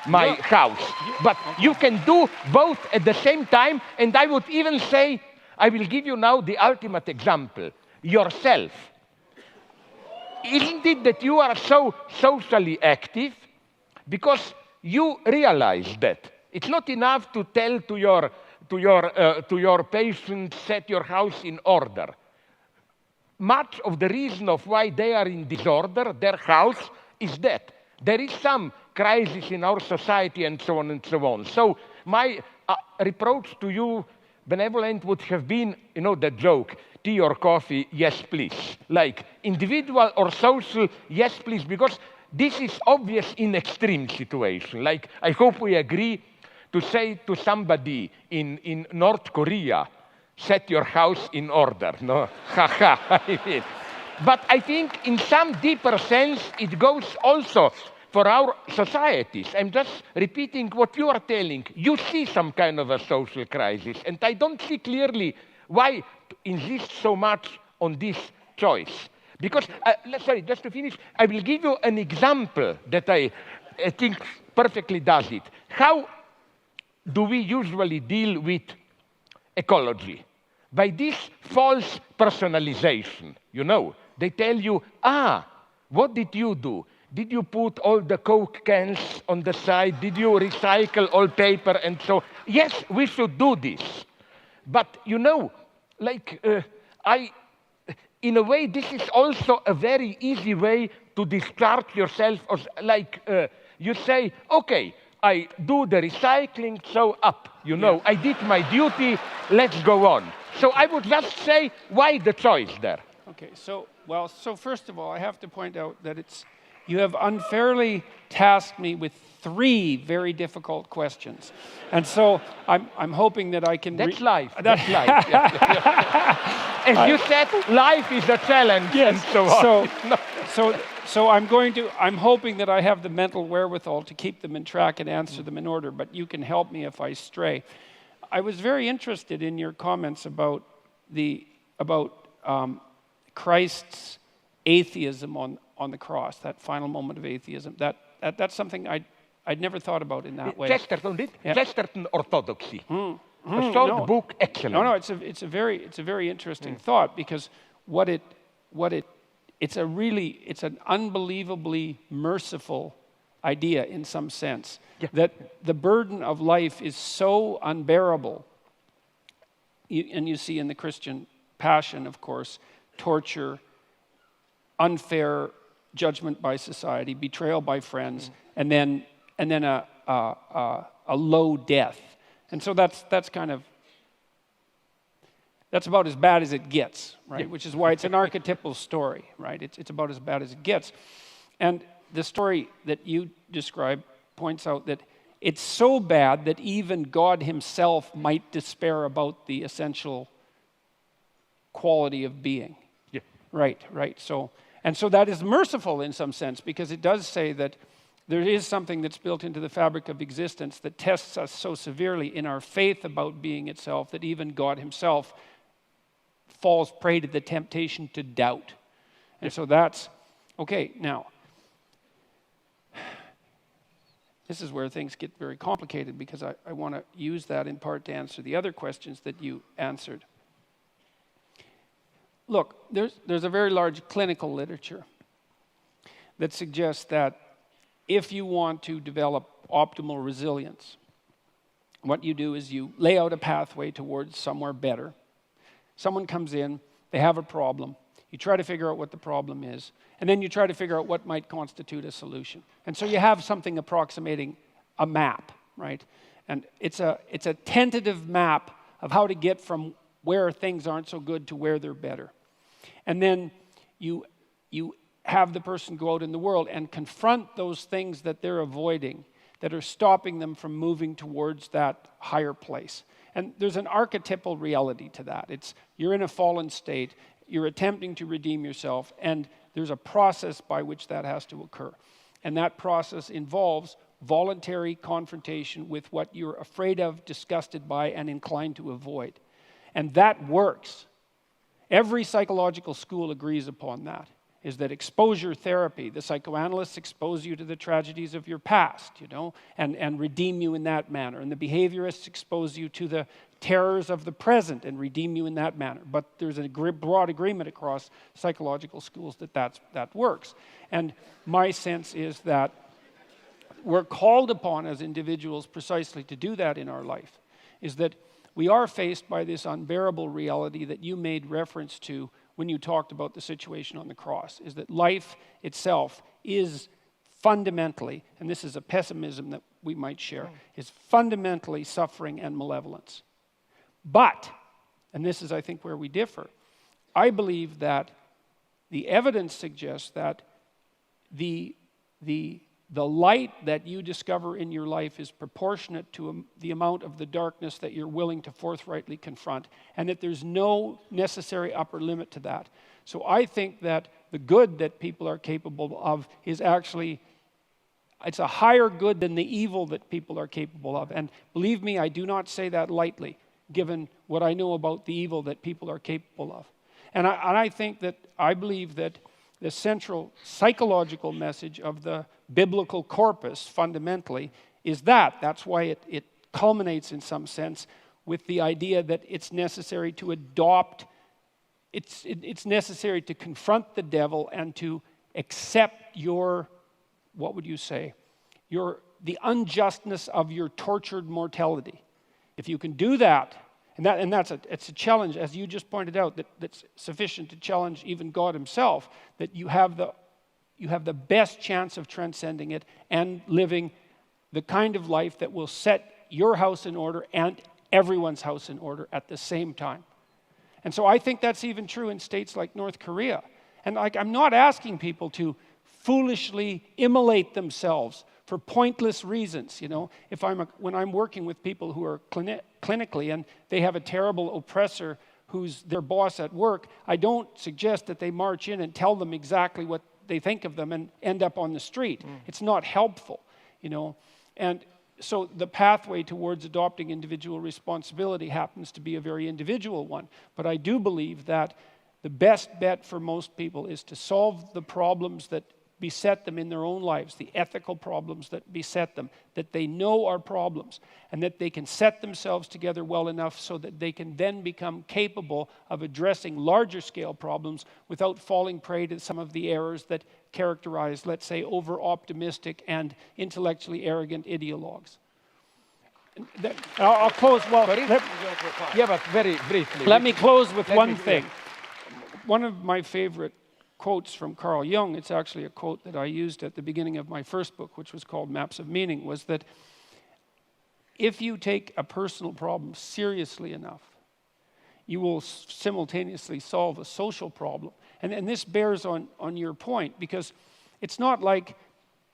my house. But you can do both at the same time, and I would even say, I will give you now the ultimate example, yourself. Isn't it that you are so socially active? Because you realize that. It's not enough to tell to your patients, set your house in order. Much of the reason of why they are in disorder, their house, is that there is some crisis in our society and so on and so on. So my reproach to you, benevolent, would have been, the joke, tea or coffee, yes please. Like individual or social, yes please, because this is obvious in extreme situation. Like I hope we agree to say to somebody in North Korea, set your house in order, no? Haha, I mean. But I think in some deeper sense, it goes also for our societies. I'm just repeating what you are telling. You see some kind of a social crisis, and I don't see clearly why to insist so much on this choice. Because, sorry, just to finish, I will give you an example that I think perfectly does it. How do we usually deal with ecology? By this false personalization, They tell you, what did you do? Did you put all the Coke cans on the side? Did you recycle all paper and so? Yes, we should do this. But, in a way, this is also a very easy way to discharge yourself. You say, okay, I do the recycling, so up, I did my duty, let's go on. So I would just say, why the choice there? Okay, so first of all, I have to point out that you have unfairly tasked me with 3 very difficult questions. And so I'm hoping that I can... That's life, that's life. As you said, life is a challenge, yes, and so on. So I'm hoping that I have the mental wherewithal to keep them in track and answer them in order, but you can help me if I stray. I was very interested in your comments about Christ's atheism on the cross, that final moment of atheism. That's something I'd never thought about in that way. Chesterton did. Yeah. Chesterton orthodoxy. A short no. book, excellent. No, it's a very interesting thought, because it's an unbelievably merciful idea in some sense, that the burden of life is so unbearable. And you see in the Christian passion, of course, torture, unfair judgment by society, betrayal by friends, and then a low death. And so that's about as bad as it gets, right? Which is why it's an archetypal story, right? It's about as bad as it gets. And the story that you describe points out that it's so bad that even God himself might despair about the essential quality of being. Yeah. Right. So that is merciful in some sense, because it does say that there is something that's built into the fabric of existence that tests us so severely in our faith about being itself that even God himself falls prey to the temptation to doubt. And so that's, okay, now, this is where things get very complicated, because I want to use that in part to answer the other questions that you answered. Look, there's a very large clinical literature that suggests that if you want to develop optimal resilience, what you do is you lay out a pathway towards somewhere better. Someone comes in, they have a problem. You try to figure out what the problem is, and then you try to figure out what might constitute a solution. And so you have something approximating a map, right? And it's a tentative map of how to get from where things aren't so good to where they're better. And then you have the person go out in the world and confront those things that they're avoiding, that are stopping them from moving towards that higher place. And there's an archetypal reality to that. It's you're in a fallen state, you're attempting to redeem yourself, and there's a process by which that has to occur. And that process involves voluntary confrontation with what you're afraid of, disgusted by, and inclined to avoid. And that works. Every psychological school agrees upon that, is that exposure therapy, the psychoanalysts expose you to the tragedies of your past, and redeem you in that manner. And the behaviorists expose you to the terrors of the present and redeem you in that manner. But there's a broad agreement across psychological schools that works. And my sense is that we're called upon as individuals precisely to do that in our life, is that we are faced by this unbearable reality that you made reference to when you talked about the situation on the cross, is that life itself is fundamentally, and this is a pessimism that we might share, is fundamentally suffering and malevolence. But, and this is I think where we differ, I believe that the evidence suggests that the light that you discover in your life is proportionate to the amount of the darkness that you're willing to forthrightly confront, and that there's no necessary upper limit to that. So I think that the good that people are capable of is actually, it's a higher good than the evil that people are capable of. And believe me, I do not say that lightly, given what I know about the evil that people are capable of. And I believe that the central psychological message of the biblical corpus, fundamentally, is that. That's why it culminates, in some sense, with the idea that it's necessary to adopt, it's necessary to confront the devil and to accept your, what would you say, the unjustness of your tortured mortality. If you can do that, it's a challenge, as you just pointed out, that's sufficient to challenge even God himself, that you have the best chance of transcending it and living the kind of life that will set your house in order and everyone's house in order at the same time. And so I think that's even true in states like North Korea. And I'm not asking people to foolishly immolate themselves for pointless reasons, when I'm working with people who are clinically and they have a terrible oppressor who's their boss at work, I don't suggest that they march in and tell them exactly what they think of them and end up on the street. It's not helpful, And so the pathway towards adopting individual responsibility happens to be a very individual one. But I do believe that the best bet for most people is to solve the problems that beset them in their own lives, the ethical problems that beset them, that they know are problems, and that they can set themselves together well enough so that they can then become capable of addressing larger scale problems without falling prey to some of the errors that characterize, let's say, over-optimistic and intellectually arrogant ideologues. I'll close, but very briefly. Let me close with one thing. One of my favorite quotes from Carl Jung, it's actually a quote that I used at the beginning of my first book, which was called Maps of Meaning, was that if you take a personal problem seriously enough, you will simultaneously solve a social problem. And this bears on your point, because it's not like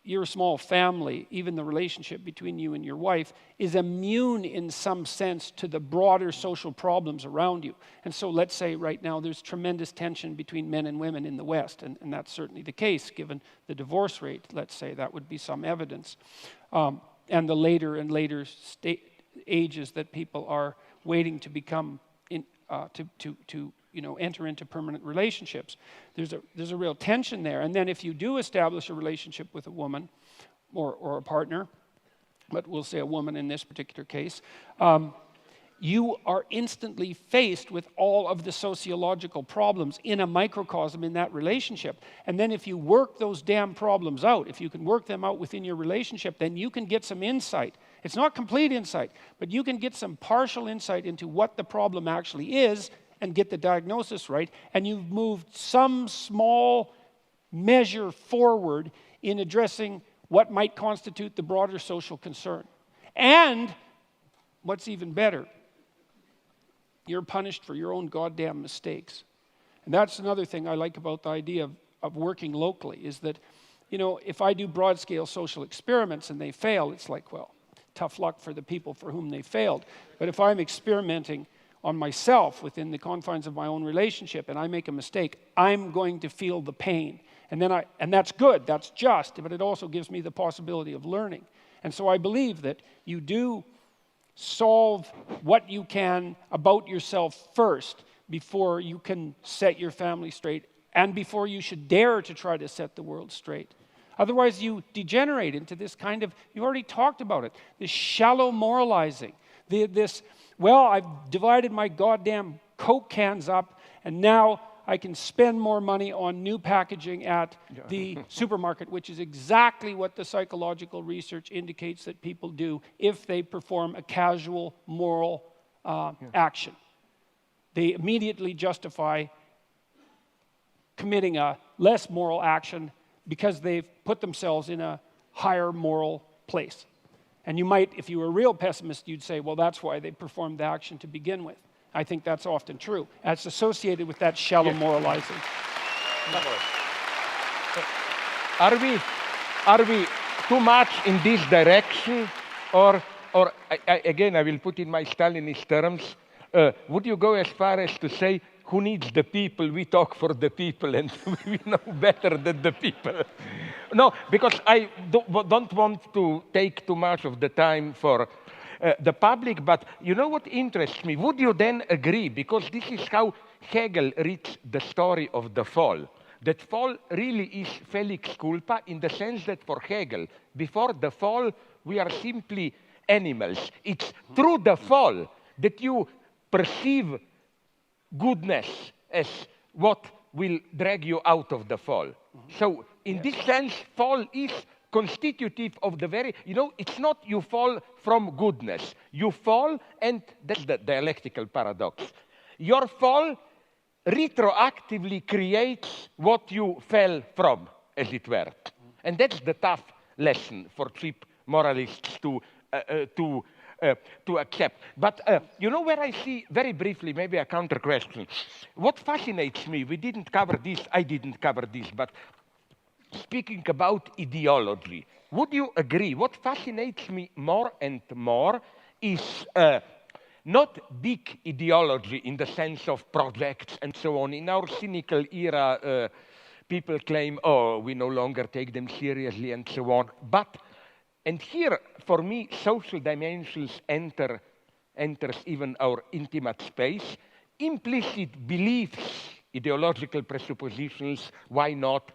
your small family, even the relationship between you and your wife, is immune in some sense to the broader social problems around you. And so let's say right now there's tremendous tension between men and women in the West, and that's certainly the case given the divorce rate. Let's say that would be some evidence. And the later and later ages that people are waiting to become, enter into permanent relationships. There's a real tension there. And then if you do establish a relationship with a woman or a partner, but we'll say a woman in this particular case, you are instantly faced with all of the sociological problems in a microcosm in that relationship. And then if you work those damn problems out, if you can work them out within your relationship, then you can get some insight. It's not complete insight, but you can get some partial insight into what the problem actually is and get the diagnosis right, and you've moved some small measure forward in addressing what might constitute the broader social concern. And what's even better, you're punished for your own goddamn mistakes. And that's another thing I like about the idea of working locally, is that, if I do broad-scale social experiments and they fail, it's like, well, tough luck for the people for whom they failed. But if I'm experimenting on myself within the confines of my own relationship and I make a mistake, I'm going to feel the pain. And that's good, that's just, but it also gives me the possibility of learning. And so I believe that you do solve what you can about yourself first before you can set your family straight and before you should dare to try to set the world straight. Otherwise you degenerate into this kind of, you already talked about it, this shallow moralizing, well, I've divided my goddamn Coke cans up, and now I can spend more money on new packaging at the supermarket, which is exactly what the psychological research indicates that people do if they perform a casual moral action. They immediately justify committing a less moral action because they've put themselves in a higher moral place. And you might, if you were a real pessimist, you'd say, well, that's why they performed the action to begin with. I think that's often true. That's associated with that shallow moralizing. Are we too much in this direction? Or again, I will put in my Stalinist terms, would you go as far as to say, who needs the people? We talk for the people and we know better than the people. No, because I don't want to take too much of the time for the public, but you know what interests me? Would you then agree, because this is how Hegel reads the story of the fall, that fall really is felix culpa in the sense that for Hegel, before the fall, we are simply animals. It's through the fall that you perceive goodness as what will drag you out of the fall. So in this sense, fall is constitutive of the very, it's not you fall from goodness. You fall, and that's the dialectical paradox. Your fall retroactively creates what you fell from, as it were. And that's the tough lesson for cheap moralists to accept. But where I see, very briefly, maybe a counter question. What fascinates me, we didn't cover this, I didn't cover this, but speaking about ideology, would you agree? What fascinates me more and more is not big ideology in the sense of projects and so on. In our cynical era, people claim, oh, we no longer take them seriously and so on. But, and here, for me, social dimensions enters even our intimate space. Implicit beliefs, ideological presuppositions, why not,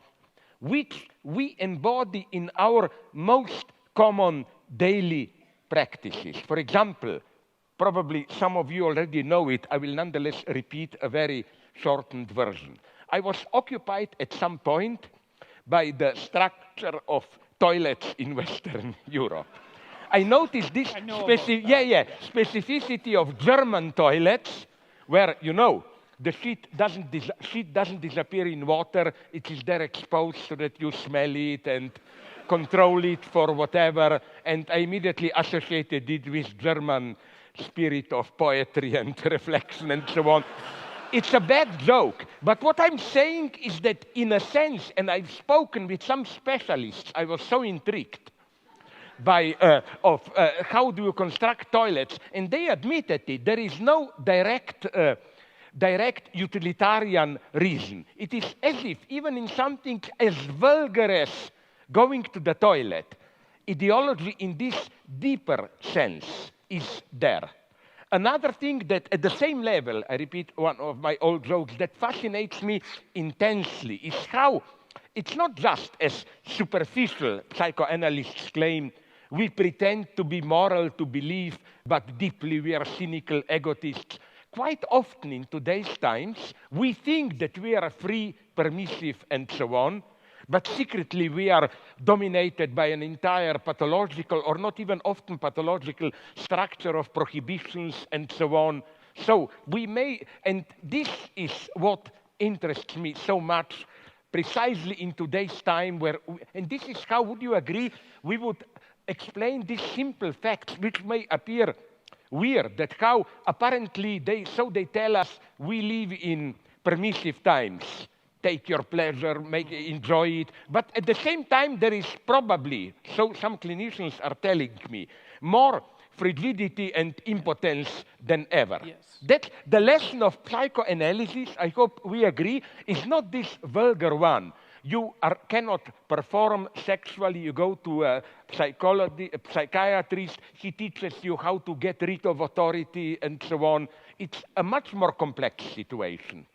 which we embody in our most common daily practices. For example, probably some of you already know it, I will nonetheless repeat a very shortened version. I was occupied at some point by the structure of toilets in Western Europe. I noticed this specificity of German toilets where, the sheet doesn't disappear in water. It is there exposed so that you smell it, and control it for whatever, and I immediately associated it with German spirit of poetry and reflection and so on. It's a bad joke, but what I'm saying is that in a sense, and I've spoken with some specialists, I was so intrigued by how do you construct toilets, and they admitted it. There is no direct utilitarian reason. It is as if even in something as vulgar as going to the toilet, ideology in this deeper sense is there. Another thing that at the same level, I repeat one of my old jokes, that fascinates me intensely is how it's not just as superficial psychoanalysts claim, we pretend to be moral to believe, but deeply we are cynical egotists. Quite often in today's times, we think that we are free, permissive, and so on, but secretly we are dominated by an entire pathological, or not even often pathological, structure of prohibitions and so on. So we may, and this is what interests me so much, precisely in today's time where, and this is how, would you agree, we would explain these simple facts which may appear weird, that how apparently they tell us we live in permissive times. Take your pleasure, enjoy it. But at the same time, there is probably, so some clinicians are telling me, more frigidity and impotence than ever. Yes. That the lesson of psychoanalysis, I hope we agree, is not this vulgar one. You cannot perform sexually. You go to a psychiatrist. He teaches you how to get rid of authority and so on. It's a much more complex situation.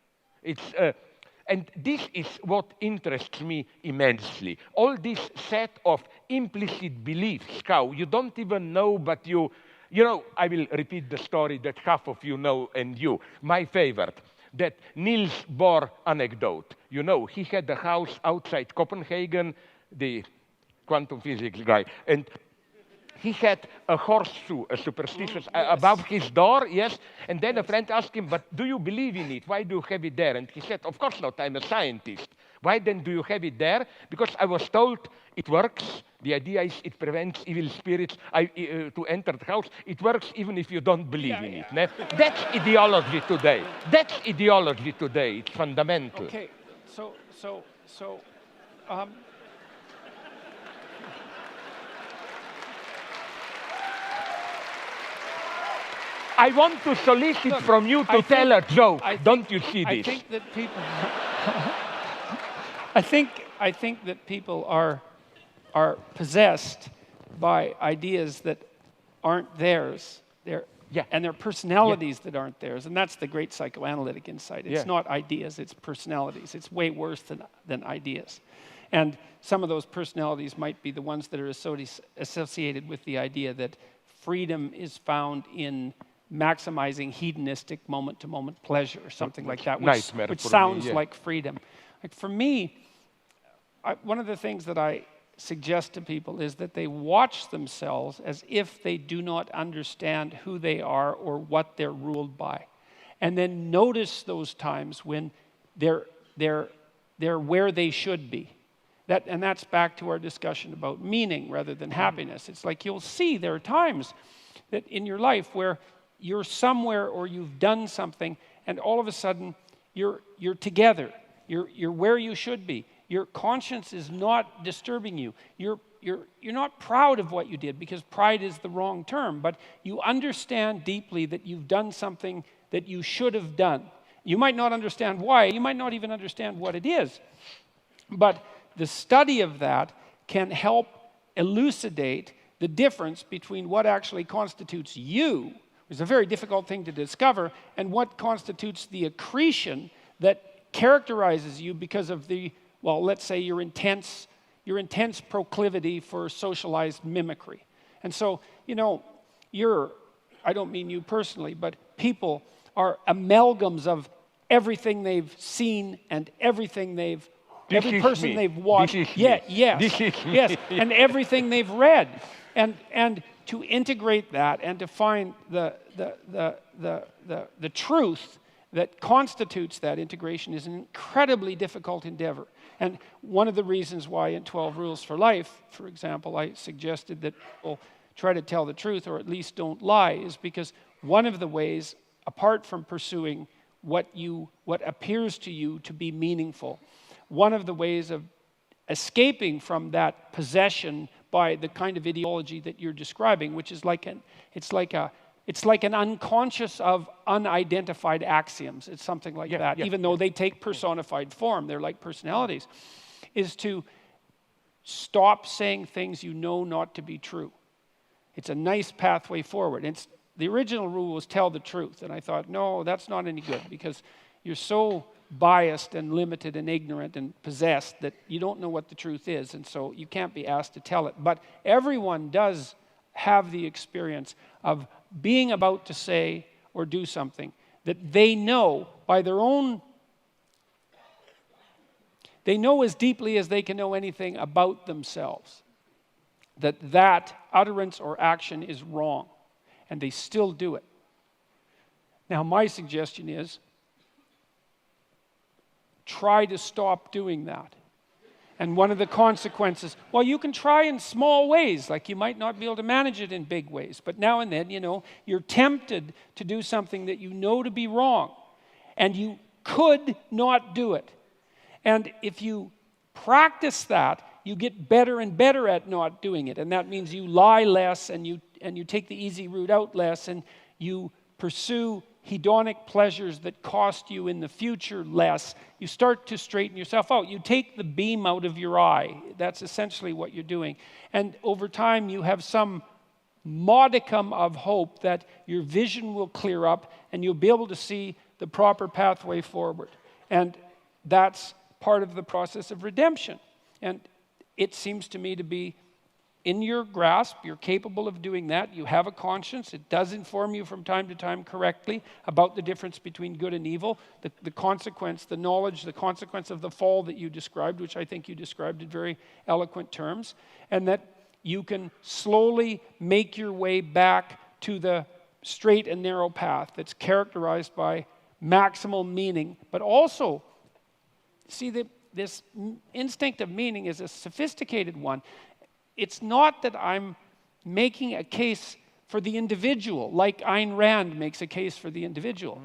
And this is what interests me immensely. All this set of implicit beliefs, how you don't even know, but you know, I will repeat the story that half of you know and you. My favorite, that Niels Bohr anecdote. You know, he had a house outside Copenhagen, the quantum physics guy, and he had a horseshoe, a superstitious, above his door, yes. And then a friend asked him, but do you believe in it? Why do you have it there? And he said, of course not, I'm a scientist. Why then do you have it there? Because I was told it works. The idea is it prevents evil spirits to enter the house. It works even if you don't believe in it. Ne? That's ideology today. That's ideology today. It's fundamental. Okay, I want to solicit from you to tell a joke. Don't you see this? I think that people. I think that people are possessed by ideas that aren't theirs. And their personalities that aren't theirs. And that's the great psychoanalytic insight. It's not ideas, it's personalities. It's way worse than ideas. And some of those personalities might be the ones that are associated with the idea that freedom is found in maximizing hedonistic moment-to-moment pleasure or something like that, which sounds like freedom. Like for me, one of the things that I suggest to people is that they watch themselves as if they do not understand who they are or what they're ruled by. And then notice those times when they're where they should be. And that's back to our discussion about meaning rather than happiness. It's like you'll see there are times that in your life where you're somewhere or you've done something and all of a sudden you're together. You're where you should be. Your conscience is not disturbing you. You're not proud of what you did, because pride is the wrong term, but you understand deeply that you've done something that you should have done. You might not understand why. You might not even understand what it is. But the study of that can help elucidate the difference between what actually constitutes you, which is a very difficult thing to discover, and what constitutes the accretion that characterizes you because of the, well, let's say your intense proclivity for socialized mimicry. And so, you know, I don't mean you personally, but people are amalgams of everything they've seen and everything every person they've watched. Yes, and everything they've read. And to integrate that and to find the truth that constitutes that integration is an incredibly difficult endeavor. And one of the reasons why in 12 Rules for Life, for example, I suggested that people try to tell the truth or at least don't lie is because one of the ways, apart from pursuing what appears to you to be meaningful, one of the ways of escaping from that possession by the kind of ideology that you're describing, which is it's like an unconscious of unidentified axioms. It's something like that, even though they take personified form. They're like personalities, is to stop saying things you know not to be true. It's a nice pathway forward. The original rule was tell the truth. And I thought, no, that's not any good because you're so biased and limited and ignorant and possessed that you don't know what the truth is. And so you can't be asked to tell it. But everyone does have the experience of being about to say or do something that they know by their own, they know as deeply as they can know anything about themselves, that utterance or action is wrong, and they still do it. Now, my suggestion is, try to stop doing that. And one of the consequences, well, you can try in small ways, like you might not be able to manage it in big ways, but now and then, you're tempted to do something that you know to be wrong, and you could not do it. And if you practice that, you get better and better at not doing it, and that means you lie less, and you take the easy route out less, and you pursue hedonic pleasures that cost you in the future less. You start to straighten yourself out. You take the beam out of your eye. That's essentially what you're doing. And over time, you have some modicum of hope that your vision will clear up and you'll be able to see the proper pathway forward. And that's part of the process of redemption. And it seems to me to be in your grasp. You're capable of doing that. You have a conscience. It does inform you from time to time correctly about the difference between good and evil, the consequence, the knowledge, the consequence of the fall that you described, which I think you described in very eloquent terms, and that you can slowly make your way back to the straight and narrow path that's characterized by maximal meaning, but also, see, this instinct of meaning is a sophisticated one. It's not that I'm making a case for the individual, like Ayn Rand makes a case for the individual.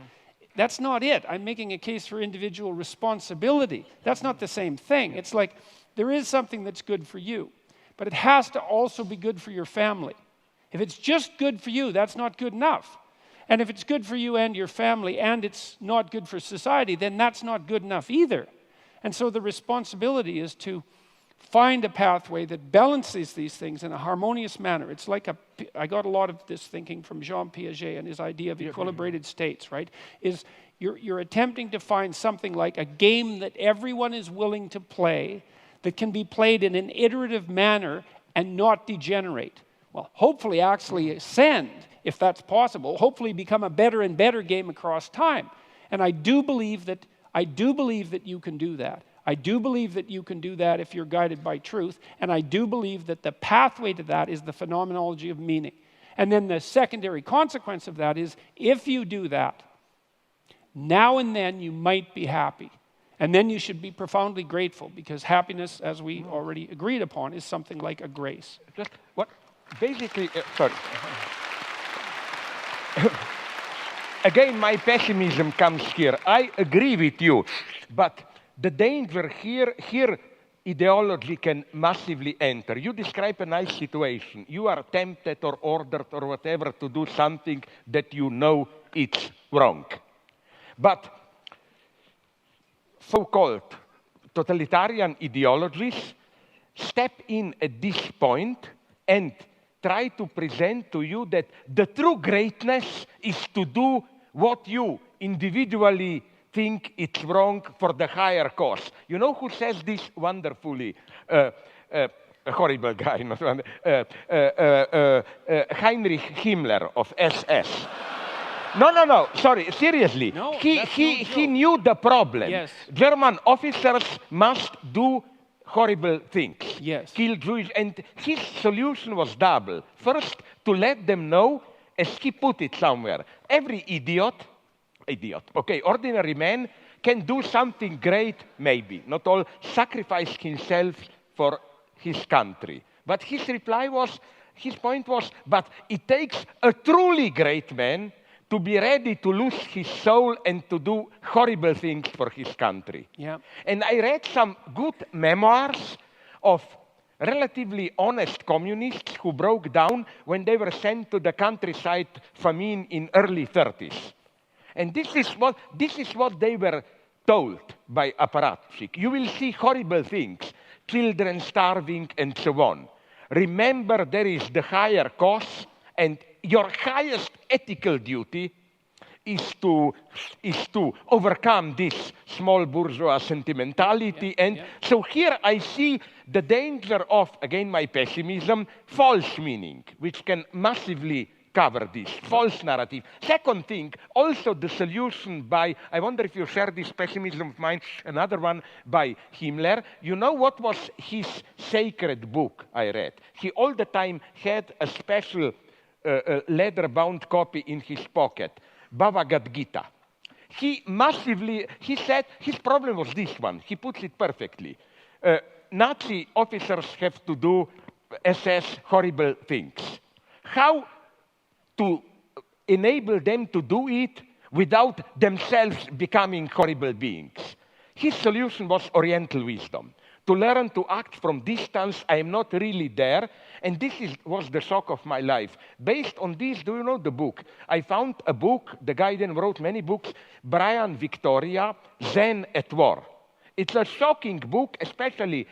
That's not it. I'm making a case for individual responsibility. That's not the same thing. It's like there is something that's good for you, but it has to also be good for your family. If it's just good for you, that's not good enough. And if it's good for you and your family and it's not good for society, then that's not good enough either. And so the responsibility is to find a pathway that balances these things in a harmonious manner. It's like I got a lot of this thinking from Jean Piaget and his idea of equilibrated states, right? Is you're attempting to find something like a game that everyone is willing to play that can be played in an iterative manner and not degenerate. Well, hopefully actually ascend, if that's possible, hopefully become a better and better game across time. And I do believe that you can do that. I do believe that you can do that if you're guided by truth, and I do believe that the pathway to that is the phenomenology of meaning. And then the secondary consequence of that is, if you do that, now and then you might be happy. And then you should be profoundly grateful, because happiness, as we already agreed upon, is something like a grace. Just what? Basically, sorry. Again, my pessimism comes here. I agree with you, but the danger here ideology can massively enter. You describe a nice situation. You are tempted or ordered or whatever to do something that you know it's wrong. But so-called totalitarian ideologies step in at this point and try to present to you that the true greatness is to do what you individually think it's wrong for the higher cause. You know who says this wonderfully? A horrible guy, not one. Heinrich Himmler of SS. No, sorry, seriously. No, he knew the problem. Yes. German officers must do horrible things. Yes. Kill Jewish, and his solution was double. First, to let them know, as he put it somewhere, every idiot idiot. Okay, ordinary man can do something great, maybe. Not all sacrifice himself for his country. But his reply was, his point was, but it takes a truly great man to be ready to lose his soul and to do horrible things for his country. Yeah. And I read some good memoirs of relatively honest communists who broke down when they were sent to the countryside famine in early 30s. And this is what they were told by apparatchik. You will see horrible things, children starving and so on. Remember, there is the higher cause, and your highest ethical duty is to overcome this small bourgeois sentimentality. So here I see the danger of, again, my pessimism, false meaning, which can massively cover this, false narrative. Second thing, also the solution by, I wonder if you share this pessimism of mine, another one by Himmler. You know what was his sacred book I read? He all the time had a special leather-bound copy in his pocket, Bhagavad Gita. He said, his problem was this one, he puts it perfectly. Nazi officers have to do SS horrible things. How to enable them to do it without themselves becoming horrible beings? His solution was Oriental wisdom. To learn to act from distance, I am not really there, and this was the shock of my life. Based on this, do you know the book? I found a book, the guy then wrote many books, Brian Victoria, Zen at War. It's a shocking book, especially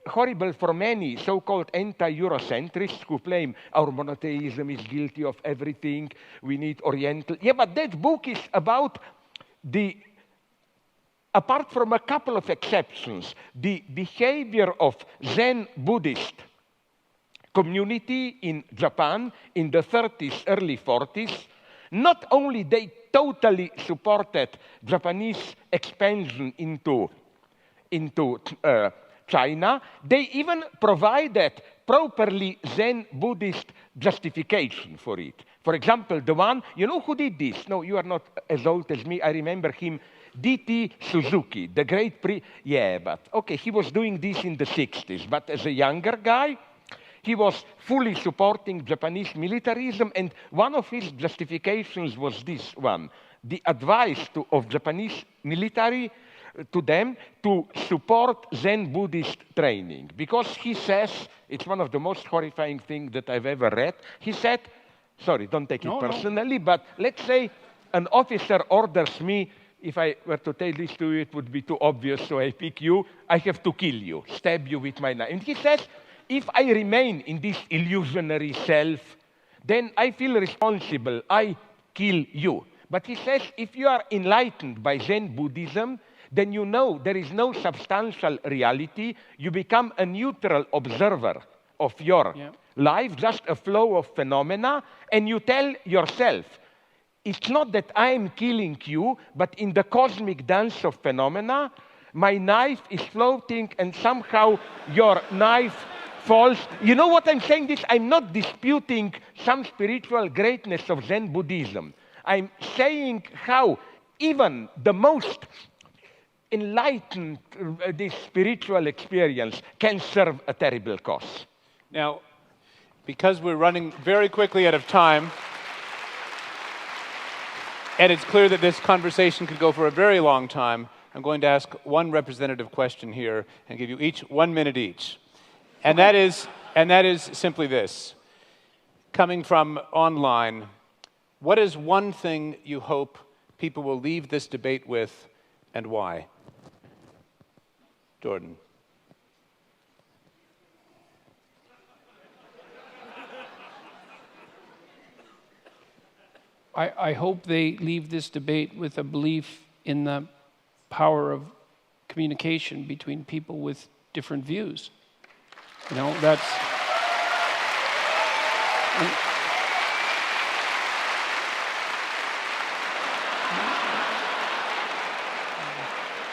horrible for many so-called anti-Eurocentrists who claim our monotheism is guilty of everything, we need Oriental. Yeah, but that book is about apart from a couple of exceptions, the behavior of Zen Buddhist community in Japan in the 30s, early 40s. Not only they totally supported Japanese expansion into China, they even provided properly Zen Buddhist justification for it. For example, the one, you know who did this? No, you are not as old as me, I remember him, D.T. Suzuki, the great yeah, but okay, he was doing this in the 60s, but as a younger guy, he was fully supporting Japanese militarism, and one of his justifications was this one, the advice of Japanese military to them to support Zen Buddhist training. Because he says, it's one of the most horrifying things that I've ever read, he said, sorry, don't take it personally, but let's say an officer orders me, if I were to tell this to you, it would be too obvious, so I pick you, I have to kill you, stab you with my knife. And he says, if I remain in this illusionary self, then I feel responsible, I kill you. But he says, if you are enlightened by Zen Buddhism, then you know there is no substantial reality, you become a neutral observer of your life, just a flow of phenomena, and you tell yourself, it's not that I'm killing you, but in the cosmic dance of phenomena, my knife is floating and somehow your knife false. You know what I'm saying this? I'm not disputing some spiritual greatness of Zen Buddhism. I'm saying how even the most enlightened this spiritual experience can serve a terrible cause. Now, because we're running very quickly out of time, and it's clear that this conversation could go for a very long time, I'm going to ask one representative question here and give you each 1 minute each. And that is simply this. Coming from online, what is one thing you hope people will leave this debate with, and why? Jordan. I hope they leave this debate with a belief in the power of communication between people with different views. You know, that's...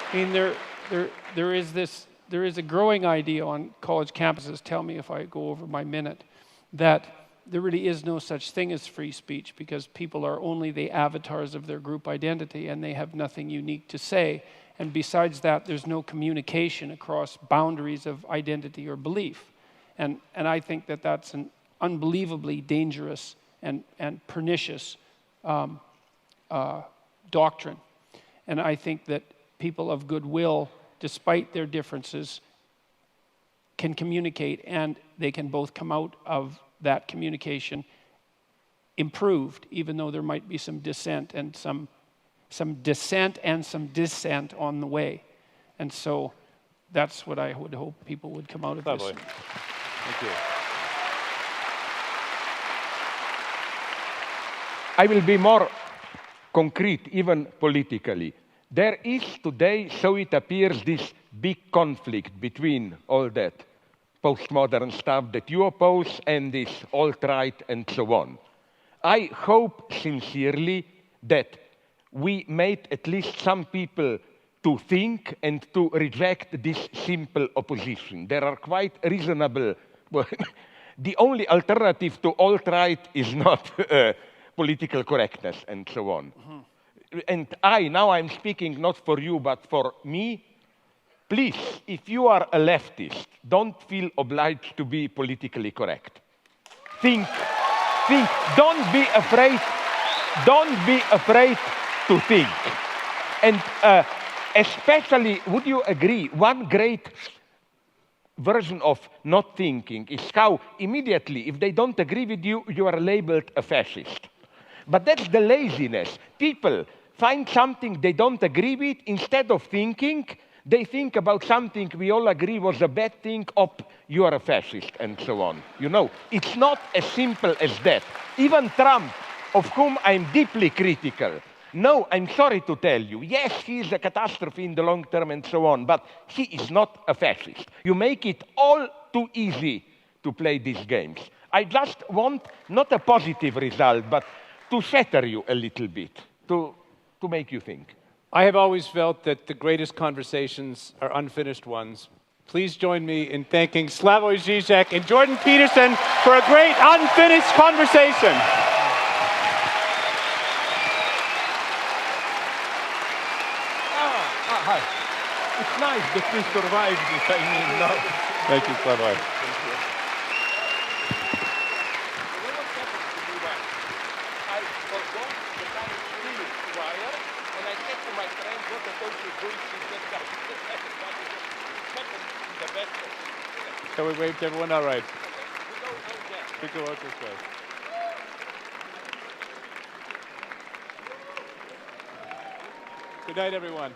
I mean, there is a growing idea on college campuses, tell me if I go over my minute, that there really is no such thing as free speech, because people are only the avatars of their group identity and they have nothing unique to say. And besides that, there's no communication across boundaries of identity or belief. And I think that that's an unbelievably dangerous and pernicious doctrine. And I think that people of goodwill, despite their differences, can communicate, and they can both come out of that communication improved, even though there might be some dissent and some dissent on the way. And so that's what I would hope people would come out of this. Thank you. I will be more concrete, even politically. There is today, so it appears, this big conflict between all that postmodern stuff that you oppose and this alt-right and so on. I hope sincerely that we made at least some people to think and to reject this simple opposition. There are quite reasonable... Well, the only alternative to alt-right is not political correctness and so on. And now I'm speaking not for you, but for me. Please, if you are a leftist, don't feel obliged to be politically correct. Think, don't be afraid to think. And especially, would you agree, one great version of not thinking is how immediately, if they don't agree with you, you are labeled a fascist. But that's the laziness. People find something they don't agree with, instead of thinking, they think about something we all agree was a bad thing, you are a fascist, and so on. You know, it's not as simple as that. Even Trump, of whom I'm deeply critical, no, I'm sorry to tell you, yes, he is a catastrophe in the long term and so on, but he is not a fascist. You make it all too easy to play these games. I just want not a positive result, but to shatter you a little bit, to make you think. I have always felt that the greatest conversations are unfinished ones. Please join me in thanking Slavoj Žižek and Jordan Peterson for a great unfinished conversation. Hi. It's nice that we survived this, I mean, no. Thank you, Slavoj. Shall we wave to everyone? All right. We go out this way. Good night, everyone.